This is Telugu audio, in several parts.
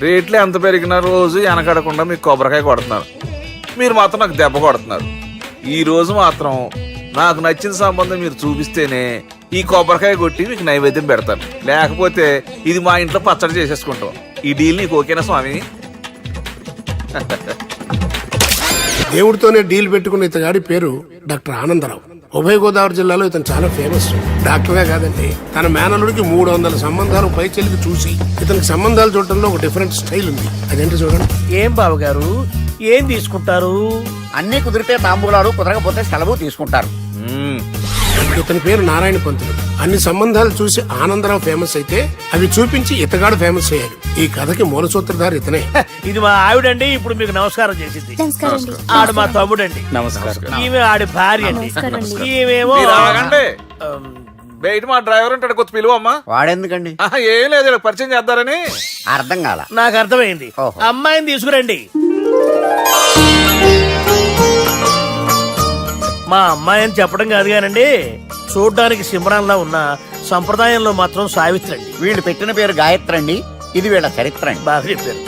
రేట్లు ఎంత పెరిగినా రోజు వెనకడకుండా మీకు కొబ్బరికాయ కొడుతున్నారు, మీరు మాత్రం నాకు దెబ్బ కొడుతున్నారు. ఈ రోజు మాత్రం నాకు నచ్చిన సంబంధం మీరు చూపిస్తేనే ఈ కొబ్బరికాయ కొట్టి మీకు నైవేద్యం పెడతాను, లేకపోతే ఇది మా ఇంట్లో పచ్చడి చేసేసుకుంటాం. ఈ డీల్ నీకు ఓకేనా స్వామి? దేవుడితోనే డీల్ పెట్టుకున్న ఇతగాడి పేరు డాక్టర్ ఆనందరావు. ఉభయ గోదావరి జిల్లాలో ఇతను చాలా ఫేమస్. డాక్టరే కాదండి, తన మేనలుడికి 300 సంబంధాలు పై చెల్లికి చూసి ఇతనికి సంబంధాలు చూడటంలో ఒక డిఫరెంట్ స్టైల్ ఉంది. అదేంటి చూడండి. ఏం బావగారు ఏం తీసుకుంటారు? అన్ని కుదిరితే తాంబూలాలు, కుదరకపోతే సెలవు తీసుకుంటారు. ఇతని పేరు నారాయణ పంతులు. అన్ని సంబంధాలు చూసి ఆనందరావు ఫేమస్ అయితే అవి చూపించి ఇతగాడు ఫేమస్ అయ్యాడు. ఈ కథకి మూల సూత్రధారి ఇతనే. ఇది మా ఆవిడండి, ఇప్పుడు మీకు నమస్కారం చేసింది. ఆడు మా తమ్ముడండి. నమస్కారం. ఈమె ఆడి భార్య అండి. ఈమెమో మీరు ఆగండి. బయట మా డ్రైవర్ ఉంటాడు, కొత్త పిలువమ్మా. వాడెందుకండి? ఏం లేదు, ఇలా పరిచయం చేద్దారని. అర్థం కాల. నాకు అర్థమైంది. ఓహో. అమ్మాయిని తీసుకురండి. మా అమ్మాయి అని చెప్పడం కాదు కానండి, చూడ్డానికి సింహరాన్లా ఉన్న సంప్రదాయంలో మాత్రం సావిత్రి అండి. వీళ్ళు పెట్టిన పేరు గాయత్రి అండి. ఇది వీళ్ళ చరిత్ర అండి. బాగా చెప్పారు.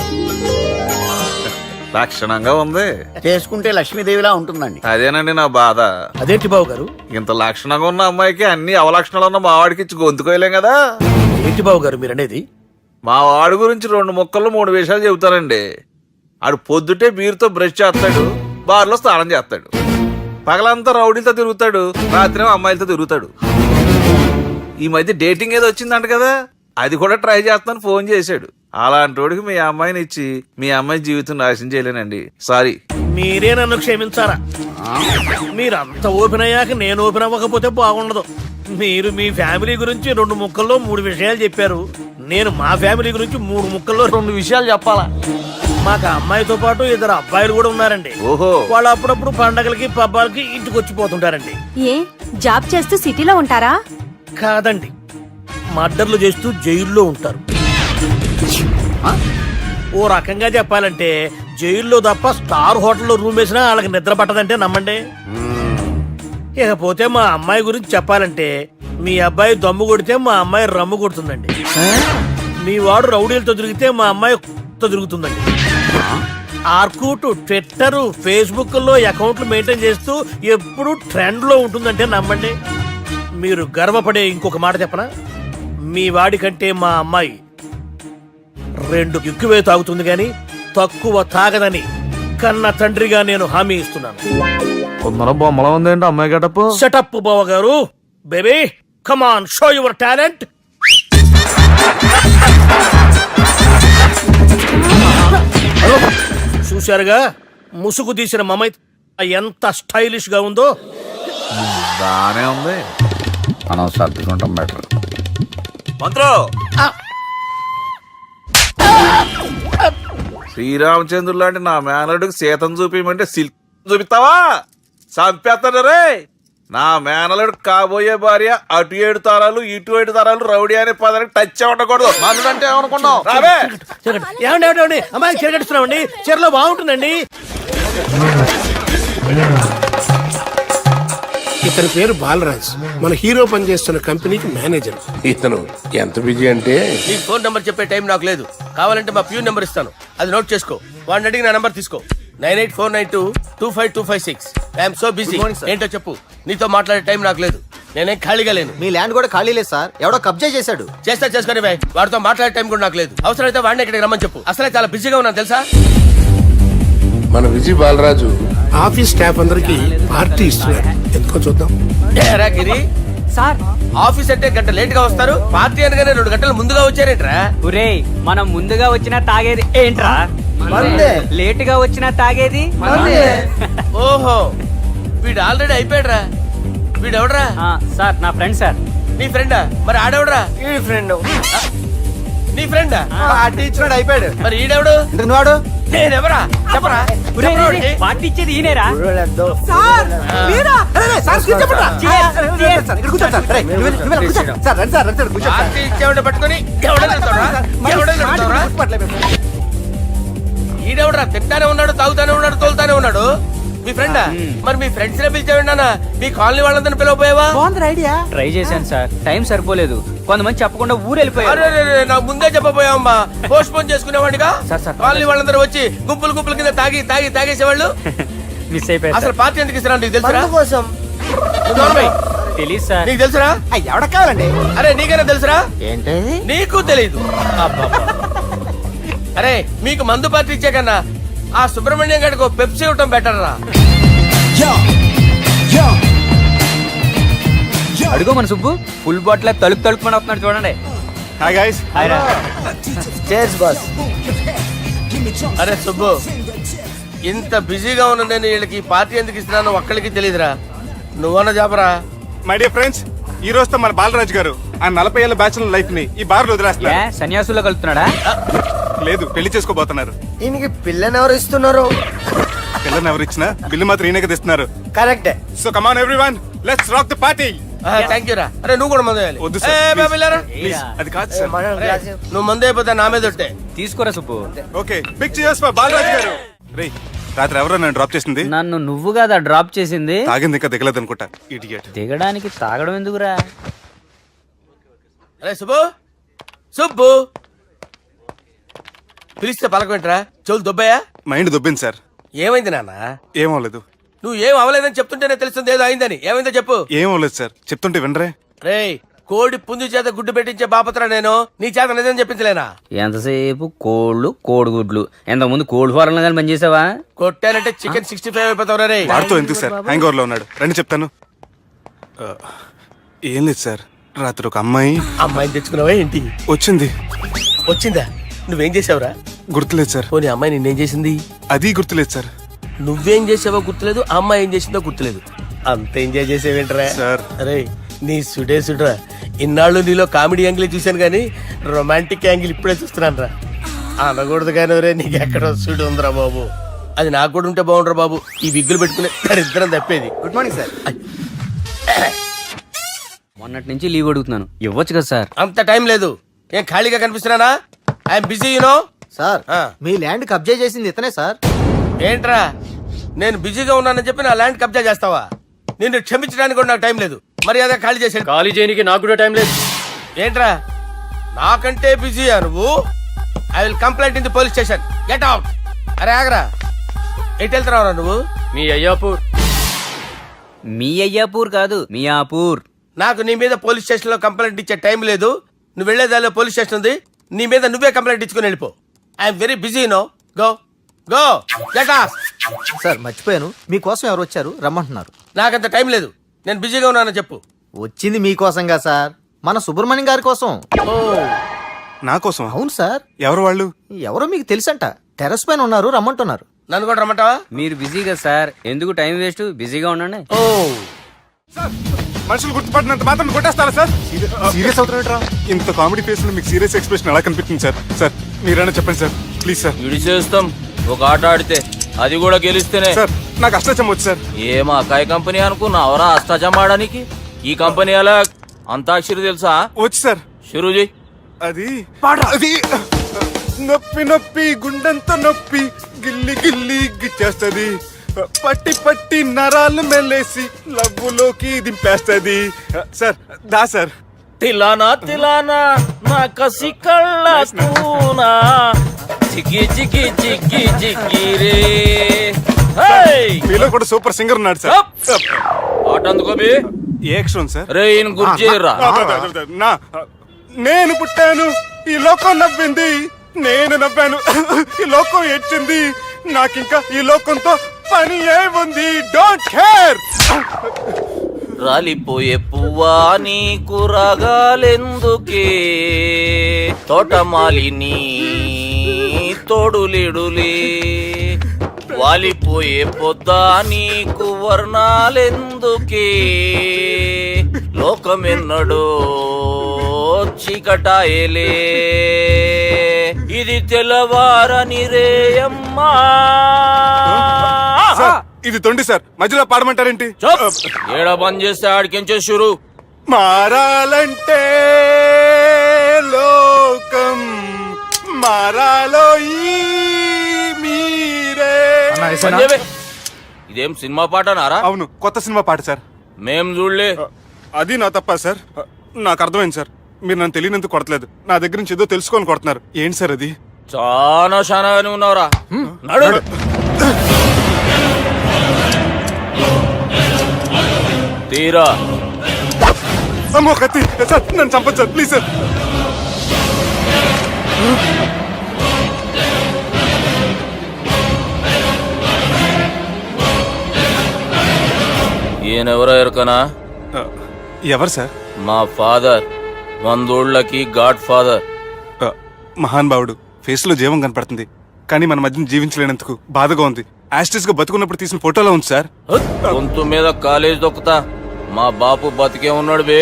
లక్షణంగా ఉంది. చేసుకుంటే లక్ష్మీదేవిలా ఉంటుందండి. అదేనండి నా బాధ. అదేంటి బాబు గారు? ఇంత లక్షణంగా ఉన్న అమ్మాయికి అన్ని అవలక్షణాలు ఉన్న మా వాడికి ఇచ్చి గొంతుకోయలేం కదా. ఏంటి బాబు గారు మీరు అనేది? మా వాడి గురించి 2 ముక్కల్లో 3 విషయాలు చెబుతానండి. ఆడు పొద్దుటే బీరుతో బ్రష్ చేస్తాడు, బార్లో స్నానం చేస్తాడు, పగలంతా రౌడీలతో తిరుగుతాడు, రాత్రి అమ్మాయిలతో తిరుగుతాడు. ఈ మధ్య డేటింగ్ ఏదో వచ్చిందంట కదా, అది కూడా ట్రై చేస్తాను ఫోన్ చేశాడు. అలాంటి వాడికి మీ అమ్మాయిని ఇచ్చి మీ అమ్మాయి జీవితం నాశనం చేయలేనండి. సారీ. మీరే నన్ను క్షమించారా? మీరంత ఓపెన్ అయ్యాక నేను ఓపెన్ అవ్వకపోతే బాగుండదు. మీరు మీ ఫ్యామిలీ గురించి 2 ముక్కల్లో 3 విషయాలు చెప్పారు. నేను మా ఫ్యామిలీ గురించి 3 ముక్కల్లో 2 విషయాలు చెప్పాలా? మాకు అమ్మాయితో పాటు 2 అబ్బాయిలు కూడా ఉన్నారండి. ఓహో. వాళ్ళు అప్పుడప్పుడు పండగలకి పబ్బాలకి ఇంటికి వచ్చిపోతుంటారండి. ఏ జాబ్ చేస్తూ సిటీలో ఉంటారా? కాదండి, మర్డర్లు చేస్తూ జైల్లో ఉంటారు. ఓ రకంగా చెప్పాలంటే జైల్లో తప్ప స్టార్ హోటల్లో రూమ్ వేసినా వాళ్ళకి నిద్ర పట్టదంటే నమ్మండి. ఇకపోతే మా అమ్మాయి గురించి చెప్పాలంటే మీ అబ్బాయి దమ్ము కొడితే మా అమ్మాయి రమ్ము కొడుతుందండి. మీ వాడు రౌడీలతో తిరిగితే మా అమ్మాయి తో తిరుగుతుందండి. ఆర్కూట్, ట్విట్టర్, ఫేస్బుక్ లో అకౌంట్లు మెయింటైన్ చేస్తూ ఎప్పుడు ట్రెండ్ లో ఉంటుందంటే నమ్మండి. మీరు గర్వపడే ఇంకొక మాట చెప్పనా? మీ వాడి కంటే మా అమ్మాయి 2 ఎక్కువే తాగుతుంది గాని తక్కువ తాగదని కన్న తండ్రిగా నేను హామీ ఇస్తున్నాను. కొందరు బొమ్మలా ఉందేంటి అమ్మాయి గడప? సెటప్ బావ గారు. Baby come on, show your talent. చూశారుగా ముసుగు తీసిన మమై ఎంత స్టైలిష్ గా ఉందో. బానే ఉంది. మనం సర్దుకుంటాం బెటర్. మంత్రో, శ్రీరామచంద్రుడు లాంటి నా మేనలుడికి సీతను చూపించమంటే సిల్క్ చూపిస్తావా? చంపేస్తాడు రే. నా మేనలుడు కాబోయే భార్య అటు 7 తరాలు ఇటు 7 తరాలు రౌడీ అనే పదానికి టచ్ ఉండకూడదు. మనుడు అంటే ఏమనుకున్నావు? రావే. ఏమండి అమ్మాయి చెరగట్టుస్తున్నామండి, చీరలో బాగుంటుందండి. ఇతని పేరు బాలరాజ్. మన హీరో పనిచేస్తున్న కంపెనీకి మేనేజర్. ఇతను ఎంత బిజీ అంటే నీ ఫోన్ నంబర్ చెప్పే టైం నాకు లేదు. కావాలంటే మా ప్యూన్ నెంబర్ ఇస్తాను, అది నోట్ చేసుకో. వాడిని అడిగి నా నంబర్ తీసుకో. 9849225256. I'm so busy. ఏంటో చెప్పు. నీతో మాట్లాడే టైం నాకు లేదు, నేనేం ఖాళీగా లేను. మీ ల్యాండ్ కూడా ఖాళీ లేదు సార్, ఎవడో కబ్జా చేశాడు. చేస్తా చేసుకుని బాయ్, వాడితో మాట్లాడే టైం కూడా నాకు లేదు. అవసరమైతే వాడిని ఇక్కడికి రమ్మని చెప్పు. అసలే చాలా బిజీగా ఉన్నాను తెలుసా. మన విజయ్ బాలరాజు ఆఫీస్ స్టాఫ్ అందరికి పార్టీ ఇస్తున్నారు. ఎందుకో చూద్దాం. ఏరా గిరి సార్ ఆఫీస్ అంటే గంట లేట్ గా వస్తారు, పార్టీ అనగానే 2 గంటలు ముందుగా వచ్చారేంట్రా? ఒరే, మనం ముందుగా వచ్చినా తాగేది ఏంట్రా? లేట్ గా వచ్చినా తాగేది. ఓహో, వీడు ఆల్రెడీ అయిపోయాడ్రా. వీడెవడరా? సార్ నా ఫ్రెండ్ సార్. నీ ఫ్రెండా? మరి ఆడెవడరా? ఈ ఫ్రెండ్. నీ ఫ్రెండా? పార్టీ ఇచ్చినాడు అయిపోయాడు. మరి ఈడెవడు? వాడు నేనెవరా? చెప్పరా? పార్టీ ఇచ్చేది ఈనేరా? పార్టీ ఇచ్చేవాడు పట్టుకొని ఈడెవడరా? తింటానే ఉన్నాడు, తాగుతానే ఉన్నాడు, తోలుతానే ఉన్నాడు. మీ ఫ్రెండా? మరి మీ ఫ్రెండ్స్ నే పిలిచేవాడినా? మీ కాలనీ వాళ్ళందరినీ పిలవపోయావా? ట్రై చేశాను సార్, టైం సరిపోలేదు. కొంతమంది చెప్పకుండా ఊరు వెళ్ళిపోయారు. అరే రే రే, నాకు ముందే చెప్పబోయామ్మా, పోస్ట్ పోన్ చేసుకునేవాడిగా. సార్. వాళ్ళందరూ వచ్చి గుంపులు కింద తాగేసేవాళ్ళు. మిస్ అయిపోయారు అసలు పార్టీ ఎందుకు ఇస్తున్నా నీకు తెలుసురా? కోసం నువ్వు నోర్మై. తెలియదు సార్. నీకు తెలుసురా? ఎవడ కావాలండి? అరే నీకైనా తెలుసురా? ఏంటి నీకు తెలీదు. అబ్బబ్బా. అరే మీకు మందు పార్టీ ఇచ్చే కన్నా ఆ సుబ్రహ్మణ్యం గారికి పెప్సీ ఇవ్వటం బెటర్ రా. అడుగు మన సుబ్బు ఫుల్ బాటిల్ తలుపుమని వస్తున్నాడు చూడండి. Hi guys. హాయ్ రా. Chairs boss. అరే సుబ్బు, ఇంత బిజీగా ఉన్న నేను వీళ్ళకి ఈ పార్టీ ఎందుకు ఇస్తున్నానో ఒక్కడికి తెలియదురా. నువ్వన్న జాబరా. మై డియర్ ఫ్రెండ్స్, ఈ రోజుతో మన బాలరాజ్ గారు ఆ 40 ఏళ్ల బ్యాచులర్ లైఫ్ ని ఈ బార్ లో ఏ వదిలేస్తున్నారు. సన్యాసుల్లో కలుపుతున్నాడా? లేదు, పెళ్లి చేసుకోబోతున్నారు. ఈయనకి పిల్లని ఎవరు ఇస్తున్నారు? పిల్లని ఎవరు ఇచ్చినా బిల్లు మాత్రం ఈయనకే తెస్తున్నారు. కరెక్టే. So come on everyone, let's rock the party. Thank you రా. అరే నువ్వు కూడా మందు వేయాలి. వద్దు సార్, ఏ, please. బాబు వెళ్ళారా? ప్లీజ్, అది కాదు సార్. నువ్వు మందు అయిపోతే నా మీద ఒట్టే. తీసుకోరా Subbu. Okay, big cheers for Balaraj garu. రే, రాత్రి ఎవరో నన్ను డ్రాప్ చేసింది? నన్ను నువ్వు కదా డ్రాప్ చేసింది. తాగింది ఇంకా దిగలేదు అనుకుంటా. ఇడియట్. దిగడానికి తాగడం ఎందుకురా? అరే సుబ్బు, సుబ్బు పిలిస్తే పలకమేంట్రా? చెవులు దొబ్బాయా? Mind దొబ్బింది sir. ఏమైంది నాన్న? ఏమవలేదు. నువ్వు ఏం అవ్వలేదని చెప్తుంటేనే తెలుస్తుంది ఏదో అయిందని. ఏమైందో చెప్పు. ఏమవలేదు సార్, చెప్తుంటే వినరే. రేయ్, కోడి పుంజు చేత గుడ్డు పెట్టించే బాపత్రా నేను. నీ చేత నిజం చెప్పించలేనా? ఎంతసేపు కోళ్ళు కోడిగుడ్లు. ఎంతకుముందు కోడి ఫారంలో కానీ పనిచేసావా? కొట్టానంటే చికెన్ 65 అయిపోతావు రే. వాడితో ఎందుకు సార్, హ్యాంగ్ ఓవర్ లో ఉన్నాడు. రండి చెప్తాను. ఏం లేదు సార్, రాత్రి ఒక అమ్మాయి అమ్మాయిని తెచ్చుకున్నావా ఏంటి? వచ్చింది. వచ్చిందా? నువ్వేం చేసావురా? గుర్తులేదు సార్. పోనీ అమ్మాయి నిన్నేం చేసింది? అది గుర్తులేదు సార్. నువ్వేం చేసావో గుర్తులేదు, ఆ అమ్మాయి ఏం చేసిందో గుర్తులేదు. అంత ఎంజాయ్ చేసేవేంట్రా? సార్. అరే నీ సుడే సుడ్రా. ఇన్నాళ్ళు నీలో కామెడీ యాంగిల్ చూశాను కానీ రొమాంటిక్ యాంగిల్ ఇప్పుడే చూస్తున్నాను రా. అనకూడదు కానీ రే, నీకు ఎక్కడ సుడు ఉందిరా బాబు. అది నాకు కూడా ఉంటే బాగుండ్రా బాబు. ఈ విగ్గులు పెట్టుకునే దరిద్రం తప్పేది. Good morning sir. మొన్నటి నుంచి లీవ్ అడుగుతున్నాను, ఇవ్వచ్చు కదా సార్? అంత టైం లేదు. ఏం ఖాళీగా కనిపిస్తున్నానా? I'm busy you know. సార్, మీ ల్యాండ్ కబ్జా చేసింది ఇతనే సార్. ఏంట్రా, నేను బిజీగా ఉన్నానని చెప్పి నా ల్యాండ్ కబ్జా చేస్తావా? నిన్ను క్షమించడానికి కూడా నాకు టైం లేదు. మరి అదే ఖాళీ చేసాడు. ఖాళీ చేయడానికి నాకు కూడా టైం లేదు. ఏంట్రా, నాకంటే బిజీయా నువ్వు? I will complaint in the police station. Get out. అరే ఆగరా, ఎటు వెళ్తున్నావురా నువ్వు? మీ అయ్యాపూర్. మీ అయ్యాపూర్ కాదు, మియాపూర్. నాకు నీ మీద పోలీస్ స్టేషన్ లో కంప్లైంట్ ఇచ్చే టైం లేదు. నువ్వు వెళ్లేదాలో పోలీస్ స్టేషన్ ఉంది. నీ మీద నువ్వే కంప్లైంట్ ఇచ్చుకుని వెళ్ళిపో. I'm very busy no. Go go get out. Sir మర్చిపోయాను, మీకోసం ఎవరు వచ్చారు రమ్మంటున్నారు. నాకంత టైం లేదు, నేను బిజీగా ఉన్నానని చెప్పు. వచ్చింది మీకోసంగా సార్, మన సుబ్రహ్మణ్యం గారి కోసం. ఓ, నా కోసం? అవును సార్. ఎవరు వాళ్ళు? ఎవరో మీకు తెలుసంట, టెర్రస్ పైన ఉన్నారు, రమ్మంటున్నారు. నన్ను కూడా రమ్మంటావా? మీరు బిజీ కదా సార్, ఎందుకు టైం వేస్ట్? బిజీగా ఉండండి. ఓ, సార్, మనుషులు గుర్తుపడినంత మాత్రం కొట్టేస్తారా సార్? సీరియస్ అవుతారా? ఇంత కామెడీ ఫేస్ లో మీకు సీరియస్ ఎక్స్ప్రెషన్ ఎలా కనిపిస్తుంది సార్? సార్ మీరైనా చెప్పండి సార్, ప్లీజ్ సార్. విడిచేస్తాం ఒక ఆట ఆడితే, అది కూడా గెలిస్తేనే. సార్, నాకు అష్టచం వచ్చు సార్. ఏం అకాయ కంపెనీ అనుకున్నావరా అష్టాచం ఆడడానికి? ఈ కంపెనీ అలా అంతాక్షరి తెలుసా? వచ్చు సార్. షురూజీ. అది అది నొప్పి నొప్పి గుండెంత నొప్పి గిల్లి గిల్లి గిచ్చేస్తది, పట్టి పట్టి నరాలు మెల్లేసి లవ్వులోకి దింపేస్తది. సార్ దా సార్. తిలానా తిలానా నా కసి కళ్ళ కూనా జిగి జిగి జిగి జిగి రే. మీలో కూడా సూపర్ సింగర్ ఉన్నాడు సార్. ఆట అందుకోబి. ఏ అక్షరం సార్? రే ఈయన గుర్తు చేయరా. నా నేను పుట్టాను, ఈ లోకం నవ్వింది, నేను నవ్వాను, ఈ లోకం ఏడ్చింది, నాకింకా ఈ లోకంతో పని ఏముంది? Don't care. రాలిపోయే పువ్వా నీకు రాగాలెందుకే, తోటమాలిని తోడులిడులే, వాలిపోయే పొద్దా నీకు వర్ణాలెందుకే, లోకమెన్నడో చీకటాయలే, ఇది తెల్లవారని రేయమ్మా. సార్, ఇది తొండి సార్, మధ్యలో పాడమంటారేంటి? ఏడా బంద్ చేస్తే ఆడికించే షురు. మారాలంటే లోకం మారాలో ఈ మీరే. ఇదేం సినిమా పాట నారా? అవును, కొత్త సినిమా పాట సార్. మేం చూడలే. అది నా తప్ప సార్, నాకు అర్థమైంది సార్. మీరు నన్ను తెలియనందుకు కొడతలేదు, నా దగ్గర నుంచి ఏదో తెలుసుకొని కొడుతున్నారు. ఏంటి సార్ అది? చాలా శానాగానే ఉన్నావురా. నడు. తీరా అమ్మో కత్తి సార్, నన్ను చంపదు సార్, ప్లీజ్ సార్. ఈయనెవరో ఎరుకనా? ఎవరు సార్? మా ఫాదర్, 100 ఊళ్ళకి గాడ్ ఫాదర్. మహాన్ భావుడు. ఫేస్ లో జీవం కనపడుతుంది, కానీ మన మధ్యన జీవించలేనందుకు బాధగా ఉంది. యాస్టిస్ గా బతుకున్నప్పుడు తీసిన ఫోటోలో ఉంది సార్. గొంతు మీద కాలేజ్ దొక్కుతా. మా బాపు బతికే ఉన్నాడు బే.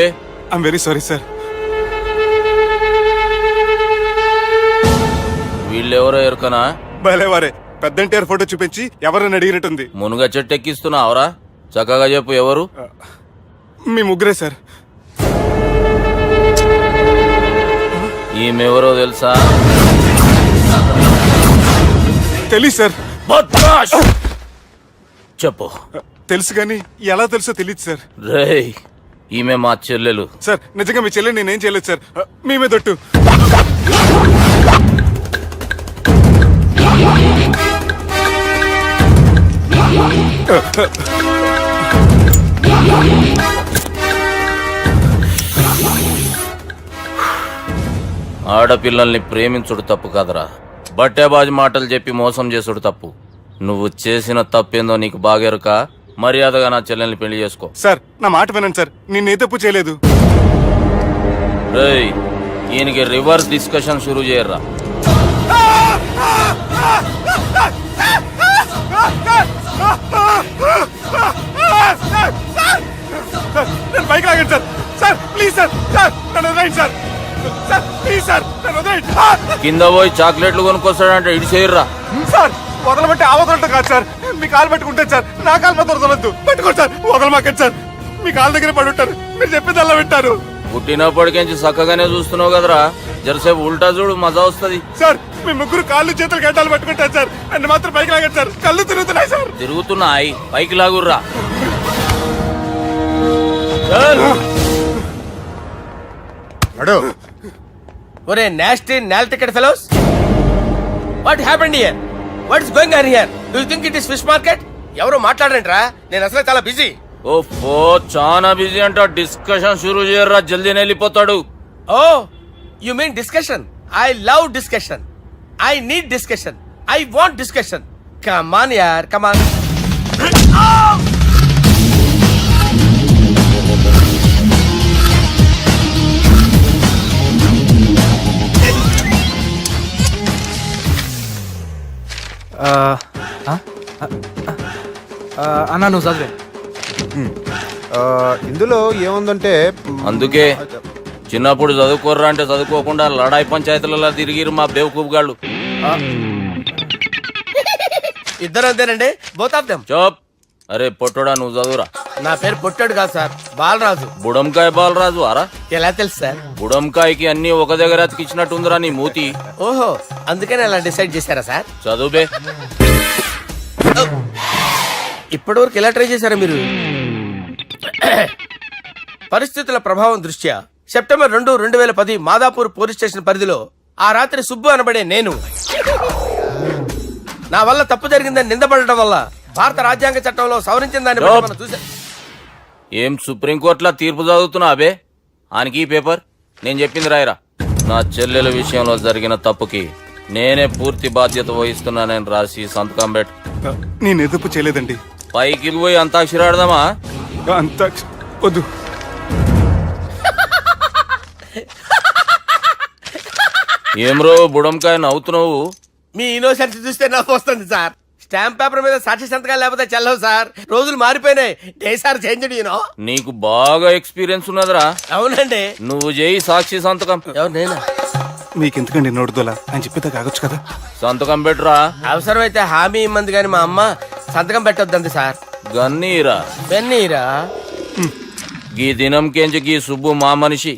I'm very sorry sir. వీళ్ళెవరో ఎరుకనా? భలేవారే, పెద్ద ఎన్టీఆర్ ఫోటో చూపించి ఎవరని అడిగినట్టుంది. మునుగ చెట్టు ఎక్కిస్తున్నావురా? చక్కగా చెప్పు, ఎవరు? మీ ముగ్గురే సార్. ఈమెవరో తెలుసా? తెలీదు సార్. బద్మాష్! చెప్పు. తెలుసు కానీ ఎలా తెలుసో తెలియదు సార్. రేయ్, ఈమె మా చెల్లెలు. సార్ నిజంగా మీ చెల్లెని నేనేం చేయలేదు సార్. మీ మీద ఒట్టు. ఆడపిల్లల్ని ప్రేమించుడు తప్పు కాదురా, బట్టేబాజు మాటలు చెప్పి మోసం చేసుడు తప్పు. నువ్వు చేసిన తప్పేందో నీకు బాగెరుక. మర్యాదగా నా చెల్లెల్ని పెళ్లి చేసుకో. సార్ నా మాట వినండి సార్, నేనే తప్పు చేయలేదు. రేయ్, ఈయనకి రివర్స్ డిస్కషన్ షురూ చేయర్రా. నేను బైక్ లాగండి sir. Sir please sir, sir నన్ను వదిలేయండి సార్. సార్ ప్లీజ్ సార్, నన్ను వదిలేయండి. కింద పోయి చాక్లెట్లు కొనుక్కొస్తాడంటే ఇటు చేయర్రా. సార్ వదలమంటే ఆ వదలటం కాదు సార్, మీ కాలు పట్టుకుంటాను సార్. నా కాలు మాత్రం వదలొద్దు, పట్టుకోండి సార్. వదలమాకండి సార్, మీ కాలు దగ్గర పడి ఉంటారు. మీరు చెప్పింది అలా వింటారు. పుట్టినప్పటికేంచి చక్కగానే చూస్తున్నావు కదరా, జరసేపు ఉల్టా చూడు, మజా వస్తుంది. సార్ మీ ముగ్గురు కాళ్ళు చేతులు గడ్డాలు పట్టుకుంటారు సార్, నన్ను మాత్రం బైక్ లాగండి సార్. కళ్ళు తిరుగుతున్నాయి సార్. తిరుగుతున్నాయి, పైకి లాగుర్రా. ఒరే నాస్టీ నాల్టికెట్ fellows, what happened here? What is going on here? Do you think it is fish market? ఎవరో మాట్లాడండిరా, నేను అసలే చాలా బిజీ. ఓఫో, చాలా బిజీ అంట. డిస్కషన్ షురూ చేయర్రా, జల్దీనే వెళ్ళిపోతాడు. Oh you mean discussion? I love discussion. I need discussion. I want discussion. Come on యార్, కమ్ ఆన్. అన్నా నువ్వు చదివే. ఇందులో ఏముందంటే అందుకే చిన్నప్పుడు చదువుకోర్రా అంటే చదువుకోకుండా లడాయి పంచాయతీలలో తిరిగిరు మా బేవకూపు గాళ్ళు. ఇద్దరు అంతేనండి, బోత్ ఆఫ్ దెమ్. చోప్. అరే పొట్టోడా, నువ్వు చదువురా. నా పేరు పొట్టాడు కాదు సార్, బాలరాజు. బుడంకాయ బాలరాజు అరా? ఎలా తెలుసు సార్? బుడంకాయకి అన్ని ఒక దగ్గర అతికిచ్చినట్టుందిరా నీ మూతి. ఓహో, అందుకని అలా డిసైడ్ చేశారా సార్? చదువుబే. ఇప్పటి వరకు ఎలా ట్రై చేశారా మీరు? పరిస్థితుల ప్రభావం దృష్ట్యా సెప్టెంబర్ 2, 2010 మాదాపూర్ పోలీస్ స్టేషన్ పరిధిలో ఆ రాత్రి సుబ్బు అనబడే నేను నా వల్ల తప్పు జరిగిందని నిందపడటం వల్ల భారత రాజ్యాంగ చట్టంలో సవరించిన దాన్ని బట్టి మనం చూసా. ఏం సుప్రీంకోర్టులో తీర్పు చదువుతున్నా అబే? ఆనికి ఈ పేపర్ నేను చెప్పింది రాయరా. నా చెల్లెల విషయంలో జరిగిన తప్పుకి నేనే పూర్తి బాధ్యత వహిస్తున్నానని రాసి సంతకం పెట్టు. నేను ఎదుపు చేయలేదండి. పైకి పోయి అంతాక్షరి ఆడదామా? అంత వద్దు. ఏమ్రో బుడంకాయ నవ్వుతున్నావు? మీ ఇన్నోసెన్స్ చూస్తే నవ్వు వస్తుంది సార్. స్టాంప్ పేపర్ మీద సాక్షి సంతకాలు లేకపోతే చెల్లవు సార్. రోజులు మారిపోయినాయి. Day sir change you know. నీకు బాగా ఎక్స్పీరియన్స్ ఉన్నదిరా. అవునండి. నువ్వు చేయి సాక్షి సంతకం. ఎవరు నేనా? మీకు ఎందుకండి నోడుదోలా అని చెప్పేదా కాగొచ్చు కదా. సంతకం పెట్టురా. అవసరమైతే హామీ ఇమ్మంది కానీ మా అమ్మ సంతకం పెట్టొద్దండి సార్. గన్నీరా బెన్నీరా. గీ దినంకేంచి గీ సుబ్బు మా మనిషి.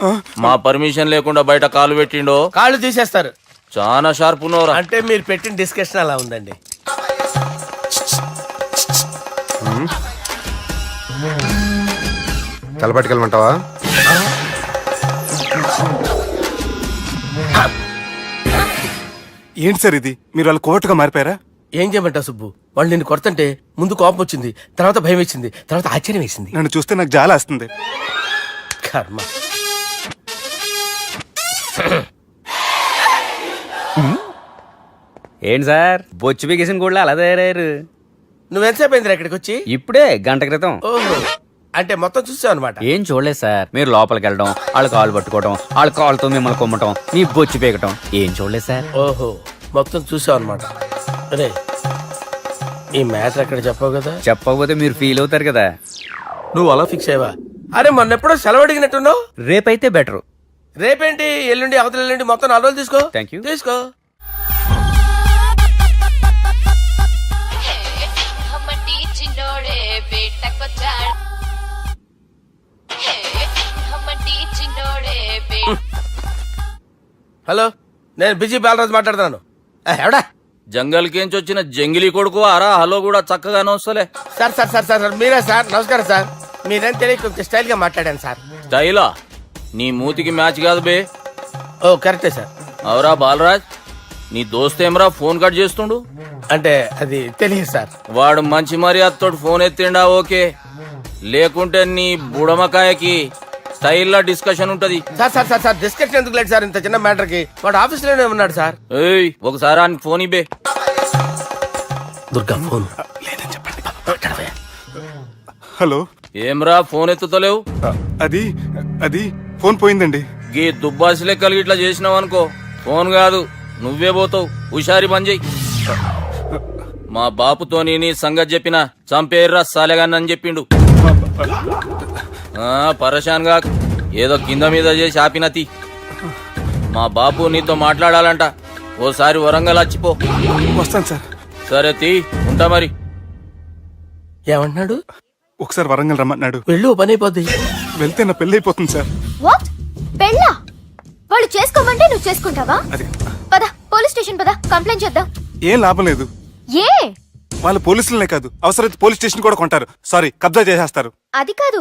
మా పర్మిషన్ లేకుండా బయట కాలు పెట్టిండో కాళ్ళు తీసేస్తారు. చాలా షార్ప్ ఉన్నవరా. అంటే మీరు పెట్టిన డిస్కషన్ అలా ఉందండి. తలపట్టుకెళ్ళమంటావా? ఏంటి సార్ ఇది, మీరు వాళ్ళు కోర్టుగా మారిపోయారా? ఏం చేయమంటావు సుబ్బు, వాళ్ళు నిన్ను కొడుతుంటే ముందు కోపం వచ్చింది, తర్వాత భయం వేసింది, తర్వాత ఆశ్చర్యం వేసింది. నన్ను చూస్తే నాకు జాలి వస్తుంది. కర్మ. ఏంటి సార్ బొచ్చు బిగేసిన కూడా అలా తయారయ్యారు? నువ్వెంతసేపు అయిందిరా ఇక్కడికి వచ్చి? ఇప్పుడే గంట క్రితం. ఓహో, అంటే మొత్తం చూసావు అనమాట. ఏం చూడలేదు సార్, మీరు లోపలికి వెళ్ళడం, వాళ్ళ కాళ్ళు పట్టుకోవడం, వాళ్ళ కాళ్ళతో మిమ్మల్ని కొమ్మటం, మీ బొచ్చు పీకటం ఏం చూడలేదు సార్. ఓహో, మొత్తం చూసావు అనమాట. అరే, ఈ మ్యాటర్ ఎక్కడ చెప్పావు కదా? చెప్పకపోతే మీరు ఫీల్ అవుతారు కదా. నువ్వు అలా ఫిక్స్ అయ్యవా? అరే, మొన్నెప్పుడో సెలవు అడిగినట్టున్నావు. రేపైతే బెటర్. రేపేంటి, ఎల్లుండి, అవతల ఎల్లుండి, మొత్తం 4 రోజులు తీసుకో. Thank you. తీసుకో. హలో, నేను బిజీ బాలరాజు మాట్లాడుతున్నాను. ఎవడా? జంగల్ కేంచి వచ్చిన జంగిలీ కొడుకు అరా హలో కూడా చక్కగానే వస్తలే. Sir sir sir sir sir, మీరే సార్? నమస్కారం సార్. మీరేం తెలియక కొంచెం స్టైల్ గా మాట్లాడాను సార్. స్టైలా? నీ మూతికి మ్యాచ్ కాదు బే. ఓ కరెక్టే సార్. అవరా బాలరాజ్, నీ దోస్త్ ఏమరా ఫోన్ కట్ చేస్తుండు? అంటే అది తెలియదు సార్. వాడు మంచి మర్యాదతో ఫోన్ ఎత్తిండా ఓకే, లేకుంటే నీ బుడమకాయకి స్టైల్లా డిస్కషన్ ఉంటది. Sir sir sir sir, discussion ఎందుకు లేదు సార్ ఇంత చిన్న మ్యాటర్ కి? వాడు ఆఫీస్ లోనే ఉన్నాడు సార్. ఏయ్, ఒకసారి ఆయనకి ఫోన్ ఇబ్బే. దుర్గా ఫోన్. హలో, ఏమ్రా ఫోన్ ఎత్తుతలేవు? అది అది ఫోన్ పోయిందండి. గీ దుబ్బాసి లెక్కలు ఇట్లా చేసినావు అనుకో, ఫోన్ కాదు నువ్వే పోతావు. హుషారి పని చెయ్యి. మా బాపుతో నీ సంగతి చెప్పిన చంపేర్రా సాలెగాన్ని చెప్పిండు. పరేషాన్ గా ఏదో కింద మీద చేసి ఆపినతి. మా బాపు నీతో మాట్లాడాలంట, ఓసారి వరంగల్ వచ్చిపో. వస్తాను సార్. సరే తీ, ఉంటా మరి. ఏమంటున్నాడు? ఒకసారి వరంగల్ రమ్మన్నాడు. వెళ్ళు, పని అయిపోద్ది. వెళ్తే నా పెళ్లి అయిపోతుంది సార్. వాట్? పెళ్ళా? వాళ్ళు చేసుకోమంటే నువ్వు చేసుకుంటావా? అది పద, పోలీస్ స్టేషన్ పద, కంప్లైంట్ చేద్దాం. ఏం లాభం లేదు. ఏ? వాళ్ళు పోలీసులనే కాదు, అవసరమైతే పోలీస్ స్టేషన్ కూడా కొంటారు. సారీ, కబ్జా చేసేస్తారు. అది కాదు.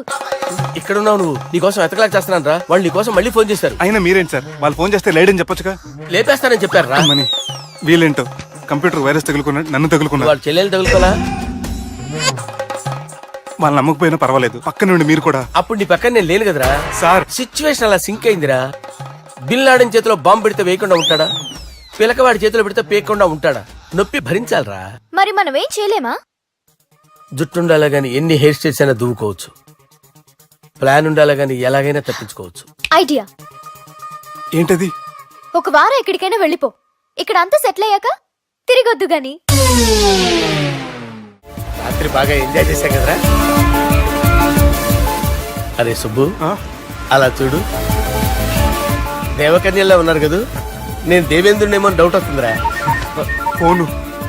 ఇక్కడ ఉన్నావు నువ్వు, నీకోసం ఎతకలేక చేస్తున్నాను రా. వాళ్ళు నీకోసం మళ్ళీ ఫోన్ చేశారు. అయినా మీరేంటి సార్, వాళ్ళు ఫోన్ చేస్తే లేడని చెప్పొచ్చుగా. లేపేస్తానని చెప్పారు రా. మని వీళ్ళేంటో కంప్యూటర్ వైరస్ తగులుకున్నాడు, నన్ను తగులుకున్నాడు. వాళ్ళ చెల్లెలు తగులుకోలా? వాళ్ళు నమ్మకపోయినా పర్వాలేదు, పక్క నుండి మీరు కూడా. అప్పుడు నీ పక్కన నేను లేను కదరా సార్. సిచ్యువేషన్ అలా సింక్ అయిందిరా. బిల్ లాడెన్ చేతిలో బాంబు పెడితే వేయకుండా ఉంటాడా? పిలకవాడి చేతిలో పెడితే పేయకుండా ఉంటాడా? నొప్పి భరించాలరా. మరి మనం ఏం చేయలేమా? జుట్టుండాలా గాని ఎన్ని హెయిర్ స్టైల్స్ అయినా దువ్వుకోవచ్చు. ప్లాన్ ఉండాలా గాని ఎలాగైనా తప్పించుకోవచ్చు. ఐడియా. ఏంటది? ఒక వారం ఎక్కడికైనా వెళ్ళిపో, ఇక్కడ అంతా సెటిల్ అయ్యాక తిరిగొద్దు గాని. రాత్రి బాగా ఎంజాయ్ చేశా కదరా. అరే సుబ్బు, అలా చూడు, దేవకన్యల్లో ఉన్నారు కదా. నేను దేవేంద్రునేమో డౌట్ వస్తుందిరా. ఫోను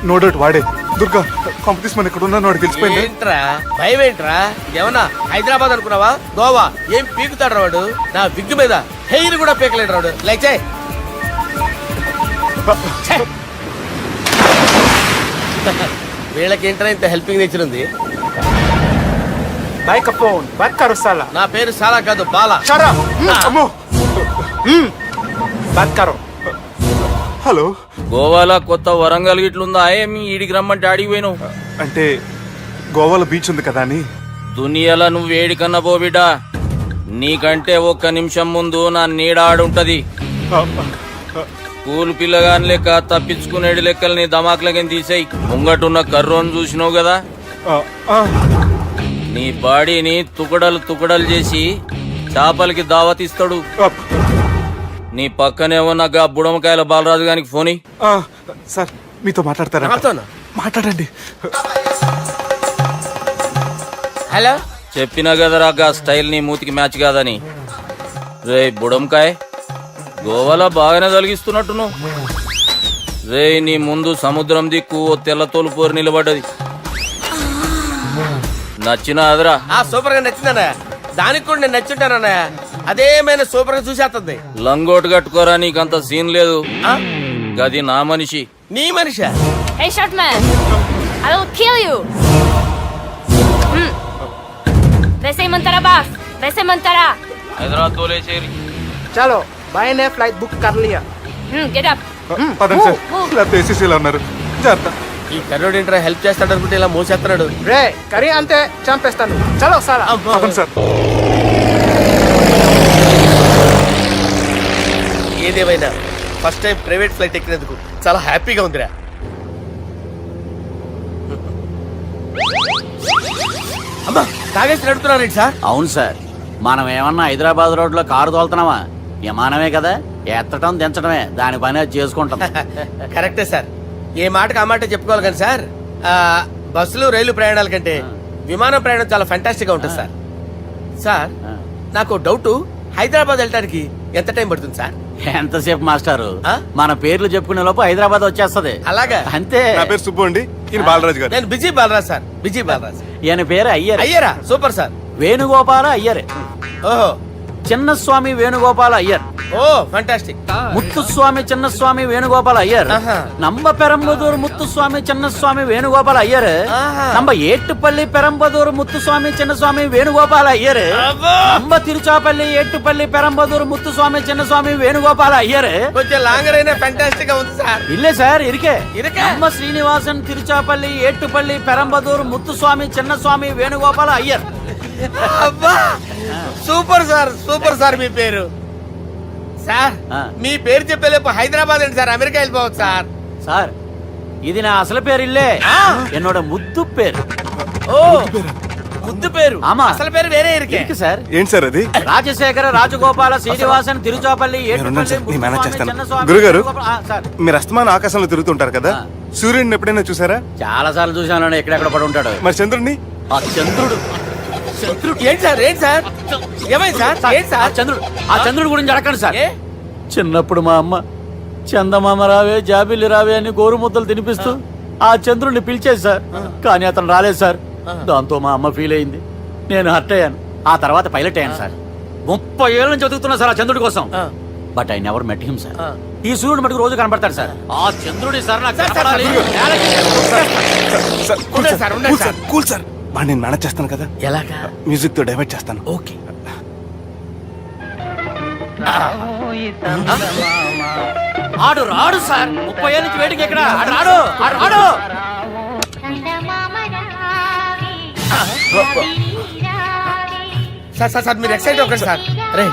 నో డౌట్ వాడే. దుర్గా కాంపిటీషన్ మన ఇక్కడ ఉన్నాను, వాడు తెలిసిపోయింది. ఏంట్రా భయం ఏంట్రా? ఏమన్నా హైదరాబాద్ అనుకున్నావా? గోవా? ఏం పీకుతాడు వాడు? నా విగ్గు మీద హెయిర్ కూడా పీకలేడు రాడు. లైక్ వీళ్ళకేంట్రా ఇంత హెల్పింగ్ నేచర్ ఉంది? నా పేరు సాలా కాదు, బాలా. హలో, గోవాలో కొత్త వరంగల్ గిట్లుందా? ఏమి ఈడికి రమ్మంటే ఆడికి పోయినావు? అంటే గోవాలో బీచ్ ఉంది కదా అని. దునియాలో నువ్వు వేడికన్నా పో బిడ్డ, నీకంటే ఒక్క నిమిషం ముందు నా నీడ ఆడుంటది. స్కూల్ పిల్లగాని లెక్క తప్పించుకునేడు లెక్కలు నీ దమాకులకి తీసేయి. ముంగటున్న కర్రోని చూసినావు కదా, నీ బాడీని తుకడలు తుకడలు చేసి చేపలకి దావతిస్తాడు. నీ పక్కనే ఉన్న గా బుడమకాయల బాలరాజు గారికి ఫోని. సార్ మీతో మాట్లాడతారా? మాట్లాడండి. హలో, చెప్పినా కదరా గా స్టైల్ నీ మూతికి మ్యాచ్ కాదని. రే బుడంకాయ్, గోవాలో బాగానే తొలగిస్తున్నట్టును. రే నీ ముందు సముద్రం దిక్కు ఓ తెల్ల తోలు పోరు నిలబడ్డది. నచ్చిన అదరా? సూపర్ గా నచ్చిందన్నా. దానికి కూడా నేను నచ్చుంటానన్నా. అదేమైనా సూపర్ గా చూసేస్తుంది. లంగోటు కట్టుకోరా, నీకంత సీన్ లేదు. గది నా మనిషి. నీ Manisha? Hey short man, I will kill you. वैसे बास, वैसे मंतरा. हैदराबाद तोले शेरी. चलो, भाई ने फ्लाइट बुक कर लिया. Get up. పదండి సార్ లేకపోతే ఏసీసీలో ఉన్నారు జాగ్రత్త. ఈ కర్రోడు ఏంట్రా హెల్ప్ చేస్తాడు అనుకుంటే ఇలా మోసేస్తున్నాడు. రే కరీ అంతే చంపేస్తాను చలో సార్ పదండి సార్. ఏదేమైనా ఫస్ట్ టైం ప్రైవేట్ ఫ్లైట్ ఎక్కినందుకు చాలా హ్యాపీగా ఉందిరా. అమ్మా తాగేసి నడుపుతున్నారండి సార్. అవును సార్, మనం ఏమన్నా హైదరాబాద్ రోడ్ లో కారు తోలుతున్నామా? విమానమే కదా, ఎత్తటం దించడమే దాని పని అది చేసుకుంటాం. కరెక్టే సార్, ఏ మాటకు ఆ మాట చెప్పుకోవాలి కానీ సార్ బస్సులు రైలు ప్రయాణాల కంటే విమానం ప్రయాణం చాలా ఫ్యాంటాస్టిక్ గా ఉంటుంది సార్. సార్ నాకు డౌట్, హైదరాబాద్ వెళ్ళడానికి ఎంత టైం పడుతుంది సార్? ఎంతసేపు మాస్టారు, ఆ? మన పేర్లు చెప్పుకునే లోపు హైదరాబాద్ వచ్చేస్తది. అలాగా? అంతే. నా పేరు సుబ్బు అండి, ఈయన బాలరాజు గారు. నేను busy Balaraj sir, busy Balaraj. ఈయన పేరు అయ్యర్. అయ్యరా సూపర్ సార్. వేణుగోపాల అయ్యర్. ఓహో చిన్నస్వామి వేణుగోపాల అయ్యర్. Oh fantastic. ముత్తుస్వామి చిన్నస్వామి వేణుగోపాల అయ్యర్. ఆహా. నంబ పెరంబదూరు ముత్తుస్వామి చిన్నస్వామి వేణుగోపాల అయ్యర్. ఆహా. నంబ ఏట్టుపల్లి పెరంబదూరు ముత్తుస్వామి చిన్నస్వామి వేణుగోపాల అయ్యర్. అబ్బో. నంబ తిరుచాపల్లి ఏట్టుపల్లి పెరంబదూరు ముత్తుస్వామి చిన్నస్వామి వేణుగోపాల అయ్యర్. కొంచెం లాంగర్ అయినా ఫ్యాంటాస్టిక్ గా ఉంది సార్. ఇల్లే సార్ ఇరికే. ఇరికే? నంబ శ్రీనివాసన్ తిరుచాపల్లి ఏట్టుపల్లి పెరంబదూరు ముత్తుస్వామి చిన్నస్వామి వేణుగోపాల అయ్యర్. అబ్బా సూపర్ సార్, సూపర్ సార్. మీ పేరు సార్, ఆ. మీ పేరు చెప్పేలేపు హైదరాబాద్ అండి సార్, అమెరికా వెళ్ళిపోవచ్చు సార్. సార్ ఇది నా అసలు పేరు ఇల్లే, என்னோட ముద్దు పేరు. ఓ ముద్దు పేరు. ఆమా. అసలు పేరు వేరే ఇరికే. ఇరికి సార్. ఏంటి సార్ అది? రాజశేఖర రాజగోపాల శ్రీనివాసన్ తిరుచాపల్లి నేనున్నాను సార్, ఏట్టుపల్లి నేను మేనేజ్ ముత్తుస్వామి చేస్తాను. చిన్నస్వామి గురుగారు? వేణుగోపాల- సార్ మీరు అస్తమానం ఆకాశంలో తిరుగుతుంటారు కదా, ఆ. సూర్యుడిని ఎప్పుడైనా చూసారా? చాలా సార్లు చూసాను, ఎక్కడెక్కడ పడి ఉంటాడు. మరి చంద్రుడిని? ఆ చంద్రుడు ఏంటి సార్, ఏంటి సార్, ఏమైంది సార్, ఏంటి ఆ సార్? చంద్రుడు, ఆ చంద్రుడు గురించి అడగండి సార్. ఏ? చిన్నప్పుడు మా అమ్మ చందమామ రావే జాబిల్లి రావే అని గోరు ముద్దలు తినిపిస్తూ ఆ చంద్రుడిని పిలిచేది సార్, కానీ అతను రాలేదు సార్. దాంతో మా అమ్మ ఫీల్ అయింది, నేను హర్ట్ అయ్యాను. ఆ తర్వాత పైలట్ అయ్యాను సార్. 30 ఏళ్ళ నుంచి చదువుతున్నా సార్ ఆ చంద్రుడి కోసం. ఆ. But I never met him sir. ఆ. ఈ సూర్యుడు మటుకు రోజు కనబడతాడు సార్. ఆ చంద్రుడి సార్ నాకు సార్, సార్, కనపడాలి. సార్, కూల్ ఉండండి సార్, సార్, ఉండండి కూల్ సార్, కూల్ సార్. వాడిని నేను మేనేజ్ చేస్తాను కదా, ఎలాగా? మ్యూజిక్ తో డైవర్ట్ చేస్తాను. ఓకే. ఆడు రాడు సార్, 30 ఏళ్ళ నుంచి వేడికి ఎక్కడ ఆడు రాడు, ఆడు రాడు. సార్ సార్ సార్, మీరు ఎక్సైట్ అవ్వకండి సార్. అరే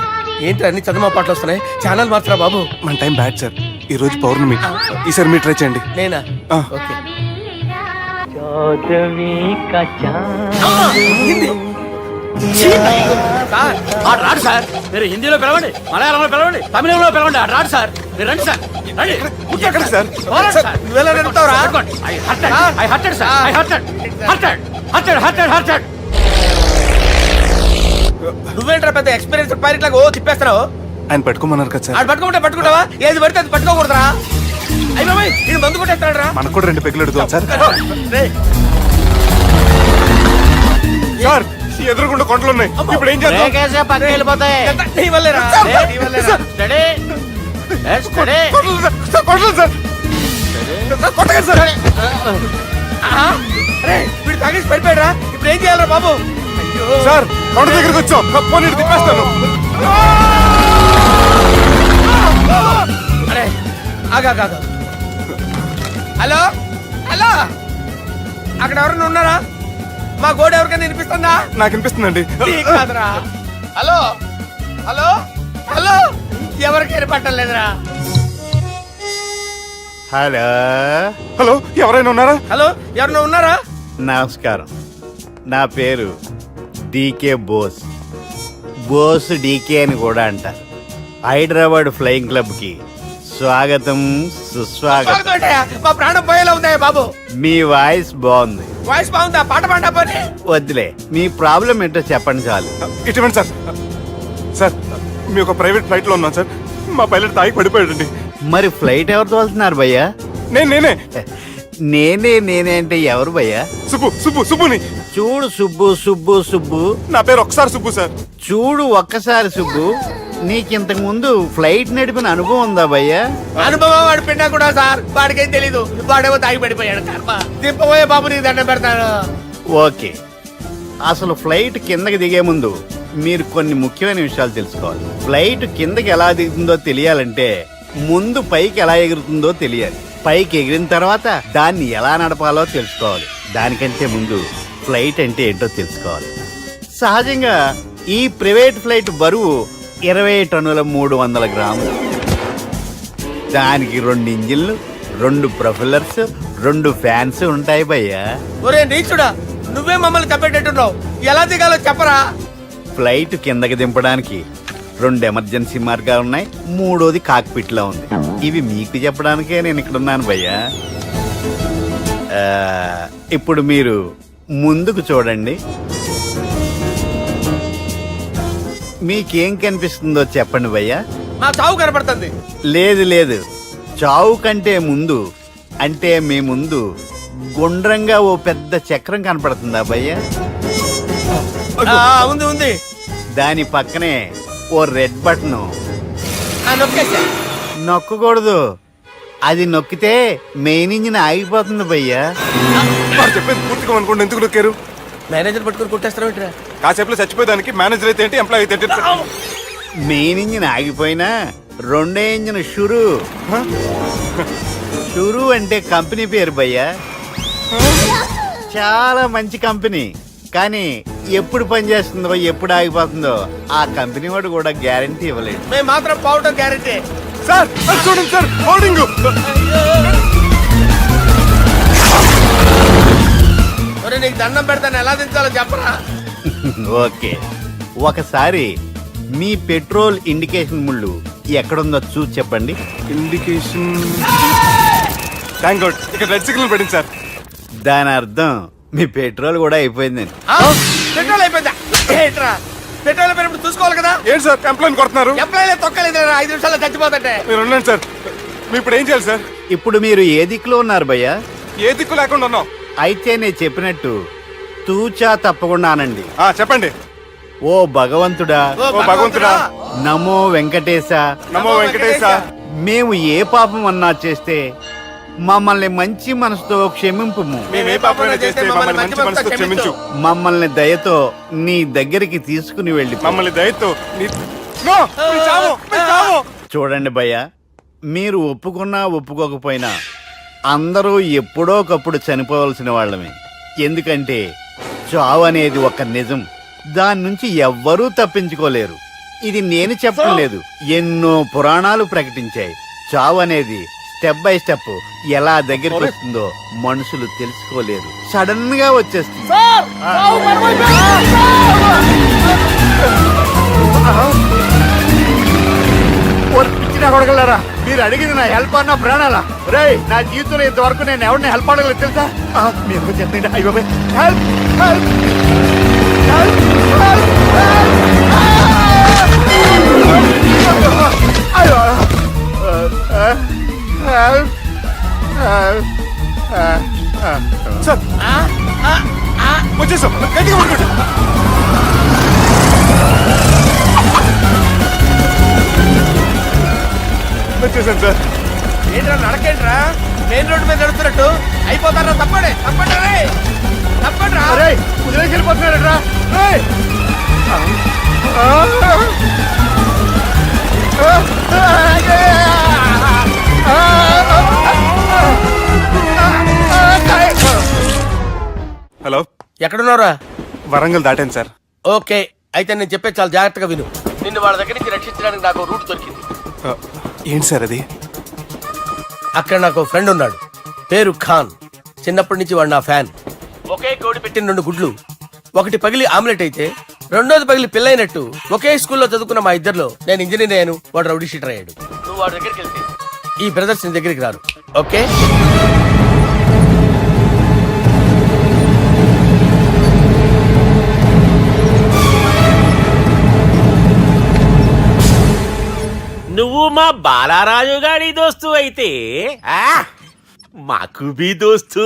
ఏంటి అన్ని చదువు పాటలు వస్తున్నాయి, ఛానల్ మార్చరా బాబు. మన టైం బ్యాడ్ సార్, ఈ రోజు పౌర్ణమి. ఈసారి మీరు ట్రై చేయండి. నేనా? ఆ. ఓకే. సార్ ఆడు రాడు సార్, మీరు హిందీలో పిలవండి, మలయాళంలో పిలవండి, తమిళంలో పిలవండి, ఆడు రాడు సార్. మీరు రండి సార్, రండి. ఎక్కడ సార్? పోరాడు సార్. నువ్వెలా నడుపుతావురా? పట్టుకోండి. I hurted, I hurted sir, I hurted, hurted, hurted, hurted, hurted. నువ్వేంట్రా పెద్ద ఎక్స్పీరియన్స్ పైరెట్ లాగా ఓ తిప్పేస్తున్నావు? ఆయన పట్టుకోమన్నారు కదా సార్. ఆడు పట్టుకుంటే పట్టుకుంటావా? ఏది పడితే అది పట్టుకోకూడదురా. అయ్యి బాబాయ్, ఇది మందు కొట్టేస్తాడు రా. మనకు కూడా 2 పెగ్గులు అడుగుతాం సార్. సార్ ఎదురుకుండా కొండలు ఉన్నాయి, ఇప్పుడు ఏం చేద్దాం? బ్రేకేసే పక్కకి వెళ్ళిపోతాయి. నీ వల్లేరా? నీ వల్లేరా? Steady. Yes, steady. Kondalu sir, sir, Kondalu sir. Sir, కొట్టకండి సార్. ఆహా. అరే వీడు తాగేసి పడిపోయాడురా, ఇప్పుడు ఏం చేయాలరా బాబు? అయ్యో. సార్ కొండ దగ్గరికి వచ్చాం, పోనీ ఇటు తిప్పేస్తాను. అరే ఆగా. హలో హలో, అక్కడ ఎవరైనా ఉన్నారా? మా గోడ ఎవరికైనా వినిపిస్తుందా? నాకు అనిపిస్తుందండి. నీకు కాదురా. హలో హలో హలో, ఎవరికి ఏర్పట్టలేదురా. హలో, హలో, ఎవరైనా ఉన్నారా? హలో ఎవరైనా ఉన్నారా? నమస్కారం. నా పేరు డీకే బోస్. బోస్ డీకే అని కూడా అంటారు. హైదరాబాద్ ఫ్లయింగ్ క్లబ్కి స్వాగతం, సుస్వాగతం. బాగుందయ్యా, మా ప్రాణం పోయేలా ఉందా బాబు? మీ వాయిస్ బాగుంది. వాయిస్ బాగుందా? పాట పాడా పోనీ. వద్దులే, మీ ప్రాబ్లం ఏంటో చెప్పండి చాలు. ఇటువంటి సార్, సార్ మీ ఒక ప్రైవేట్ ఫ్లైట్ లో ఉన్నాం సార్, మా పైలట్ తాగి పడిపోయాడండి. మరి ఫ్లైట్ ఎవరితో వెళ్తున్నారు భయ్యా? నేనే నేనే అంటే ఎవరు భయ్యా? సుబ్బుని. చూడు సుబ్బు సుబ్బు సుబ్బు, నా పేరు ఒకసారి సుబ్బు సార్. చూడు ఒక్కసారి సుబ్బు, నీకింతకు ముందు ఫ్లైట్ నడిపిన అనుభవం ఉందా భయ్యా? అనుభవం వాడు పిన్నా కూడా సార్, వాడికేం తెలీదు. వాడేమో తాగి పడిపోయాడు. కర్మ. దింపబోయే బాబు నీకు దండం పెడతాను. ఓకే, అసలు ఫ్లైట్ కిందకి దిగే ముందు మీరు కొన్ని ముఖ్యమైన విషయాలు తెలుసుకోవాలి. ఫ్లైట్ కిందకి ఎలా దిగుతుందో తెలియాలంటే ముందు పైకి ఎలా ఎగురుతుందో తెలియాలి. పైకి ఎగిరిన తర్వాత దాన్ని ఎలా నడపాలో తెలుసుకోవాలి. దానికంటే ముందు ఫ్లైట్ అంటే ఏంటో తెలుసుకోవాలి. సహజంగా ఈ ప్రైవేట్ ఫ్లైట్ బరువు 20 టన్నుల 300 గ్రాములు. దానికి 2 ఇంజిన్లు, 2 ప్రొఫెల్లర్స్, 2 ఫ్యాన్స్ ఉంటాయి భయ్యా. ఒరే నీచుడా, నువ్వే మమ్మల్ని తప్పేటట్టున్నావు. ఎలా దిగాలో చెప్పరా? ఫ్లైట్ కిందకి దింపడానికి 2 ఎమర్జెన్సీ మార్గాలు ఉన్నాయి. 3వది కాక్పిట్ లో ఉంది. ఇవి మీకు చెప్పడానికే నేను ఇక్కడ ఉన్నాను భయ్యా. ఇప్పుడు మీరు ముందుకు చూడండి. మీకేం కనిపిస్తుందో చెప్పండి భయ్యా. మా చావు కనపడుతుంది. లేదు లేదు, చావు కంటే ముందు అంటే మీ ముందు గుండ్రంగా ఓ పెద్ద చక్రం కనపడుతుందా భయ్యా? ఉంది ఉంది. దాని పక్కనే ఓ రెడ్ బటన్. నొక్కేసా. నొక్కకూడదు. అది నొక్కితే మెయిన్ ఇంజిన్ ఆగిపోతుంది భయ్యా. చెప్పేది పూర్తిగా అనుకోండి. ఎందుకు నొక్కారు? మేనేజర్ పట్టుకుని కొట్టేస్తారా? కాసేపులో చచ్చిపోయేదానికి మేనేజర్ అయితే ఏంటి, ఎంప్లాయ్ అయితే ఏంటి? మెయిన్ ఇంజిన్ ఆగిపోయినా 2వ ఇంజిన్ షురు. షురు అంటే కంపెనీ పేరు భయ్యా. చాలా మంచి కంపెనీ. కానీ ఎప్పుడు పనిచేస్తుందో ఎప్పుడు ఆగిపోతుందో ఆ కంపెనీ వాడు కూడా గ్యారంటీ ఇవ్వలేడు. మేము మాత్రం పోవటం గ్యారంటీ. సార్ అది చూడండి సార్, హోర్డింగ్. ఒరే నీకు దండం పెడతాను, ఎలా దించాలో చెప్పరా? ఓకే, ఒకసారి మీ పెట్రోల్ ఇండికేషన్ ముళ్ళు ఎక్కడుందో చూసి చెప్పండి. ఇండికేషన్. థ్యాంక్ గాడ్, ఇక్కడ రెడ్ సిగ్నల్ పడింది సార్. దాని అర్థం మీ పెట్రోల్ కూడా అయిపోయిందని. పెట్రోల్ అయిపోయిందా? ఏంట్రా పెట్రోల్ అయిపోయినప్పుడు చూసుకోవాలి కదా. ఏంటి సార్ ఎంప్లాయ్ కొడుతున్నారు? ఎంప్లాయ్ తొక్కలేదు. 5 నిమిషాల్లో చచ్చిపోతుంటే. మీరు ఉండండి సార్. మీరు ఇప్పుడు ఏం చేయాలి సార్? ఇప్పుడు మీరు ఏ దిక్కులో ఉన్నారు భయ్యా? ఏ దిక్కు లేకుండా ఉన్నాం. అయితే నేను చెప్పినట్టు తూచా తప్పకుండా అనండి. చెప్పండి. ఓ భగవంతుడా, ఓ భగవంతుడా, నమో వెంకటేశ, నమో వెంకటేశ. మేము ఏ పాపం అన్నా చేస్తే మమ్మల్ని మంచి మనసుతో క్షమింపు. మేము ఏ పాపమైనా చేస్తే మమ్మల్ని మంచి మనసుతో క్షమించు. మమ్మల్ని దయతో నీ దగ్గరికి తీసుకుని వెళ్ళి. మమ్మల్ని దయతో నో, మీ చావు, మీ చావు. చూడండి భయ్య, మీరు ఒప్పుకున్నా ఒప్పుకోకపోయినా అందరూ ఎప్పుడో ఒకప్పుడు చనిపోవలసిన వాళ్ళమే. ఎందుకంటే చావు అనేది ఒక నిజం. దాని నుంచి ఎవ్వరూ తప్పించుకోలేరు. ఇది నేను చెప్పడం లేదు, ఎన్నో పురాణాలు ప్రకటించాయి. చావు అనేది స్టెప్ బై స్టెప్ ఎలా దగ్గరికి వస్తుందో మనుషులు తెలుసుకోలేరు. సడన్ గా వచ్చేస్తుంది. కొడగలరా, మీరు అడిగింది నా హెల్ప్ అన్న ప్రాణాలా? రే, నా జీవితంలో ఇంతవరకు నేను ఎవరిని హెల్ప్ అడగలేదు తెలుసా? మీరు చెప్పండి. అయ్యో హెల్ప్ హెల్ప్ సార్ వచ్చేసాం, గట్టిగా పడుకోండి. వచ్చేసాను సార్. ఏంట్రా నడకేంట్రా? మెయిన్ రోడ్డు మీద నడుస్తున్నట్టు అయిపోతారా? తప్పండి తప్పండి రే, తప్పండి రా. వదిలేసి వెళ్ళిపోతున్నారా? హలో, ఎక్కడున్నారా? వరంగల్ దాటాను సార్. ఓకే, అయితే నేను చెప్పేది చాలా జాగ్రత్తగా విను. నిన్ను వాళ్ళ దగ్గర నుంచి రక్షించడానికి నాకు రూట్ దొరికింది. ఏంటి సార్ అది? అక్కడ నాకు ఫ్రెండ్ ఉన్నాడు, పేరు ఖాన్. చిన్నప్పటి నుంచి వాడు నా ఫ్యాన్. ఒకే కోడి పెట్టిన 2 గుడ్లు, ఒకటి పగిలి ఆమ్లెట్ అయితే 2వది పగిలి పిల్లైనట్టు ఒకే స్కూల్లో చదువుకున్న మా ఇద్దరిలో నేను ఇంజనీర్ అయ్యాను, వాడు రౌడీ షీటర్ అయ్యాడు. నువ్వు వాడి దగ్గరికి వెళ్తే ఈ బ్రదర్స్ నీ దగ్గరికి రారు. ఓకే, నువ్వు మా బాలారాజు గారి దోస్తు అయితే మాకు బి దోస్తు.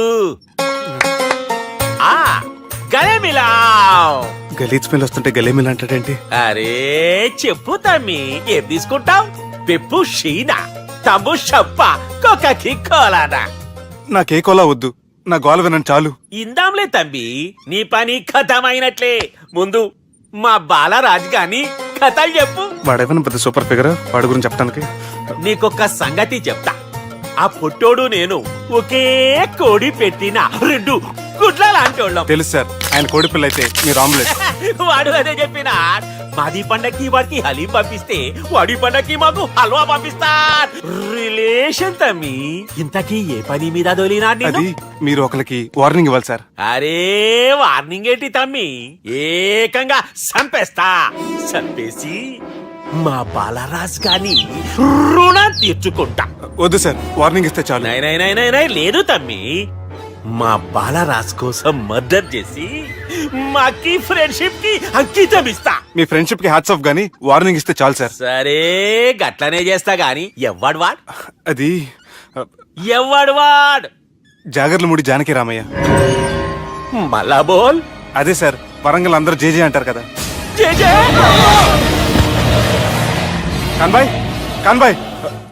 గలే మిలావ్. గలీజ్ స్మెల్ వస్తుంటే గలేమిల్ అంటాడేంటి? అరే చెప్పు తమ్మి, ఏం తీసుకుంటావ్? పెప్పు షీనా, తమ్ము షప్ప, కొకకి కోలానా? నాకే కోలా వద్దు, నా గోల వినండి చాలు. ఇందాంలే తమ్మి, నీ పని ఖతమైనట్లే. ముందు మా బాలరాజు గాని కథలు చెప్పు. వాడేమైనా పెద్ద సూపర్ ఫిగర్ వాడి గురించి చెప్పడానికి. నీకొక్క సంగతి చెప్తా. ఆ పొట్టోడు నేను ఒకే కోడి పెట్టిన 2 గుడ్ల లాంటోళ్ళం. తెలుసు సార్, ఆయన కోడి పిల్ల అయితే మీరు ఆమ్లెట్. వాడు అదే చెప్పిన. మాది పండక్కి వాడికి హలీం పంపిస్తే వాడి పండక్కి మాకు హల్వా పంపిస్తా. రిలేషన్ తమ్మి. ఇంతకీ ఏ పని మీద దొలినా అది మీరు ఒకరికి వార్నింగ్ ఇవ్వాలి సార్. అరే వార్నింగ్ ఏంటి తమ్మి, ఏకంగా చంపేస్తా. చంపేసి మా బాలరాజ్ గాని రుణం తీర్చుకుంటా. వద్దు సార్, వార్నింగ్ ఇస్తే చాలు. నై లేదు తమ్మి, మా బాలరాజ్ కోసం మర్డర్ చేసి మాకి ఫ్రెండ్షిప్ కి అంకితం ఇస్తా. మీ ఫ్రెండ్షిప్ కి హ్యాట్స్ ఆఫ్ గానీ వార్నింగ్ ఇస్తే చాలు సార్. సరే గట్లనే చేస్తా గాని ఎవ్వడు వాడ్ అది ఎవ్వడు వాడ్ జాగర్లమూడి జానకి రామయ్య. మళ్ళా బోల్. అదే సార్, వరంగల్ అందరూ జేజే అంటారు కదా. జై జై. కాన్బాయ్ కాన్బాయ్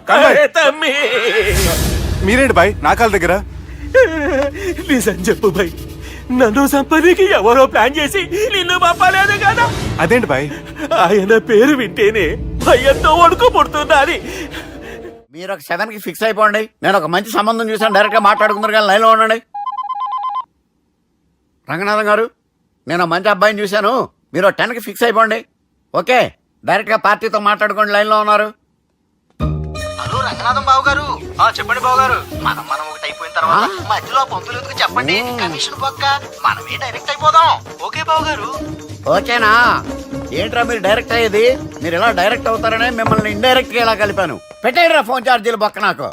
కాన్బాయ్, అరే తమ్మి, మీరేంటి బాయ్ నా కాళ్ళ దగ్గర? నిజం చెప్పు భయ్, నన్ను సంపదికి ఎవరో ప్లాన్ చేసి నిన్ను పంపలేదు కదా. అదేంటి బాయ్? ఆయన పేరు వింటేనే భయంతో వణుకు పుడుతున్నది. మీరు ఒక 7 కి ఫిక్స్ అయిపోండి. నేను ఒక మంచి సంబంధం చూసాను, డైరెక్ట్ గా మాట్లాడుకుందరు కానీ లైన్లో ఉండండి. రంగనాథం గారు, నేను మంచి అబ్బాయిని చూశాను, మీరు 10 కి ఫిక్స్ అయిపోండి. ఓకే, డైరెక్ట్ గా పార్టీతో మాట్లాడుకోండి. లైన్లో ఉన్నారు. హలో రంగనాథం బాబు గారు. చెప్పండి బాబు గారు. మనం ఒకటి అయిపోయిన తర్వాత మధ్యలో పంతులు చెప్పండి, కమిషన్ పక్క మనమే డైరెక్ట్ అయిపోదాం. ఓకే బాబు గారు. ఓకేనా? ఏంట్రా మీరు డైరెక్ట్ అయ్యేది? మీరు ఇలా డైరెక్ట్ అవుతారనే మిమ్మల్ని ఇండైరెక్ట్ గా ఇలా కలిపాను. పెట్టేయండిరా ఫోన్ ఛార్జీలు పక్క నాకు.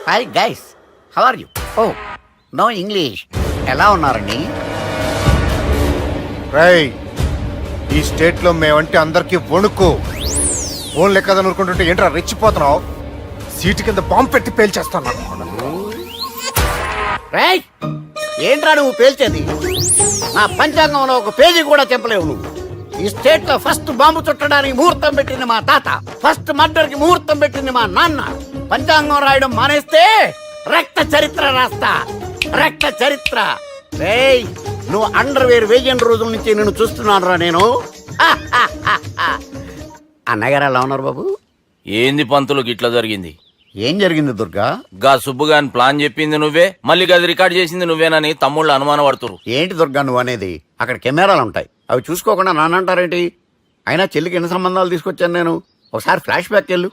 Hi guys, how are you? Oh no English. ఎలా ఉన్నారండి? రై, ఈ స్టేట్ లో మేమంటే అందరికి వణుకు. ఫోన్ లెక్క అనుకుంటుంటే ఏంట్రా రెచ్చిపోతున్నావు? సీటు కింద బాంబు పెట్టి పేల్చేస్తాను. రేయ్, ఏంట్రా నువ్వు పేల్చేది? నా పంచాంగంలో ఒక పేజీ కూడా తెంపలేవు నువ్వు. ఈ స్టేట్ లో ఫస్ట్ బాంబు చుట్టడానికి ముహూర్తం పెట్టింది మా తాత, ఫస్ట్ మర్డర్ కి ముహూర్తం పెట్టింది మా నాన్న. పంచాంగం రాయడం మానేస్తే రక్త చరిత్ర రాస్తా, రక్త చరిత్ర. రేయ్, నువ్వు అండర్వేర్ వేయని రోజుల నుంచి నిన్ను చూస్తున్నాను రా నేను. అన్నగారు ఎలా ఉన్నారు బాబు? ఏంది పంతులు గిట్లా జరిగింది? ఏం జరిగింది దుర్గా? గా సుబ్బుగాని ప్లాన్ చెప్పింది నువ్వే, మళ్ళీ గది రికార్డ్ చేసింది నువ్వేనని తమ్ముళ్ళు అనుమానం పడుతురు. ఏంటి దుర్గా నువ్వు అనేది? అక్కడ కెమెరాలు ఉంటాయి, అవి చూసుకోకుండా నాన్నంటారేంటి? అయినా చెల్లికి ఎన్ని సంబంధాలు తీసుకొచ్చాను నేను. ఒకసారి ఫ్లాష్ బ్యాక్ వెళ్ళు.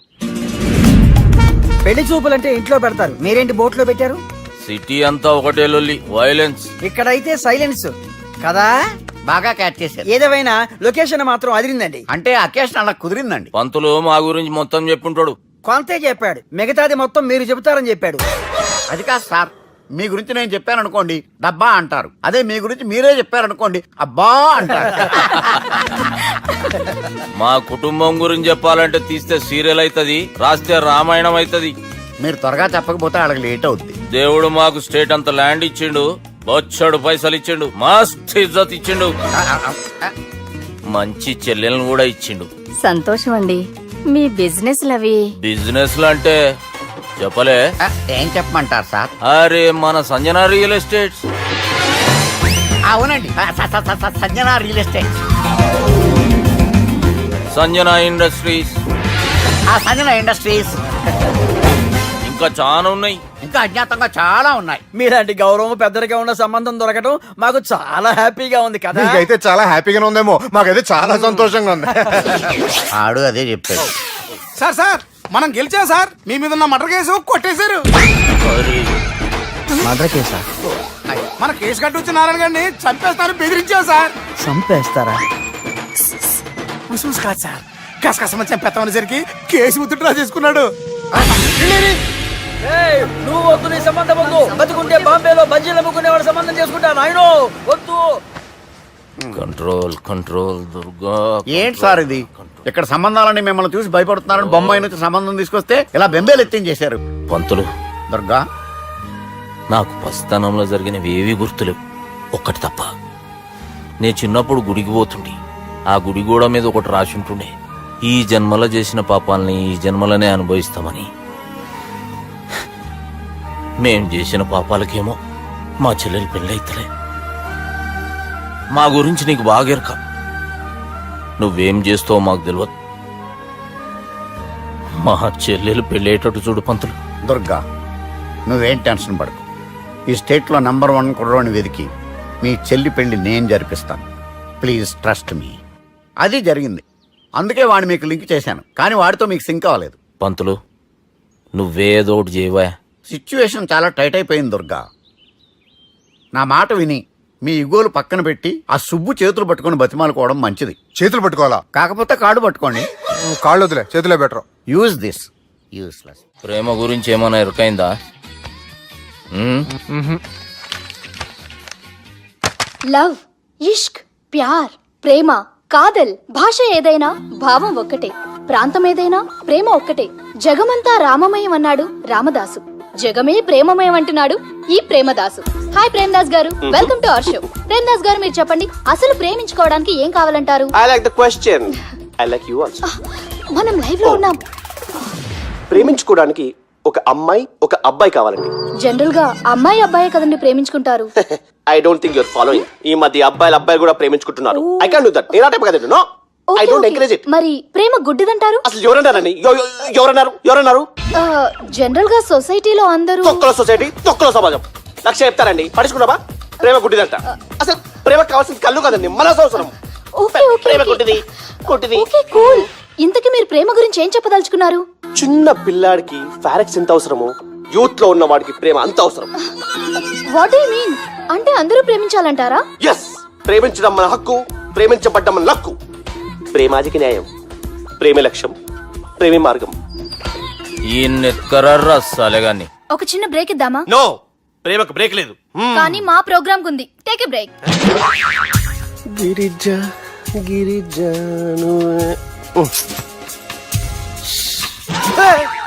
పెళ్లి చూపులంటే ఇంట్లో పెడతారు, మీరేంటి బోట్లో పెట్టారు? సిటీ అంతా ఒకటే లొల్లి, వైలెన్స్. ఇక్కడైతే సైలెన్స్ కదా. బాగా క్యాచ్ చేశారు. ఏదేమైనా లొకేషన్ మాత్రం అదిరిందండి. అంటే అకేషన్ అలా కుదిరిందండి. పంతులు మా గురించి మొత్తం చెప్పుంటాడు. కొంతే చెప్పాడు, మిగతాది మొత్తం మీరు చెబుతారని చెప్పాడు. అది కాదు సార్, మీ గురించి నేను చెప్పాను అనుకోండి డబ్బా అంటారు, అదే మీ గురించి మీరే చెప్పారనుకోండి అబ్బా అంటారు. మా కుటుంబం గురించి చెప్పాలంటే తీస్తే సీరియల్ అవుతుంది, రాస్తే రామాయణం అవుతుంది. మీరు త్వరగా చెప్పకపోతే వాళ్ళకి లేట్ అవుద్ది. దేవుడు మాకు స్టేట్ అంత ల్యాండ్ ఇచ్చిండు, బొచ్చడు పైసలు ఇచ్చిండు, మస్త్ ఇజ్జత్ ఇచ్చిండు, మంచి చెల్లెలను కూడా ఇచ్చిండు. సంతోషం అండి. మీ బిజినెస్ లవి బిజినెస్ అంటే చెప్పలే. ఏం చెప్పమంటారు సార్? అరే మన సంజన రియల్ ఎస్టేట్స్. అవునండి, Sanjana real estate, Sanjana industries, Sanjana industries, ఇంకా చాలా ఉన్నాయి. ఇంకా అజ్ఞాతంగా చాలా ఉన్నాయి. మీలాంటి గౌరవం పెద్దరిగా ఉన్న సంబంధం దొరకడం మాకు చాలా హ్యాపీగా ఉంది కదా. మీకైతే చాలా హ్యాపీగానే ఉందేమో, మాకైతే చాలా సంతోషంగా ఉంది. ఆడు అదే చెప్పాడు. సార్ సార్, మనం గెలిచాం సార్. మీ మీద ఉన్న మర్డర్ కేసు కొట్టేశారు. మర్డర్ కేసా? మన కేసు కట్టి వచ్చిన నారాయణ గారిని చంపేస్తాను బెదిరించాం సార్. చంపేస్తారా? చూసి కాదు సార్, కసకసమని చంపేస్తామనేసరికి కేసు ఉత్తుట్రా చేసుకున్నాడు. నువ్వు వద్దు, నీ సంబంధం వద్దు. బతుకుంటే బాంబేలో బజ్జీలు అమ్ముకునే వాడు సంబంధం చేసుకుంటా. నాయనో వద్దు. Control control Durga. ఏంటి సార్ ఇది? ఇక్కడ సంబంధాలని మిమ్మల్ని చూసి భయపడుతున్నారని బొమ్మాయి నుంచి సంబంధం తీసుకొస్తే ఇలా బెంబేలు ఎత్తించేశారు. పంతులు, దుర్గా, నాకు పసితనంలో జరిగినవి ఏవి గుర్తులేవు, ఒక్కటి తప్ప. నేను చిన్నప్పుడు గుడికి పోతుండే, ఆ గుడి గోడ మీద ఒకటి రాసి ఉంటుండే, ఈ జన్మలో చేసిన పాపాలని ఈ జన్మలనే అనుభవిస్తామని. మేం చేసిన పాపాలకేమో మా చెల్లెలు పెళ్ళైతలే. మా గురించి నీకు బాగెరక. నువ్వేం చేస్తావో మాకు తెలియదు. మా చెల్లెలు పెళ్ళేటట్టు చూడు పంతులు. దుర్గా, నువ్వేం టెన్షన్ పడకు. ఈ స్టేట్లో నంబర్ 1 కుర్రోని వెతికి మీ చెల్లి పెళ్లి నేను జరిపిస్తాను. Please trust me. అది జరిగింది, అందుకే వాడిని మీకు లింక్ చేశాను, కానీ వాడితో మీకు సింక్ అవ్వలేదు. పంతులు నువ్వేదో ఒకటి చేయవా. సిచ్యువేషన్ చాలా టైట్ అయిపోయింది దుర్గా. నా మాట విని మీ ఇగోలు పక్కన పెట్టి ఆ సుబ్బు చేతులు పట్టుకొని బతిమాలుకోవడం మంచిది. చేతులు పట్టుకోవాలా? కాకపోతే కాడు పట్టుకోండి. కాళ్ళు వదిలే, చేతులే బెటర్. Use this. యూస్లెస్. ప్రేమ గురించి ఏమైనా ఎరకైందా? లవ్, ఇష్క్, ప్యార్, ప్రేమ, కాదల్ భాష ఏదైనా భావం ఒక్కటే, ప్రాంతం ఏదైనా ప్రేమ ఒక్కటే. జగమంతా రామమయం అన్నాడు రామదాసు, జగమే ప్రేమమయం అంటున్నాడు ఈ ప్రేమదాసు. హాయ్ ప్రేమదాస్ గారు, welcome to our show. Premadasa గారు మీరు చెప్పండి, అసలు ప్రేమించుకోవడానికి ఏం కావాలంటారు? I like the question. I like you also. మనం లైవ్ లో ఉన్నాం. ప్రేమించుకోవడానికి ఒక అమ్మాయి ఒక అబ్బాయి కావాలండి. జనరల్ గా అమ్మాయి అబ్బాయి కదండి ప్రేమించుకుంటారు. I don't think your following. ఈ మధ్య అబ్బాయిలు కూడా ప్రేమించుకుంటున్నారు. I can't do that. నేను ఆ టైప్ కదండి. No, I don't encourage it. మరి ప్రేమ గుడ్డిదంటారు? అసలు ఎవరన్నారండి? ఎవరన్నారు? జనరల్ గా సొసైటీలో అందరూ తొక్కల సొసైటీ, తొక్కల సమాజం లక్ష చెప్తారండి. పడుచుకున్నావా? ప్రేమ గుడ్డిదంట. అసలు ప్రేమ కావాల్సింది కళ్ళు కదండి, మనసు అవసరం. ఓకే ఓకే ప్రేమ గుడ్డిది. Okay cool. ఇంతకీ మీరు ప్రేమ గురించి ఏం చెప్పదలుచుకున్నారు? చిన్న పిల్లాడికి ఫారెక్స్ ఎంత అవసరమో యూత్ లో ఉన్న వాడికి ప్రేమ అంత అవసరం. What do you mean? అంటే అందరూ ప్రేమించాలంటారా? ఎస్, ప్రేమించడం మన హక్కు, ప్రేమించబడ్డం మన లక్కు. ప్రేమాజికి న్యాయం, ప్రేమే లక్ష్యం, ప్రేమే మార్గం. ఈ నెత్కరర్రా సాలెగాన్ని. ఒక చిన్న బ్రేక్ ఇద్దామా? నో, ప్రేమకు బ్రేక్ లేదు. కానీ మా ప్రోగ్రామ్ కుంది. Take a break.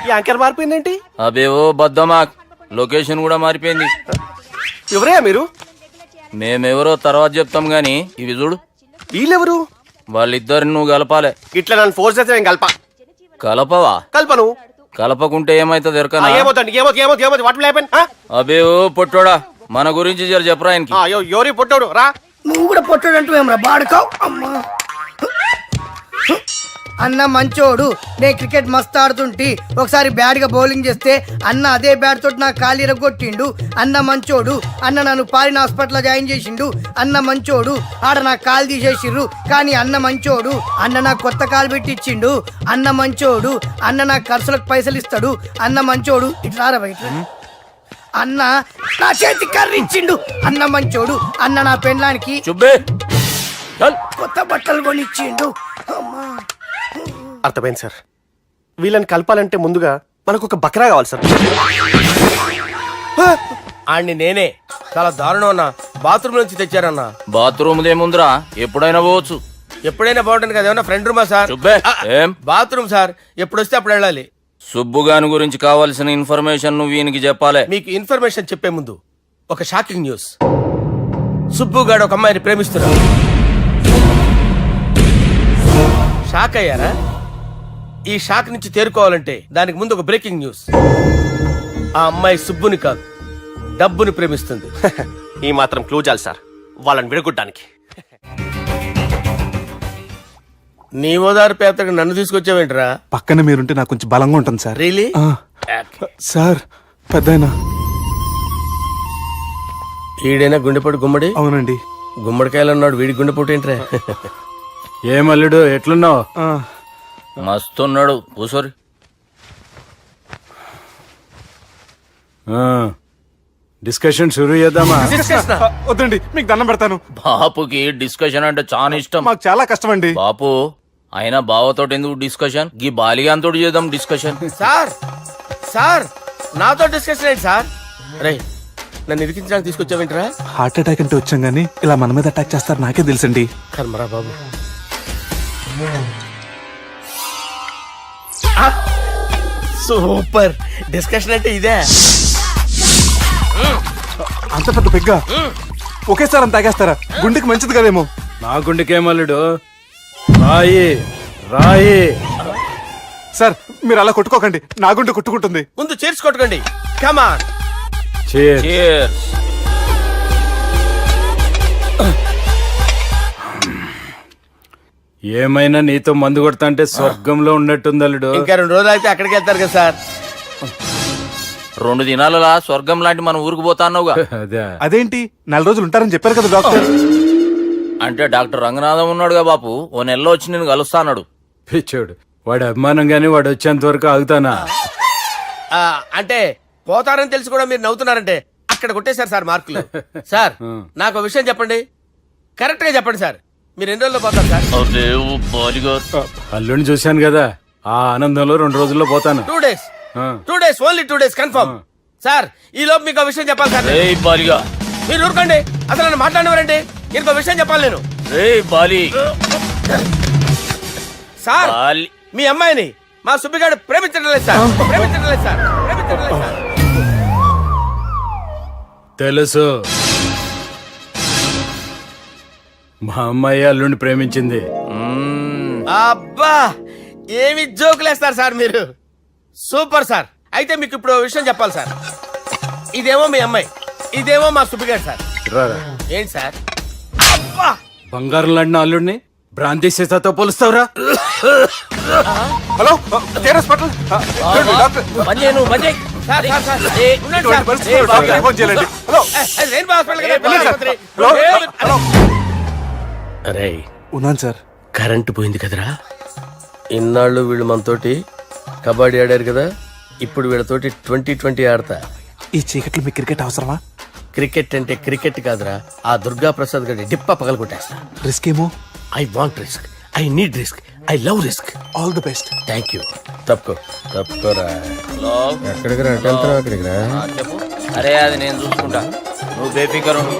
యాంకర్ మారిపోయిందేంటి? అబేవో బద్దమాక్, లొకేషన్ కూడా మారిపోయింది. ఎవరే మీరు? మేమెవరో తర్వాత చెప్తాం గాని ఇవి చూడు. వీళ్ళెవరు? వాళ్ళిద్దరిని నువ్వు కలపాలే. ఇట్లా నన్ను ఫోర్స్ చేస్తే నేను కలపవా? కల్పను. కలపకుంటే ఏమైతుంది ఎరకనా? ఏమవుతుంది? What will happen? అబేవో పొట్టోడా, మన గురించి జర చెప్పరా ఆయనకి. ఎవరి పొట్టాడు రా. నువ్వు కూడా పొట్టాడంటూ ఏమరా బాడుకావు. అమ్మా అన్న మంచోడు. నేను క్రికెట్ మస్తు ఆడుతుంటి, ఒకసారి బ్యాట్ గా బౌలింగ్ చేస్తే అన్న అదే బ్యాట్ తోటి నా కాలు ఇరగొట్టిండు. అన్న మంచోడు. అన్న నన్ను పాలిన హాస్పిటల్ జాయిన్ చేసిండు. అన్న మంచోడు. ఆడ నా కాలు తీసేసిర్రు, కానీ అన్న మంచోడు. అన్న నాకు కొత్త కాలు పెట్టిచ్చిండు. అన్న మంచోడు. అన్న నాకు ఖర్చులకు పైసలు ఇస్తాడు. అన్న మంచోడు. ఇట్లా రా బయట. అన్న నా చేతి కర్రీ ఇచ్చిండు. అన్న మంచోడు. అన్న నా పెళ్ళానికి చుబ్బే కొత్త బట్టలు కొనిచ్చిండు. అమ్మా అర్థమైంది సార్. వీళ్ళని కలపాలంటే ముందుగా మనకు ఒక బక్రా కావాలి సార్. ఆడిని నేనే చాలా దారుణం అన్న. బాత్రూమ్ నుంచి తెచ్చారన్నా. బాత్రూమ్ దేముందిరా, ఎప్పుడైనా పోవచ్చు. ఎప్పుడైనా బాగుంటుంది కదా. ఏమన్నా ఫ్రెండ్ రూమా సార్? చుబ్బే ఏం బాత్రూమ్ సార్, ఎప్పుడు వస్తే అప్పుడు వెళ్ళాలి. సుబ్బుగాని గురించి కావాల్సిన ఇన్ఫర్మేషన్ నువ్వు ఈయనకి చెప్పాలి. మీకు ఇన్ఫర్మేషన్ చెప్పే ముందు ఒక షాకింగ్ న్యూస్. సుబ్బుగాడు ఒక అమ్మాయిని ప్రేమిస్తున్నాడు. షాక్ అయ్యారా? ఈ షాక్ నుంచి తేరుకోవాలంటే దానికి ముందు ఒక బ్రేకింగ్ న్యూస్. ఆ అమ్మాయి సుబ్బుని కాదు, డబ్బుని ప్రేమిస్తుంది. ఈ మాత్రం క్లూ చాలు సార్ వాళ్ళని విడగొట్టడానికి. నీ ఓదారు పేదకి నన్ను తీసుకొచ్చావేంట్రా? పక్కన మీరుంటే నాకు కొంచెం బలంగా ఉంటుంది సార్. రియలీ? సార్ పెద్దయినా. ఈడైనా గుండెపోటు గుమ్మడి? అవునండి. గుమ్మడికాయలు అన్నాడు, వీడి గుండెపోటు ఏంట్రా? ఏమల్లుడు ఎట్లున్నావు? మస్తున్నాడు కూసోరి. డిస్కషన్ షురూ చేద్దామా? వద్దండి, మీకు దండం పెడతాను. బాపుకి డిస్కషన్ అంటే చాలా ఇష్టం. మాకు చాలా కష్టం అండి. బాపు అయినా బావతోటి ఎందుకు డిస్కషన్? గీ బాలిగాంతోటి చేద్దాం డిస్కషన్. సార్ సార్ నాతో డిస్కషన్ ఏంటి సార్? రే నన్ను ఇరికించడానికి తీసుకొచ్చావేంట్రా? హార్ట్ అటాక్ అంటే వచ్చాం గానీ ఇలా మన మీద అటాక్ చేస్తారు నాకే తెలుసండి. కర్మరా బాబు. సూపర్ డిస్కషన్ అంటే ఇదే. అంత పెద్ద పెగ్గ ఒకేసారి అంత తాగేస్తారా? గుండెకి మంచిది కదేమో. నా గుండెకేమల్లుడు రాయి రాయి. సార్ మీరు అలా కొట్టుకోకండి, నా గుండె కొట్టుకుంటుంది. ముందు చేర్చి కొట్టుకోండి. కమాన్. Cheers. ఏమైనా నీతో మందు కొడతా అంటే స్వర్గంలో ఉన్నట్టుంది అల్లుడు. ఇంకా 2 రోజులు అయితే అక్కడికి వెళ్తారు కదా సార్. 2 దినాలలా స్వర్గం లాంటి మన ఊరికి పోతాన్నావుగా. అదే అదేంటి 4 రోజులు ఉంటారని చెప్పారు కదా డాక్టర్. అంటే డాక్టర్ రంగనాథం ఉన్నాడుగా బాపు, ఓ నెలలో వచ్చి నేను కలుస్తాన్నాడు. పిచ్చోడు, వాడి అభిమానం గాని వాడు వచ్చేంత వరకు ఆగుతానా? అంటే పోతారని తెలిసి కూడా మీరు నవ్వుతున్నారంటే అక్కడ కొట్టేశారు సార్ మార్కులు. సార్ నాకు ఒక విషయం చెప్పండి, కరెక్ట్ గా చెప్పండి సార్, మీరు ఎన్ని రోజుల్లో పోతారు సార్? అల్లుడిని చూశాను కదా, ఆ ఆనందంలో 2 రోజుల్లో పోతాను. 2 days. 2 days, only 2 days confirm. Sir ఈ లోపు మీకు ఒక విషయం చెప్పాలి సార్. మీరు ఊరుకోండి, అసలు నన్ను మాట్లాడేవారండి. ఇంకో విషయం చెప్పాలి నేను. సార్ మీ అమ్మాయిని మా సుబ్బిగాడు ప్రేమించడం లేదు సార్, ప్రేమించడం లేదు సార్, ప్రేమించడం లేదు సార్. తెలుసు, మా అమ్మాయి అల్లుడిని ప్రేమించింది. అబ్బా ఏమి జోకులేస్తారు సార్ మీరు, సూపర్ సార్. అయితే మీకు ఇప్పుడు ఓ విషయం చెప్పాలి సార్. ఇదేమో మీ అమ్మాయి, ఇదేమో మా సుబ్బిగాడు సార్. రారా, ఏంటి సార్? అబ్బా బంగారం లాంటి నా అల్లుడిని భ్రాంతి సీతతో పోలుస్తావురా? Hello hospital sir, sir, sir. ఉండండి సార్. ఫోన్ చేయాలండి. హలో అది రెయిన్బో హాస్పిటల్ కదా, పిల్లల ఆసుపత్రి. అరే ఉన్నాను సార్. కరెంటు పోయింది కదరా. ఇన్నాళ్ళు వీళ్ళు మనతోటి కబడ్డీ ఆడారు కదా, ఇప్పుడు వీళ్ళతోటి 2020 ఆడతా. ఈ చీకట్లో మీ క్రికెట్ అవసరమా? క్రికెట్ అంటే క్రికెట్ కాదురా, ఆ దుర్గా ప్రసాద్ గారి డిప్ప పగల కొట్టేస్తా. రిస్క్ ఏమో. I want risk, I need risk, I love risk. All the best. Thank you. తప్పుకోరా. ఎక్కడికి రా, వెళ్తారా అక్కడికి రా. చెప్పు. అరే అది నేను చూసుకుంటా, నువ్వు బేఫికర్ ఉండు.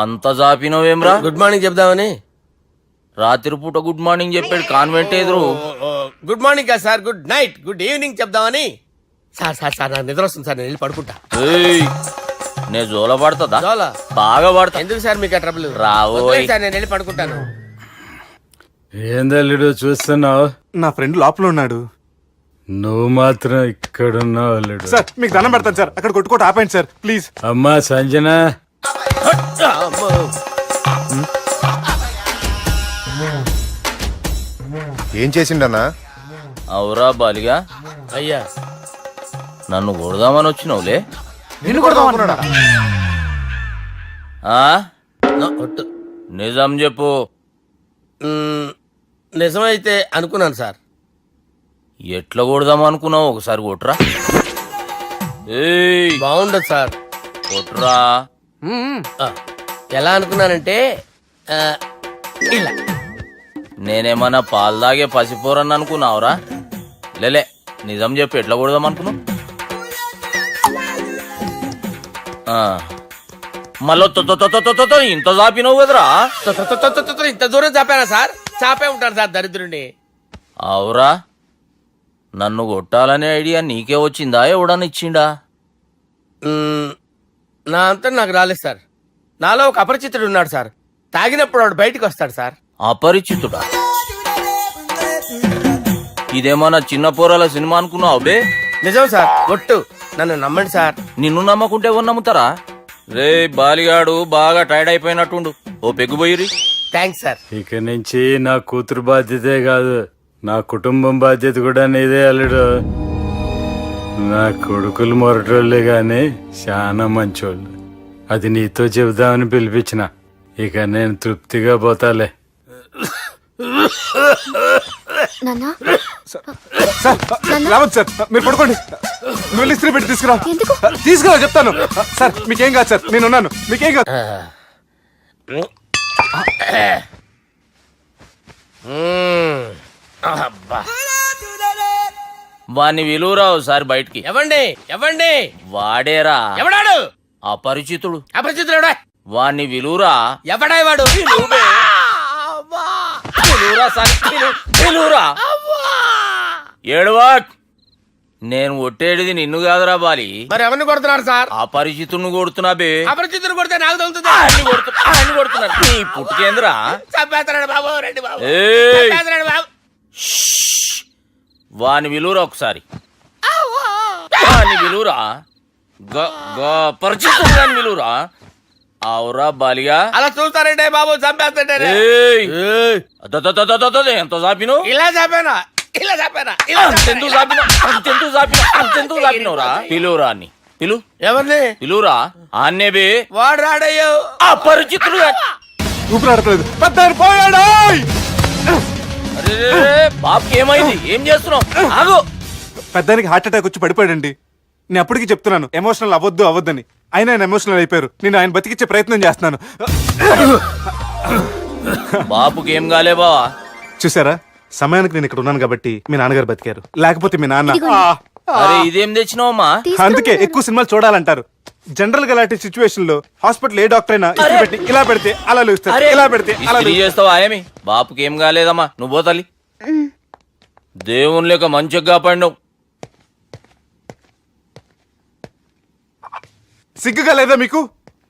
అంత జాపినవేమ్రా? గుడ్ మార్నింగ్ చెప్దామని. రాత్రి పూట గుడ్ మార్నింగ్ చెప్పాడు కాన్వెంట్ ఎదురు. గుడ్ మార్నింగ్ కాదు sir, good night, good evening చెప్దామని. సార్ సార్ సార్ నాకు నిద్ర వస్తుంది సార్, నేను వెళ్ళి పడుకుంటా. నే జోల పడుతుందా? జోలా? బాగా పడతా. ఎందుకు సార్ మీకు ఆ ట్రబుల్? రావోయ్ సార్ నేను వెళ్ళి పడుకుంటాను. ఏందల్లుడు చూస్తున్నావు? నా ఫ్రెండ్ లోపల ఉన్నాడు. నువ్వు మాత్రం ఇక్కడున్నావు అల్లుడు. సార్ మీకు దండం పెడతాను సార్, అక్కడ కొట్టుకోట ఆపండి సార్ ప్లీజ్. అమ్మా సంజన, ఏం చేసిండన్నా? అవురా బాలిగా, అయ్యా నన్ను కొడదామని వచ్చినావులే. నిన్ను కొడదామన్నాడా? నిజం చెప్పు. నిజమైతే అనుకున్నాను సార్. ఎట్లా కొడదాం అనుకున్నావు? ఒకసారి కొట్రా. బాగుండదు సార్. కొట్రా. ఎలా అనుకున్నానంటే ఇలా. నేనేమన్నా పాలు తాగే పసిపోరని అనుకున్నావురా? లేలే, నిజం చెప్పు, ఎట్లా కొడదాం అనుకున్నావు? మళ్ళీ ఇంత చాపినవు కదరా? ఇంత దూరం చాపానా సార్? చాపే ఉంటాను సార్ దరిద్రుడిని. అవురా, నన్ను కొట్టాలనే ఐడియా నీకే వచ్చిందా? ఎవడన్నా ఇచ్చిండా? నా అంతా నాకు రాలేదు సార్. నాలో ఒక అపరిచితుడు ఉన్నాడు సార్. తాగినప్పుడు వాడు బయటకు వస్తాడు సార్. అపరిచితుడా? ఇదేమన్నా చిన్న పోరాల సినిమా అనుకున్నావు బే? నిజం సార్, ఒట్టు, నన్ను నమ్మండి సార్. నిన్ను నమ్మకుంటే ఎవరు నమ్ముతారా? రే బాలిగాడు బాగా టైర్డ్ అయిపోయినట్టుండు, ఓ పెగ్గుబోయిరి. Thanks sir. ఇక నుంచి నా కూతురు బాధ్యతే కాదు, నా కుటుంబం బాధ్యత కూడా నీదే అల్లుడు. నా కొడుకులు మొరటోళ్ళే గాని చాలా మంచోళ్ళు. అది నీతో చెబుదామని పిలిపించిన. ఇక నేను తృప్తిగా పోతాలే. రావద్దు సార్, మీరు పడుకోండి. నువ్వు ఇస్త్రీ పెట్టి తీసుకురా. తీసుకురా చెప్తాను. సార్ మీకేం కాదు సార్, నేను ఉన్నాను, మీకేం కాదు. వాణ్ణి విలువరా ఒకసారి బయటికి. ఎవండి ఎవండి? వాడేరా. ఎవడాడు? అపరిచితుడు. అపరిచితుడు ఎవడా? వాణ్ణి విలువరా. ఎవడా వాడు? ఏడువా. నేను కొట్టేడిది నిన్ను కాదురా బాలి. మరి ఎవరిని కొడుతున్నారు సార్? అపరిచితుడిని కొడుతున్నా బే. అపరిచితుడు కొడితే నాకు తగులుతుంది. కొడుతున్నారు నీ పుట్టుకేంద్రా? చంపేస్తున్నాడు బాబు, రండి బాబు. ఏయ్, చంపేస్తున్నాడు బాబు. వాని విలువరా ఒకసారి. వాని విలువరా. పరిచితుడు విలువరా అవురా బాలిగా అలా చూస్తారంటే బాబు చంపేస్తాడే ఏయ్! ఎంత చాపిను ఇలా చెప్పానా ఇలా చెప్పానా అంతెందుకు చాపినవురా పిలువురా అని పిలు ఎవరిని పిలువురా ఆన్నేబే వాడు రాడయ్యో అపరిచితుడు ఊపిరాడట్లేదు పెద్ద పోయాడు అరే బాబుకి ఏమైంది ఏం చేస్తున్నావు ఆగు పెద్దానికి హార్ట్ అటాక్ వచ్చి పడిపోయాడండి నేను అప్పటికి చెప్తున్నాను ఎమోషనల్ అవ్వద్దని ఆయన ఎమోషనల్ అయిపోయారు నేను ఆయన బతికిచ్చే ప్రయత్నం చేస్తున్నాను బాబుకి ఏం కాలే బావా చూసారా సమయానికి నేను ఇక్కడ ఉన్నాను కాబట్టి మీ నాన్నగారు బతికారు లేకపోతే మీ నాన్న అరే ఇదేం తెచ్చినావమ్మా అందుకే ఎక్కువ సినిమాలు చూడాలంటారు జనరల్ గా అలాంటి సిచ్యువేషన్ లో హాస్పిటల్ ఏ డాక్టర్ అయినా ఇస్త్రీ పెట్టి ఇలా పెడితే అలా లూస్తారు ఇలా పెడితే అలా ఇస్త్రీ చేస్తావా ఏమి బాపుకి ఏం కాలేదమ్మా నువ్వు పోతల్లి దేవుని లేక మంచిగా పడినావు సిగ్గుగా లేదా మీకు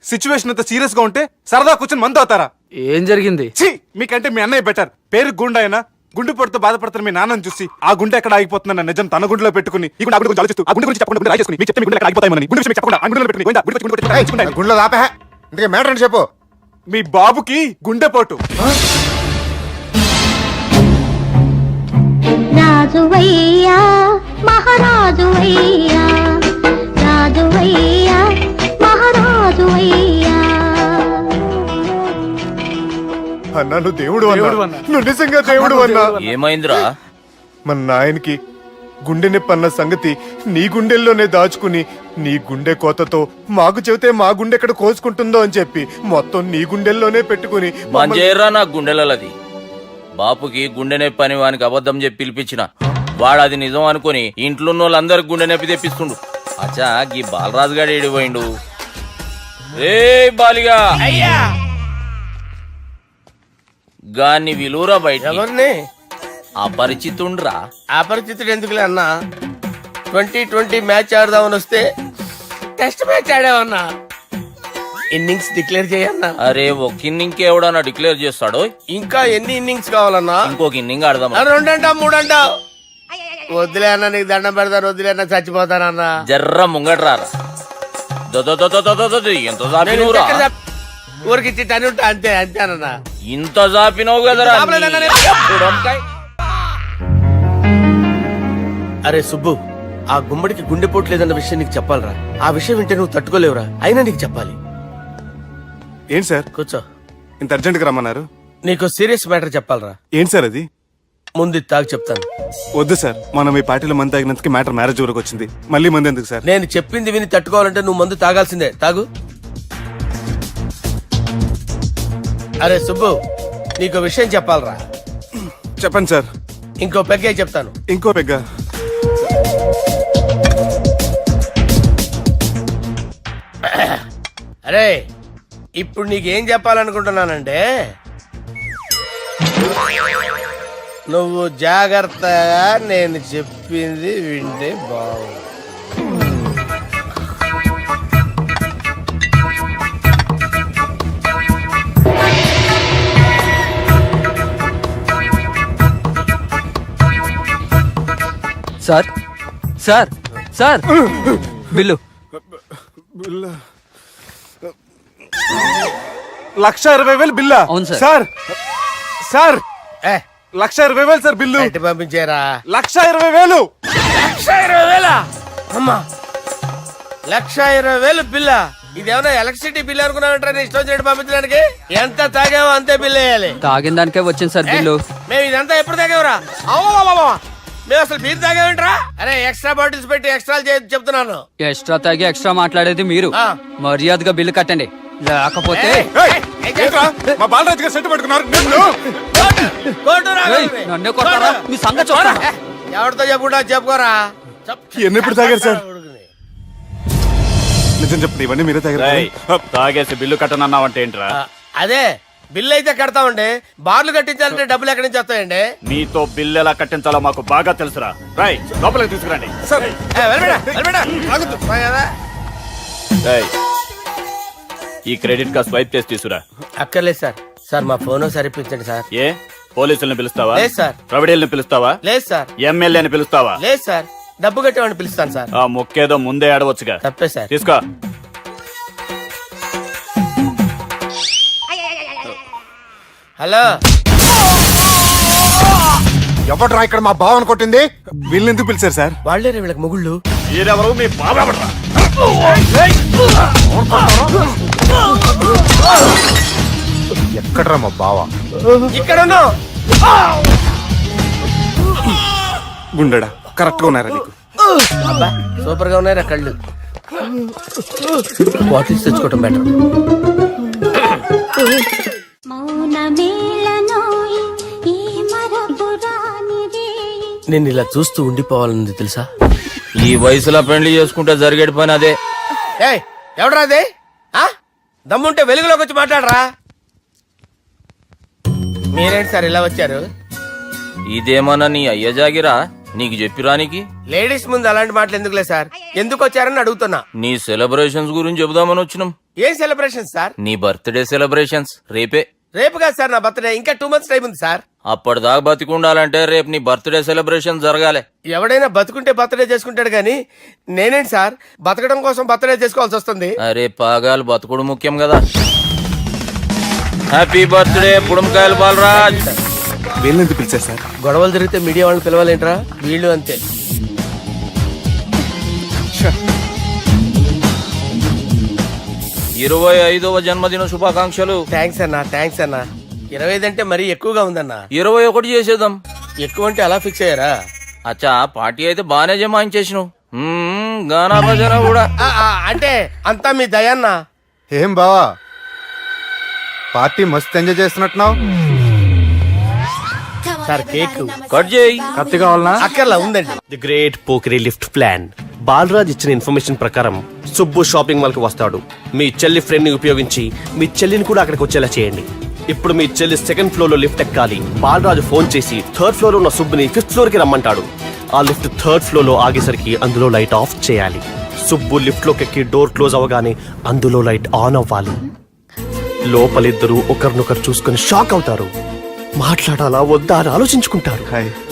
సిచ్యువేషన్ అంత సీరియస్ గా ఉంటే సరదా కూర్చొని మందు అవుతారా ఏం జరిగింది ఛీ మీకంటే మీ అన్నయ్య బెటర్ పేరు గుండె అయినా గుండె పొడితో బాధపడుతున్న మీ నాన్నని చూసి ఆ గుండె ఎక్కడ ఆగిపోతుందన్న నిజం తన గుండెలో పెట్టుకుని ఈ గుండె గురించి ఆలోచిస్తూ ఆ గుండె గురించి చెప్పకుండా గుండె రాజేసుకుని మీకు చెప్తే మీ గుండె ఎక్కడ ఆగిపోతాయని గుండె విషయం చెప్పకుండా ఆ గుండెలో పెట్టుకుని గుండె గుండె గుండెలో ఆపే ఇందుకే మ్యాటర్ అని చెప్పు మీ బాబుకి గుండెపోటు రాజువయ్యా మహారాజువయ్యా రాజువయ్యా మహారాజువయ్యా అన్నా నువ్వు దేవుడు అన్నా నువ్వు నిజంగా దేవుడు అన్నా ఏమైందిరా మన నాయనకి గుండె నొప్పి అన్న సంగతి నీ గుండెల్లోనే దాచుకుని నీ గుండె కోతతో మాకు చెబితే మా గుండె ఎక్కడ కోసుకుంటుందో అని చెప్పి మొత్తం నీ గుండెల్లోనే పెట్టుకుని మంజేరా నా గుండెలది బాపుకి గుండె నొప్పి అని వానికి అబద్ధం చెప్పి పిలిపించిన వాడు అది నిజం అనుకుని ఇంట్లో ఉన్న వాళ్ళందరికి గుండె నొప్పి తెప్పిస్తుండు అచ్చా గీ బాలరాజు గారు ఏడిపోయిండు రే బాలిగా అయ్యా గాన్ని విలువరా బయట ఎవరిని అపరిచితుండ్రా అపరిచితుడు ఎందుకులే అన్నా 2020 మ్యాచ్ ఆడదామని వస్తే టెస్ట్ మ్యాచ్ ఆడావన్నా ఇన్నింగ్స్ డిక్లేర్ చేయన్నా అరే ఒక ఇన్నింగ్ ఎవడన్నా డిక్లేర్ చేస్తాడో ఇంకా ఎన్ని ఇన్నింగ్స్ కావాలన్నా ఇంకొక ఇన్నింగ్ ఆడదాం రెండంటావు మూడంటావు వద్దులే అన్న నీకు దండం పెడతాను వద్దులే అన్న చచ్చిపోతానన్నా జర్ర ముంగట్రారా ఎంత జాపినవురా ఊరికి టని ఉంటా అంతే అంతేనన్నా ఇంత జాపినవు కదరా జాపలేదన్నా నేను. అరే సుబ్బు ఆ గుమ్మడికి గుండెపోటు లేదన్న విషయం నీకు చెప్పాలరా ఆ విషయం వింటే నువ్వు తట్టుకోలేవురా అయినా నీకు చెప్పాలి ఏంటి సార్ కూర్చో ఇంత అర్జెంట్ గా రమ్మన్నారు నీకు సీరియస్ మ్యాటర్ చెప్పాలరా ఏంటి సార్ అది ముందు ఇది తాగు చెప్తాను వద్దు సార్ మనం ఈ పార్టీలో మంది తాగినందుకు మ్యాటర్ మ్యారేజ్ వరకు వచ్చింది మళ్ళీ మంది ఎందుకు సార్ నేను చెప్పింది విని తట్టుకోవాలంటే నువ్వు మందు తాగాల్సిందే తాగు అరే సుబ్బు నీకు విషయం చెప్పాలరా చెప్పండి సార్ ఇంకో పెగ్గే చెప్తాను ఇంకో పెగ్గ అరే ఇప్పుడు నీకేం చెప్పాలనుకుంటున్నానంటే నువ్వు జాగ్రత్తగా నేను చెప్పింది వింటే బాగుంది సార్ సార్ సార్ బిల్లు 1,20,000 బిల్లా అవును సార్. సార్ సార్ ఏ 1,20,000 సార్ బిల్లు బయట పంపించారా 1,20,000 1,20,000 అమ్మా 1,20,000 బిల్లా ఇదేమన్నా ఎలక్ట్రిసిటీ బిల్ అనుకున్నామంటారా నీ ఇష్టం చేయడం పంపించడానికి ఎంత తాగావో అంతే బిల్ వేయాలి తాగిన దానికే వచ్చింది సార్ బిల్లు మేము ఇదంతా ఎప్పుడు తాగేవరా మేము అసలు బీర్ తాగేమంటారా అరే ఎక్స్ట్రా బాటిల్స్ పెట్టి ఎక్స్ట్రా చెప్తున్నాను ఎక్స్ట్రా తాగి ఎక్స్ట్రా మాట్లాడేది మీరు ఆ. మర్యాదగా బిల్లు కట్టండి లేకపోతే ఏంట్రా? మా బాలరాజు గారు సెట్ పట్టుకున్నారు నిన్ను. ఏయ్, నన్నే కొడతారా? మీ సంగతి చూడరా? ఎవరితో చెప్పుకుంటా చెప్పుకోరా ఎన్ని ఎప్పుడు తాగారు సార్ నిజం చెప్పండి ఇవన్నీ మీరే తాగారు తాగేసి బిల్లు కట్టనన్నావంటే ఏంట్రా అదే బిల్లు అయితే కడతామండి బార్లు కట్టించాలంటే డబ్బులు ఎక్కడి నుంచి వస్తాయండి నీతో బిల్లు ఎలా కట్టించాలో మాకు బాగా తెలుసురా రై లోపలికి తీసుకురండి సార్ ఆగుతు కదా ఈ క్రెడిట్ కార్డ్ స్వైప్ చేసి తీసుకురా అక్కర్లేదు సార్ సార్ మా ఫోన్ సరిపించండి సార్ ఏ పోలీసుల్ని పిలుస్తావా లేదు సార్. ప్రొవిడీల్ని పిలుస్తావా లేదు సార్ ఎమ్మెల్యేని పిలుస్తావా లేదు సార్ డబ్బు కట్టేవాడిని పిలుస్తాను సార్. ఆ మొక్కేదో ముందే ఆడవచ్చుగా. తప్పే సార్. తీసుకో. హలో, ఎవడ్రా ఇక్కడ మా బావని కొట్టింది? వీళ్ళని ఎందుకు పిలిచారు సార్? వాళ్ళే వీళ్ళకి మొగుళ్ళు. మీరెవరు? మీ బాబా. ఎక్కడ్రా మా బావ? ఇక్కడ ఉన్నావు. గుండెడా కరెక్ట్ గా ఉన్నారా నీకు? అబ్బా సూపర్ గా ఉన్నాయిరా కళ్ళు. బాటిల్స్ తెచ్చుకోవటం బెటర్. నేను ఇలా చూస్తూ ఉండిపోవాలని తెలుసా? ఈ వయసులో పెళ్లి చేసుకుంటే జరిగేటి పని అదే. ఏయ్ ఎవడరా అదే? దమ్ముంటే వెలుగులోకి వచ్చి మాట్లాడరా. మీరేంటి సార్ ఇలా వచ్చారు? ఇదేమన్నా నీ అయ్య జాగిరా నీకు చెప్పిరానికి? లేడీస్ ముందు అలాంటి మాటలు ఎందుకులే సార్, ఎందుకు వచ్చారని అడుగుతున్నా. నీ సెలబ్రేషన్స్ గురించి చెబుదామని వచ్చినాం. ఏం సెలబ్రేషన్ సార్? నీ బర్త్డే సెలబ్రేషన్స్ రేపే. రేపు కాదు సార్ నా బర్త్డే, ఇంకా 2 months టైం ఉంది సార్. అప్పటిదాకా బతికుండాలంటే రేపు నీ బర్త్డే సెలబ్రేషన్ జరగాలి. ఎవడైనా బతుకుంటే బర్త్డే చేసుకుంటాడు గానీ నేనేంటి సార్ బతకడం కోసం బర్త్డే చేసుకోవాల్సి వస్తుంది? అరే పాగాలు బతుకుడు ముఖ్యం కదా. హ్యాపీ బర్త్డే పుడంకాయలు బాలరాజ్. వీళ్ళని ఎందుకు పిలిచారు సార్? గొడవలు జరిగితే మీడియా వాళ్ళని పిలవాలేంట్రా? వీళ్ళు అంతే. 25వ జన్మదిన శుభాకాంక్షలు. థ్యాంక్స్ అన్నా, థ్యాంక్స్ అన్నా. 25 అంటే మరీ ఎక్కువగా ఉందన్నా. 21 చేసేద్దాం. ఎక్కువ అంటే అలా ఫిక్స్ అయ్యారా? అచ్చా పార్టీ అయితే బానే జమాయించేసినావు. గానా భజన కూడా. అంటే అంతా మీ దయన్నా. ఏం బావా పార్టీ మస్తు ఎంజాయ్ చేస్తున్నట్టున్నావు. సార్ కేక్ కట్ చేయి. కత్తి కావాలనా? అక్కర్లా ఉందండి. ది గ్రేట్ పోకరీ లిఫ్ట్ ప్లాన్. బాలరాజ్ ఇచ్చిన ఇన్ఫర్మేషన్ ప్రకారం సుబ్బు షాపింగ్ మాల్ కి వస్తాడు. మీ చెల్లి ఫ్రెండ్ ని ఉపయోగించి మీ చెల్లిని కూడా అక్కడికి వచ్చేలా చేయండి. ఇప్పుడు మీ చెల్లి 2nd ఫ్లోర్ లో లిఫ్ట్ ఎక్కాలి. బాలరాజు ఫోన్ చేసి 3rd ఫ్లోర్ లో ఉన్న సుబ్బుని 5th ఫ్లోర్ కి రమ్మంటాడు. ఆ లిఫ్ట్ 3rd ఫ్లోర్ లో ఆగేసరికి అందులో లైట్ ఆఫ్ చేయాలి. సుబ్బు లిఫ్ట్ లోకి ఎక్కి డోర్ క్లోజ్ అవగానే అందులో లైట్ ఆన్ అవ్వాలి. లోపలిద్దరూ ఒకరినొకరు చూసుకుని షాక్ అవుతారు. మాట్లాడాలా వద్దా అని ఆలోచించుకుంటారు.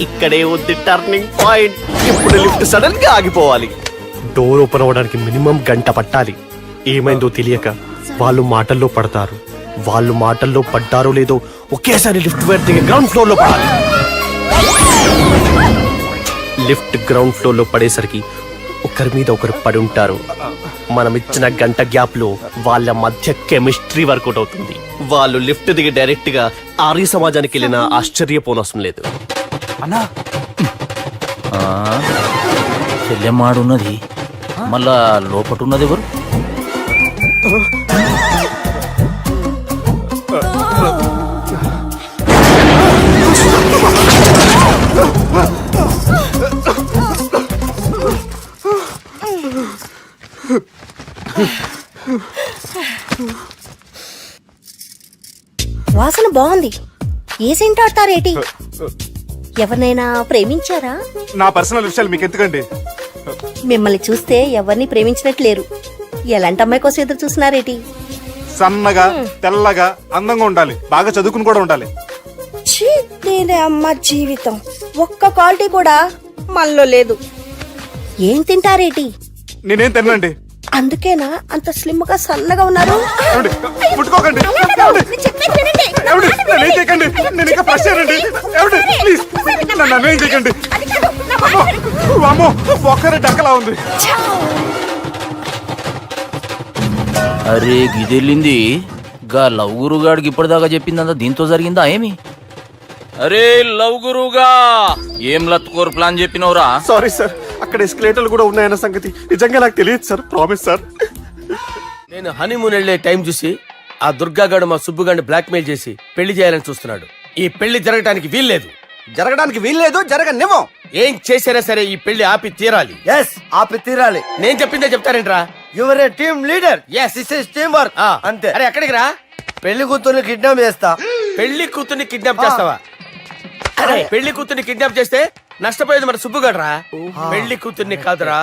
ఇక్కడే ఉంది టర్నింగ్ పాయింట్. ఇప్పుడు లిఫ్ట్ సడన్ గా ఆగిపోవాలి. డోర్ ఓపెన్ అవ్వడానికి మినిమం గంట పట్టాలి. ఏమైందో తెలియక వాళ్ళు మాటల్లో పడతారు. వాళ్ళు మాటల్లో పడ్డారో లేదో ఒకేసారి లిఫ్ట్ వైర్ దిగి గ్రౌండ్ ఫ్లోర్ లో పడాలి. లిఫ్ట్ గ్రౌండ్ ఫ్లోర్ లో పడేసరికి ఒకరి మీద ఒకరు పడి ఉంటారు. మనం ఇచ్చిన గంట గ్యాప్ లో వాళ్ళ మధ్య కెమిస్ట్రీ వర్కౌట్ అవుతుంది. వాళ్ళు లిఫ్ట్ దిగి డైరెక్ట్ గా ఆర్య సమాజానికి వెళ్ళినా ఆశ్చర్యపోనవసరం లేదు. అన్నా చెల్లెమ్మాడున్నది మళ్ళా లోపటున్నది ఎవరు? వాసన బాగుంది. ఏ సెంట్ ఆడతారేటి? ఎవరినైనా ప్రేమించారా? నా పర్సనల్ విషయాలు మీకు ఎందుకండి? మిమ్మల్ని చూస్తే ఎవరిని ప్రేమించినట్లేరు. ఎలాంటి అమ్మాయి కోసం ఎదురు చూస్తున్నారేటి? సన్నగా తెల్లగా అందంగా ఉండాలి, బాగా చదువుకుని కూడా ఉండాలి. ఛీ, నేనే అమ్మ జీవితం ఒక్క క్వాలిటీ కూడా మనలో లేదు. ఏం తింటారేటి? నేనేం తినండి. అందుకేనా అంత స్లిమ్ గా సన్నగా ఉన్నారు? ముట్టుకోకండి. నేనేం చేయకండి. నేను ఇంకా ఫ్రెష్ అయ్యానండి. ప్లీజ్ నన్ను ఏం చేయకండి. అమ్మో ఒక్కరే డక్కలా ఉంది. అరే గిదెళ్ళింది గా లవ్ గురుగాడికి ఇప్పటిదాకా చెప్పిందంతా దీంతో జరిగిందా ఏమి? అరే లవ్ గురుగా ఏం లత్కోర్ ప్లాన్ చెప్పినవురా? సారీ సార్, అక్కడ ఎస్కలేటర్లు కూడా ఉన్నాయన్న సంగతి నిజంగా నాకు తెలియదు సార్. Promise sir. నేను హనీమూన్ వెళ్లే టైం చూసి ఆ దుర్గాగాడు మా సుబ్బుగాడిని బ్లాక్ మెయిల్ చేసి పెళ్లి చేయాలని చూస్తున్నాడు. ఈ పెళ్లి జరగడానికి వీల్లేదు. జరగడానికి వీల్లేదు, జరగనివ్వం. ఏం చేసినా సరే ఈ పెళ్లి ఆపి తీరాలి. ఎస్, ఆపి తీరాలి. నేను చెప్పిందే చెప్తారేంట్రా? Your a team leader. Yes. This is team work. అంతే. అరే ఎక్కడికి రా? పెళ్లి కూతుర్ని కిడ్నాప్ చేస్తా. పెళ్లి కూతుర్ని కిడ్నాప్ చేస్తావా? అరే పెళ్లి కూతుర్ని కిడ్నాప్ చేస్తే నష్టపోయేది మన సుబ్బుగాడురా. పెళ్లి కూతుర్ని కాదురా,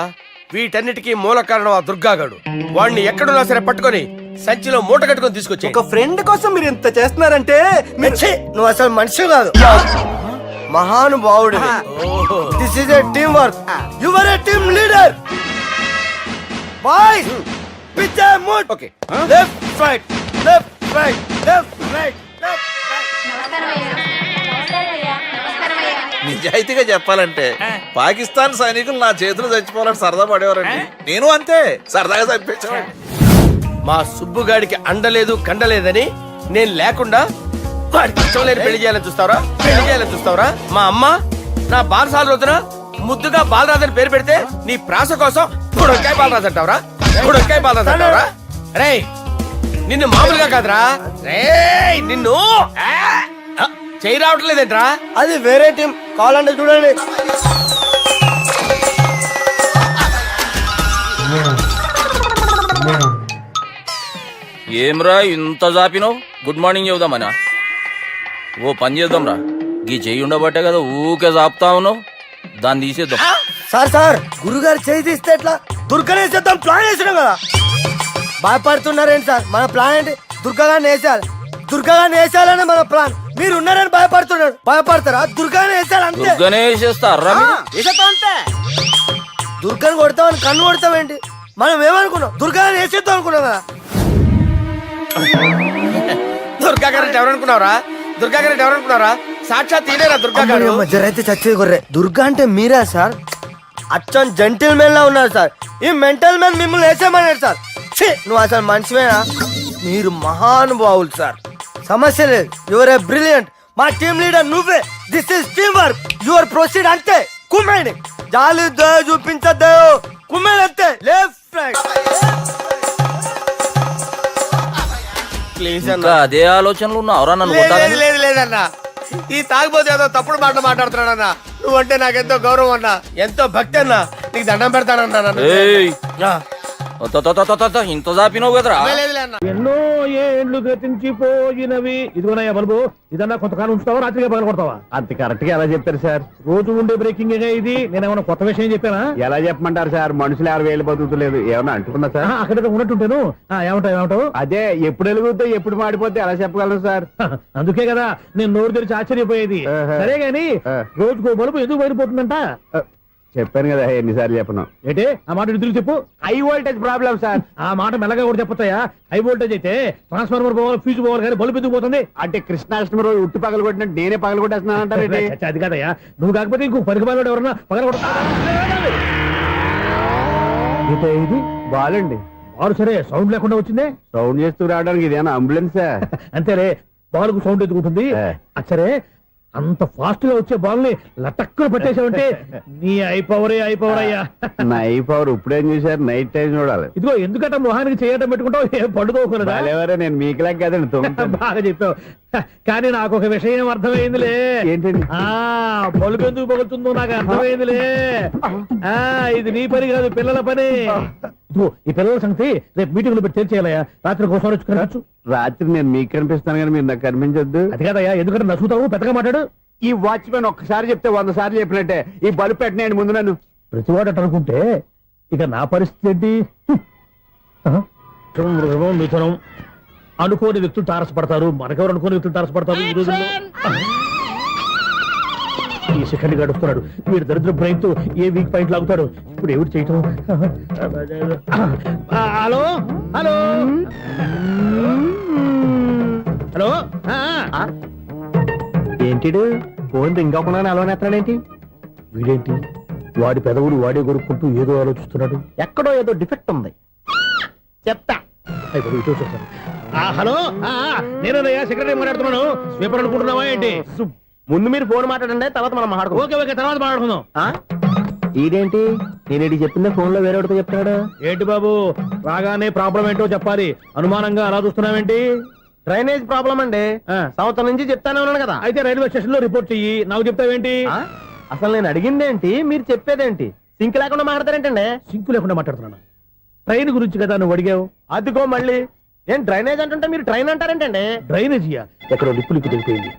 వీటన్నిటికీ మూల కారణం ఆ దుర్గాగాడు. వాడిని ఎక్కడున్నా సరే పట్టుకొని సంచిలో మూట కట్టుకొని తీసుకొచ్చి. ఒక ఫ్రెండ్ కోసం మీరు ఇంత చేస్తున్నారంటే నువ్వు అసలు మనిషి కాదు. మహానుభావుడు this is a team work you are a team leader boys pitch mood okay left right left right left right నిజాయితీగా చెప్పాలంటే పాకిస్తాన్ సైనికులు నా చేతులు చచ్చిపోవాలని సరదా పడేవారండి. నేను అంతే సరదాగా చంపించేవాడిని. మా సుబ్బుగాడికి అండలేదు కండలేదని నేను లేకుండా వాడికి ఇష్టం లేని పెళ్లి చేయాలని చూస్తావరా పెళ్లి చేయాలని చూస్తావరా మా అమ్మ నా బారసాల రోజున ముద్దుగా బాలరాజు అని పేరు పెడితే నీ ప్రాస కోసం గుడొక్కాయ బాలరాజు అంటావరా గుడొక్కాయ బాలరాజు అంటావరా రే నిన్ను మామూలుగా కాదురా రే నిన్ను చేయి రావట్లేదేంట్రా అది వేరే టీం కావాలంటే చూడండి ఏమ్రా ఇంత జాపినావు? Good morning చెబుదామనా? ఓ పని చేద్దాంరా, ఈ చెయ్యి ఉండబట్టే కదా ఊకే జాపుతా ఉన్నావు, దాన్ని తీసేద్దాం. సార్ గురుగారు చేయి తీస్తే ఎట్లా దుర్గనేసేద్దాం ప్లాన్ వేసినాం కదా భయపడుతున్నారేంటి సార్? మన ప్లాన్ ఏంటి? దుర్గాగాన్ని వేసేయాలి, దుర్గాగాన్ని వేసేయాలని మన ప్లాన్. మీరు ఉన్నారని భయపడుతున్నాడు. భయపడతారా? దుర్గానే వేసేయాలి అంతే. దుర్గనే వేసేస్తారా? వేసేద్దాం అంతే. దుర్గాని కొడతామని కన్ను కొడతామేంటి? మనం ఏమనుకున్నాం? దుర్గాని వేసేద్దాం అనుకున్నాం కదా. దుర్గా గారు ఎవరనుకున్నారా? దుర్గా గారు ఎవరనుకున్నారా? సాక్షాత్ తీరేరా దుర్గా గారు. జరైతే చచ్చేది కొర్రే. దుర్గా అంటే మీరా సార్? అచ్చం జెంటిల్ మెన్ లా ఉన్నారు సార్. ఈ మెంటల్ మెన్ మిమ్మల్ని వేసేమన్నాడు సార్. ఛీ, నువ్వు అసలు మనిషివేనా? మీరు మహానుభావులు సార్, సమస్య లేదు. Your a brilliant. మా టీమ్ లీడర్ నువ్వే. This is team work. Your proceed అంతే. కుమ్మేని జాలి చూపించద్దు. కుమ్మేని అంతే. Left right. ప్లీజ్ అన్న. అదే ఆలోచనలు ఉన్నావురా నన్ను? లేదు లేదన్నా, ఈ తాగిపోతే ఏదో తప్పుడు మాట మాట్లాడుతున్నాడన్నా. నువ్వంటే నాకెంతో గౌరవం అన్నా, ఎంతో భక్తి అన్నా. నీకు దండం పెడతానన్నా. ఇంత జాపినావు కదరా? ఎన్నో ఏళ్ళు గతించిపోయినవి. ఇదిగోనయ్యా బల్బు, ఇదన్నా కొంతకాలం ఉంచుతావా, రాత్రిగా పగల కొడతావా? అంత కరెక్ట్ గా ఎలా చెప్పారు సార్? రోజు ఉండే బ్రేకింగ్ ఇది. నేనేమన్నా కొత్త విషయం చెప్పానా? ఎలా చెప్పమంటారు సార్? మనుషులు 60,000 బతుకుతలేదు. ఏమన్నా అంటున్నా సార్? అక్కడ ఉన్నట్టుంటాను. ఏమంటావు? అదే ఎప్పుడు వెలుగుతో ఎప్పుడు మాడిపోతే ఎలా చెప్పగలరు సార్? అందుకే కదా నేను నోరు తెరిచి ఆశ్చర్యపోయేది. సరే గాని రోజుకో బల్బు ఎందుకు బయటపోతుందంట? చెప్పాను కదా ఎన్నిసార్లు చెప్పను. ఏంటే ఆ మాట ఎదురు చెప్పు. High voltage problem sir. ఆ మాట మెల్లగా కూడా చెప్పొచ్చాయా? హై వోల్టేజ్ అయితే ట్రాన్స్ఫార్మర్ పోవాలి, ఫ్యూజ్ పోవాలి, కానీ బల్బు ఎందుకు పోతుంది? అంటే కృష్ణాష్టమి రోజు ఉట్టి పగలు కొట్టినట్టు నేనే పగలు కొట్టేస్తున్నానంటారు. అది కాదయ్యా, నువ్వు కాకపోతే ఇంకో పనికి బాగా ఎవరన్నా పగల కొడతా. ఇది బాలండి. బాలు సరే సౌండ్ లేకుండా వచ్చిందే. సౌండ్ చేస్తూ రావడానికి ఇదేనా అంబులెన్సా? అంతేలే, బాలుకు సౌండ్ ఎదుగుతుంది. సరే అంత ఫాస్ట్ గా వచ్చే బాల్ని లటక్కులు పట్టేసావంటే నీ అయిపోవరే అయ్యా. నా పవర్ ఇప్పుడేం చూసారు? నైట్ టైం చూడాలి. ఇదిగో ఎందుకంటే మొహానికి చేయటం పెట్టుకుంటావు, ఏం పండుకోకూడదా? నేను మీకులా కదండి. బాగా చెప్పావు. కానీ నాకు ఒక విషయం అర్థమైందిలే. ఏంటండి? బల్బు ఎందుకు పగులుతుందో నాకు అర్థమైందిలే. ఇది నీ పని కాదు, పిల్లల పని. ఈ పిల్లల సంగతి రేపు మీటింగ్ లో పెట్టి తెలిసేయాలయ్యా. రాత్రి కోసం వచ్చి రాత్రి నేను మీకు కనిపిస్తాను కానీ మీరు నాకు కనిపించొద్దు. అది కాదయ్యా, ఎందుకంటే నచ్చుతావు, పెద్దగా మాట్లాడు. ఈ వాచ్మెన్ ఒక్కసారి చెప్తే 100 సార్లు చెప్పినట్టే. ఈ బల్బు పెట్టినాయండి ముందు నన్ను. ప్రతివాడు అట్ట అనుకుంటే ఇక నా పరిస్థితి ఏంటి? మిథునం అనుకోని వ్యక్తులు తారసపడతారు. మనకెవరు అనుకోని వ్యక్తులు తారసపడతారు ఈ రోజుల్లో. ఈ సెకండ్ గడుపుతున్నాడు వీడు దరిద్ర బ్రెయిన్ తో. ఏ వీక్ పాయింట్ లాగుతాడు ఇప్పుడు? ఎవరు చేయటం? Hello hello hello. ఏంటిడు ఫోన్ రింగ్ అవ్వకుండా అలవనేస్తాడేంటి? వీడేంటి వాడి పెదవులు వాడే కొరుక్కుంటూ ఏదో ఆలోచిస్తున్నాడు. ఎక్కడో ఏదో డిఫెక్ట్ ఉంది. చెప్తా. హలో, నేనయ్యా సెక్రటరీ మాట్లాడుతున్నాను. స్వీపర్ అనుకుంటున్నావా ఏంటి? ముందు మీరు ఫోన్ మాట్లాడండి, తర్వాత మనం మాట్లాడుకో. ఓకే తర్వాత మాట్లాడుకుందాం. ఇదేంటి నేను చెప్పిందే ఫోన్ లో వేరే ఒకటి చెప్తాడు? ఏంటి బాబు, రాగానే ప్రాబ్లం ఏంటో చెప్పాలి. అనుమానంగా అలా చూస్తున్నావేంటి? డ్రైనేజ్ ప్రాబ్లం అండి. సంవత్సరం నుంచి చెప్తానే ఉన్నాను కదా. అయితే రైల్వే స్టేషన్ లో రిపోర్ట్ చెయ్యి. నాకు చెప్తావేంటి? అసలు నేను అడిగిందేంటి, మీరు చెప్పేదేంటి? సింక్ లేకుండా మాట్లాడతారేంటండి? సింక్ లేకుండా మాట్లాడుతున్నాను. ట్రైన్ గురించి కదా నువ్వు అడిగావు. అదిగో మళ్ళీ నేను డ్రైనేజ్ అంటుంటే మీరు ట్రైన్ అంటారేంటండి? డ్రైనేజీయా? ఎక్కడో లిప్పు తెగిపోయింది.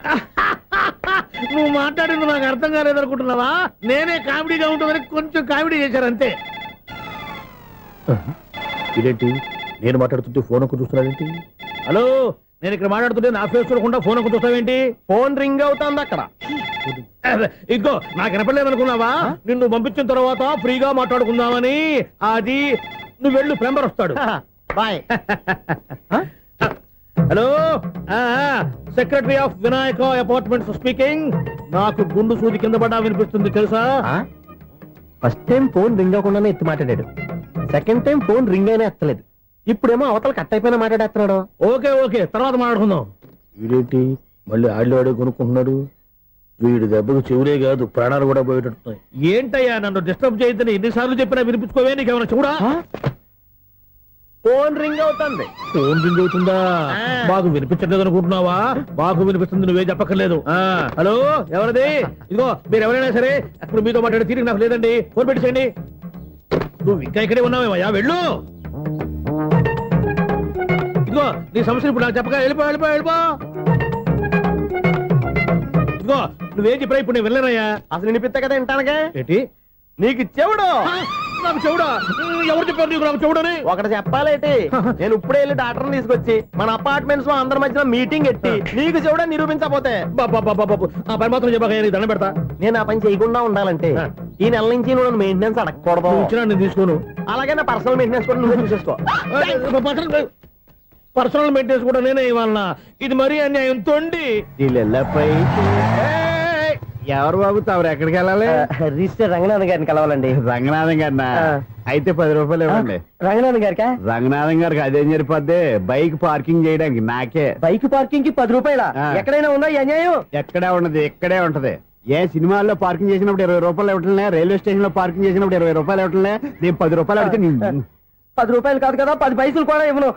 నువ్వు మాట్లాడింది నాకు అర్థం కాలేదనుకుంటున్నావా? నేనే కామెడీగా ఉంటుందని కొంచెం కామెడీ చేశారంతే. ఇదేంటి నేను మాట్లాడుతుంటే ఫోన్ ఒక్క చూస్తున్నావేంటి? హలో, నేను ఇక్కడ మాట్లాడుతుంటే నా ఫేస్ చూడకుండా ఫోన్ ఒక్క చూస్తావేంటి? ఫోన్ రింగ్ అవుతుంది అక్కడ. ఇదిగో నాకు వినపడలేదు అనుకున్నావా? నిన్ను పంపించిన తర్వాత ఫ్రీగా మాట్లాడుకుందామని. అది నువ్వు వెళ్ళు, ప్లంబర్ వస్తాడు. Bye. Hello, secretary of Vinayaka apartments speaking. నాకు గుండు సూది కింద పడ్డా వినిపిస్తుంది తెలుసా? ఫస్ట్ టైం ఫోన్ రింగ్ అవ్వకుండానే ఎత్తి మాట్లాడాడు. సెకండ్ టైం ఫోన్ రింగ్ అయినా ఎత్తలేదు. ఇప్పుడేమో అవతల కట్ అయిపోయినా మాట్లాడేస్తున్నాడు. ఓకే ఓకే, తర్వాత మాట్లాడుకుందాం. వీడేంటి మళ్ళీ ఆడిలో కొనుక్కుంటున్నాడు? వీడి దెబ్బకు చెవులే కాదు, ప్రాణాలు కూడా పోయేటట్టున్నాయి. ఏంటయ్యా నన్ను డిస్టర్బ్ చేయొద్దని ఎన్నిసార్లు చెప్పినా వినిపించుకోవే? నీకేమైనా చూడా? ఫోన్ రింగ్ అవుతుంది. ఫోన్ రింగ్ అవుతుందా? మాకు వినిపించట్లేదు అనుకుంటున్నావా? మాకు వినిపిస్తుంది, నువ్వే చెప్పక్కర్లేదు. హలో, ఎవరిది? ఇదిగో మీరు ఎవరైనా సరే ఇప్పుడు మీతో మాట్లాడే తీరిక నాకు లేదండి. ఫోన్ పెట్టేసేయండి. నువ్వు ఇంకా ఇక్కడే ఉన్నావేమయ్యా, వెళ్ళు. ఇదిగో నీ సమస్యలు ఇప్పుడు నాకు చెప్పగా వెళ్ళిపో వెళ్ళిపో వెళ్ళిపో. ఇదిగో నువ్వేం చెప్పరా ఇప్పుడు నేను వెళ్ళానయ్యా. అసలు వినిపిస్తా కదా వింటానగా. ఏంటి నీకు చెవుడు? నాకు చెవుడా? ఎవరు చెప్పారు నీకు నాకు చెవుడని? ఒకటి చెప్పాలేటి, నేను ఇప్పుడే వెళ్ళి డాక్టర్ని తీసుకొచ్చి మన అపార్ట్మెంట్స్ లో అందరి మధ్యలో మీటింగ్ ఎట్టి నీకు చెవుడా నిరూపించకపోతే ఆ పని మాత్రం చెప్పక నీ దండం పెడతా. నేను ఆ పని చేయకుండా ఉండాలంటే ఈ నెల నుంచి నువ్వు నన్ను మెయింటెనెన్స్ అడగకూడదు. ఇచ్చినా నేను తీసుకోను. అలాగే నా పర్సనల్ మెయింటెనెన్స్ కూడా నువ్వే చూసేసుకో. పర్సనల్ మెయింటెనెన్స్ కూడా నేనే ఇవ్వాలన్నా? ఇది మరీ అన్యాయం తోండి. ఎవరు బాబు తమరు ఎక్కడికి వెళ్ళాలి? రిజిస్టర్ రంగనాథన్ గారిని కలవాలండి. రంగనాథం గారినా? అయితే 10 రూపాయలు ఇవ్వండి. రంగనాథన్ గారికా? రంగనాథం గారికి అదేం సరిపోద్ది, బైక్ పార్కింగ్ చేయడానికి నాకే. బైక్ పార్కింగ్ కి 10 రూపాయల? ఎక్కడైనా ఉందా ఈ అన్యాయం? ఎక్కడే ఉండదు, ఇక్కడే ఉంటది. ఏ సినిమాల్లో పార్కింగ్ చేసినప్పుడు 20 రూపాయలు ఇవ్వట్లే, రైల్వే స్టేషన్ లో పార్కింగ్ చేసినప్పుడు 20 రూపాయలు ఇవ్వట్లే. నేను 10 రూపాయలు అడిగితే 10 రూపాయలు కాదు కదా, 10 పైసలు కూడా ఇవ్వను.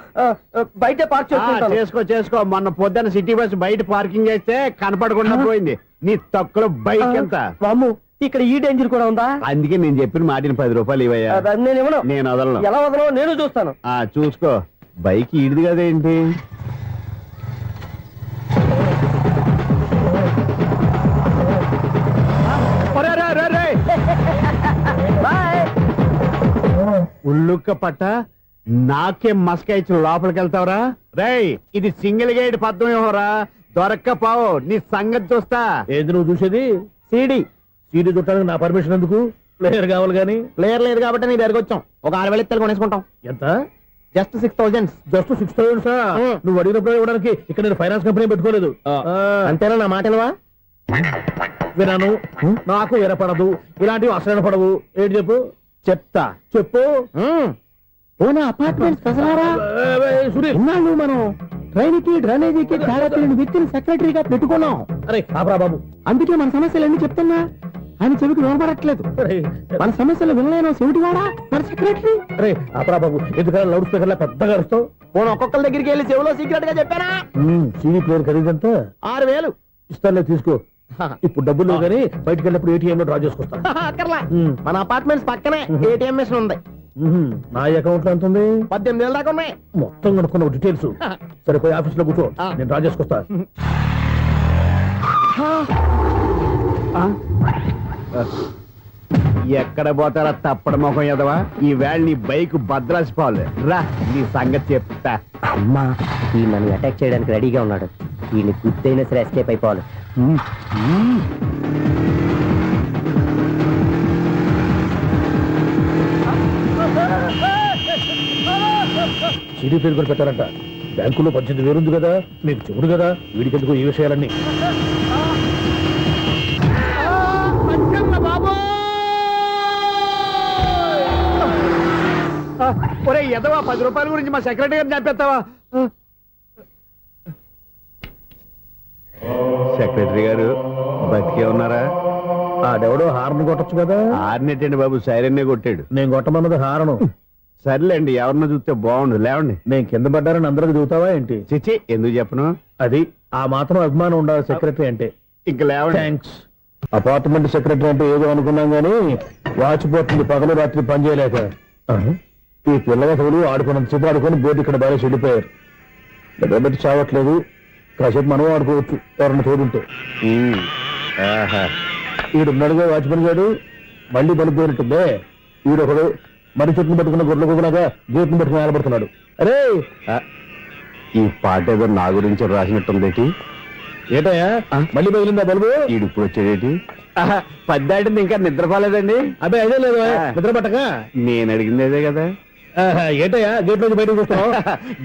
బయట పార్క్ చేసుకో చేసుకో. మొన్న పొద్దున్న సిటీ బస్ బయట పార్కింగ్ చేస్తే కనపడకుండా పోయింది. నీ తక్కువ బైక్ ఎంత? వామ్ము, ఇక్కడ ఈ డేంజర్ కూడా ఉందా? అందుకే నేను చెప్పిన మాటిని 10 రూపాయలు ఇవ్వయ్యా. నేను ఇవ్వను. నేను వదలను. ఎలా వదలను? నేను చూస్తాను. చూసుకో. బైక్ ఈడిది కదేంటి? ఉల్లుక్క పట్ట నాకే మస్క ఇచ్చిన లోపలికి వెళ్తావరా? రేయ్, ఇది సింగిల్ గేట్ పద్మం ఇవ్వరా? దొరక్కపోవు, నీ సంగతి చూస్తా. ఏది నువ్వు చూసేది? సీడీ. సీడీ చుట్టానికి నా పర్మిషన్ ఎందుకు? ప్లేయర్ కావాలి గానీ. ప్లేయర్ లేదు కాబట్టి నీ దగ్గరకు వచ్చాం. ఒక 6,000 ఇత్తలు కొనేసుకుంటాం. ఎంత? జస్ట్ 6,000. Just 6,000 sir? నువ్వు అడిగినప్పుడు ఇవ్వడానికి ఇక్కడ నేను ఫైనాన్స్ కంపెనీ పెట్టుకోలేదు. అంతేనా? నా మాటలవా? వినాను, నాకు వినపడదు, ఇలాంటివి అసలు పడవు. ఏంటి చెప్పు? చెప్తా. చెప్పు. అపార్ట్మెంట్స్ ఇన్నాళ్ళు మనం ట్రైన్కి డ్రైనేజీకి తేడా తెలియని వ్యక్తిని సెక్రటరీగా పెట్టుకున్నాం. అరే ఆపరా బాబు, అందుకే మన సమస్యలు ఎన్ని చెప్తున్నా ఆయన చెవికి వినపడట్లేదు. మన సమస్యలు వినలేను చెవిటి వాడా మన సెక్రటరీ. అరే ఆపరా బాబు, ఎందుకంటే లౌడ్ స్పీకర్ లా పెద్దగా అరుస్తావు. పోను ఒక్కొక్కరి దగ్గరికి వెళ్ళి చెవిలో సీక్రెట్ గా చెప్పానా? సీడీ ప్లేయర్ ఖరీదంతా 6,000 ఇస్తానులే, తీసుకో. ఇప్పుడు డబ్బులు కానీ బయటకు వెళ్ళినప్పుడు ఏటీఎం లో డ్రా చేసుకొస్తా. అక్కర్లా, మన అపార్ట్మెంట్స్ పక్కనే ఏటీఎం మిషన్ ఉంది. నా అకౌంట్ లో ఎంత ఉంది? 18,000 దాకా ఉన్నాయి. మొత్తం కనుక్కున్న డీటెయిల్స్. సరిపోయి ఆఫీస్ లో కూర్చో, నేను డ్రా చేసుకొస్తా. ఎక్కడ పోతారా తప్పడ మొహం ఎదవా? ఈ వేళ నీ బైక్ భద్రాసిపోవాలి. రా, నీ సంగతి చెప్తా. అమ్మా, ఈ నన్ను అటాక్ చేయడానికి రెడీగా ఉన్నాడు. ఈయన గుర్తైనా సరే ఎస్కేప్ అయిపోవాలి. సీడీ ప్లేయర్ కూడా పెట్టారంట. బ్యాంకులో 18,000 ఉంది కదా, మీకు చెవుడు కదా, వీడికెందుకు ఈ విషయాలన్నీ? ఒరే ఎదవా, 10 రూపాయల గురించి మా సెక్రటరీ గారిని చంపేస్తావా? సెక్రటరీ గారు బతికే ఉన్నారా? ఆడెవడో హార్న్ కొట్టచ్చు కదా. హార్న్ ఎట్టండి బాబు, సైరన్నే కొట్టాడు. నేను కొట్టమన్నది హారను. సర్లేండి, ఎవరినో చూస్తే బాగుండు. లేవండి. నేను కింద పడ్డారని అందరికి చూతావా ఏంటి? చిచ్చి, ఎందుకు చెప్పను? అది ఆ మాత్రం అభిమానం ఉండాలి సెక్రటరీ అంటే. ఇంక లేవండి. థ్యాంక్స్. అపార్ట్మెంట్ సెక్రటరీ అంటే ఏదో అనుకున్నాం గానీ వాచిపోతుంది పగలు రాత్రి పని చేయలేక. ఈ పిల్లవసలు ఆడుకున్నంతసేపు ఆడుకొని బోర్డు ఇక్కడ బాగా చెడిపోయారు. నిలబెట్టి చావట్లేదు. కాసేపు మనం ఆడుకోవచ్చు ఎవరన్నా తోడుంటే. ఈడున్నాడుగా వాచ్మెన్ గారు, మళ్ళీ పలిపోయినట్టుందే. ఈడొకడు మరి చెట్టును పట్టుకున్న గొడ్ల కుదలాగా గేట్ను పట్టుకుని నిలబడుతున్నాడు. అరే, ఈ పాట ఏదో నా గురించి రాసినట్టుంది. ఏటయ్యా మళ్ళీ పగిలిందా బల్బు? ఈడు ఇప్పుడు వచ్చేదేంటి? పద్దాటింది ఇంకా నిద్రపోలేదండి. అబ్బాయి అదే లేదు నిద్ర పట్టక. నేను అడిగింది అదే కదా. ఏటయ్యా గేట్ నుంచి బయటకు చూస్తున్నావు?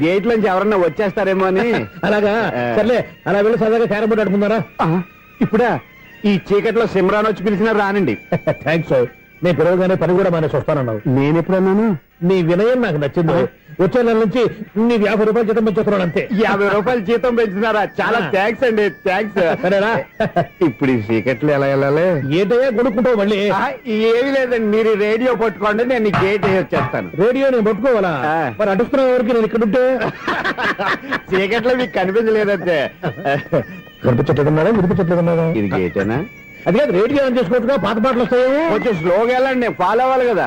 గేట్ లోంచి ఎవరన్నా వచ్చేస్తారేమో అని. అలాగా సర్లే, అలా వెళ్ళి సరదాగా క్యారం బోర్డు ఆడుకుందారా? ఇప్పుడా ఈ చీకట్లో సిమ్రాన్ వచ్చి పిలిచినా రానండి. థ్యాంక్స్. నేను పిలవగానే పని కూడా మానేసి వస్తానన్నావు. నేను ఎప్పుడన్నాను? నీ వినయం నాకు నచ్చింది. వచ్చే నెల నుంచి నీకు 50 రూపాయలు జీతం పెంచుతున్నాను అంతే. 50 రూపాయలు జీతం పెంచినారా? చాలా థ్యాంక్స్ అండి, థ్యాంక్స్. సరేనా? ఇప్పుడు ఈ చీకట్లు ఎలా వెళ్ళాలి? ఏంటయ్యా కొనుక్కుంటావు మళ్ళీ? ఏమి లేదండి, మీరు రేడియో పట్టుకోండి, నేను ఈ గేట్ వేసి వచ్చేస్తాను. రేడియో నేను పట్టుకోవాలా? మరి అడుస్తున్న వరకు నేను ఇక్కడ ఉంటే చీకట్లో మీకు కనిపించలేదంటే. కనిపించట్లేదన్నారా వినిపించట్లేదన్నారా? ఇది గేటేనా? అది కాదు, రేడియో ఆన్ చేసుకోవచ్చుగా, పాత పాటలు వస్తాయేమో. కొంచెం స్లోగా వెళ్ళండి, ఫాలో అవ్వాలి కదా.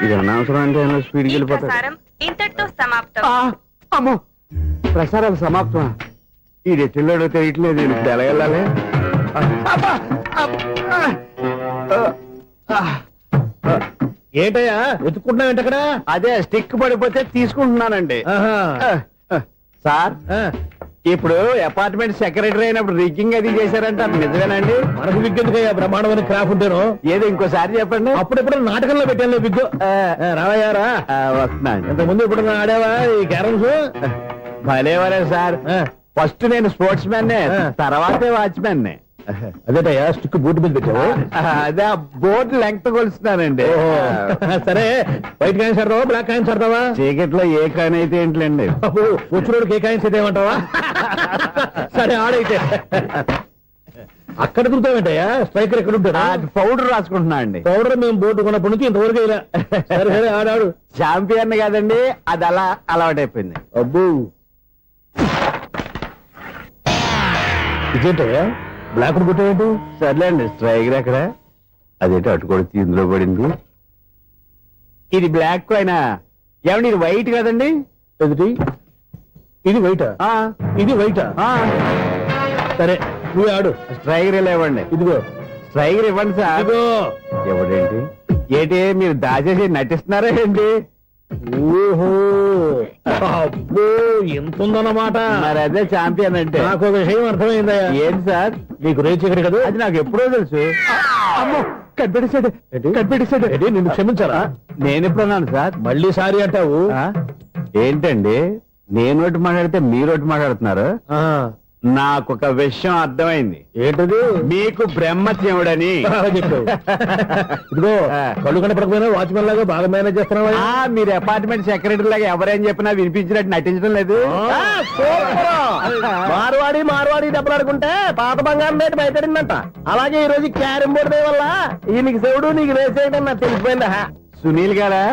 ఇది అనవసరం అంటే స్పీడ్కి వెళ్ళిపోతారు. ఇంతటితో సమాప్తం. అమ్మో, ప్రసారాలు సమాప్తమా? ఇది ఎట్టిల్లాడో తెలియట్లేదు, నేను ఇప్పుడు ఎలా వెళ్ళాలి? ఏంటయ్యా వెతుక్కుంటున్నావు ఏంటక్కడ? అదే స్టిక్ పడిపోతే తీసుకుంటున్నానండి. సార్, ఇప్పుడు అపార్ట్మెంట్ సెక్రటరీ అయినప్పుడు రిగ్గింగ్ అది చేశారంట, నిజమేనండి? మనకు విగ్గెందుకయ్యా, బ్రహ్మాండమైన క్రాఫ్ ఉంటాను. ఏదో ఇంకోసారి చెప్పండి. అప్పుడెప్పుడు నాటకంలో పెట్టాను బిగ్గు. రావయ్యారా? వస్తున్నాను. ఇంత ముందు ఇప్పుడు ఆడావా ఈ క్యారమ్స్? భలేవరే సార్, ఫస్ట్ నేను స్పోర్ట్స్ మ్యాన్, తర్వాతే వాచ్మెన్. అదేటయ్యా స్టిక్ బూట్ మీద పెట్టావు? అదే బోర్డు లెంగ్త్ కొలుస్తున్నానండి. సరే, వైట్ కాయిన్స్ ఆడతావా బ్లాక్ కాయిన్స్ ఆడతావా? చీకట్లో ఏ కాయిన్ అయితే ఏంటండి? వచ్చినోడికి ఏ కాయిన్స్ అయితే ఏమంటావా? సరే ఆడైతే. అక్కడ తిరుగుతావేంటయ్యా? స్ట్రైకర్ ఎక్కడ ఉంటారా? పౌడర్ రాసుకుంటున్నా అండి. పౌడర్ మేము బోర్డు కొన్నప్పటి నుంచి ఇంతవరకు ఇలా. సరే సరే ఆడాడు. ఛాంపియన్ కాదండి, అది అలా అలవాటైపోయింది. అబ్బు, ఇదేంటయ్యా బ్లాక్ కొట్టేంటి? సర్లేండి, స్ట్రైకర్ ఎక్కడ? అదేంటి అటు కొడితే ఇందులో పడింది. ఇది బ్లాక్ అయినా ఏమండి, ఇది వైట్ కదండి? ఎదుటి ఇది వైటా? ఇది వైటా? సరే నువ్వు ఆడు. స్ట్రైకర్ లేవండి. ఇదిగో స్ట్రైకర్ ఇవ్వండి సార్. ఇదిగో. ఎవడేంటి ఏంటి మీరు దాచేసి నటిస్తున్నారా ఏంటి? ఓహో, అబ్బో ఎంత ఉందన్నమాట. మరి అదే ఛాంపియన్ అంటే. నాకు విషయం అర్థమైందయ్యా. ఏంటి సార్? నీకు రేచీకటి కదా? అది నాకు ఎప్పుడో తెలుసు. అమ్మో, కనిపెట్టేశాడు, కనిపెట్టేశాడు. నిన్ను క్షమించారా? నేను ఎప్పుడన్నాను సార్? మళ్ళీ సారీ అంటావు? ఏంటండి, నేను ఒకటి మాట్లాడితే మీరు ఒకటి మాట్లాడుతున్నారు. నాకు ఒక విషయం అర్థమైంది. ఏంటది? మీకు బ్రహ్మత్యముడని చెప్పావు. ఇదిగో, కళ్ళు కనపడకపోయినా వాచ్మెన్ లాగా బాగా మేనేజ్ చేస్తున్నావా? మీరు అపార్ట్మెంట్ సెక్రటరీ లాగా ఎవరేం చెప్పినా వినిపించినట్టు నటించడం లేదు. మార్వాడి మార్వాడి దెబ్బలాడుకుంటే పాత బంగారం రేటు బయటడిందంట. అలాగే ఈ రోజు క్యారం బోర్డు వల్ల ఈయనకి శివుడు నీకు రేసేయడం నాకు తెలిసిపోయిందా? సునీల్ గారా,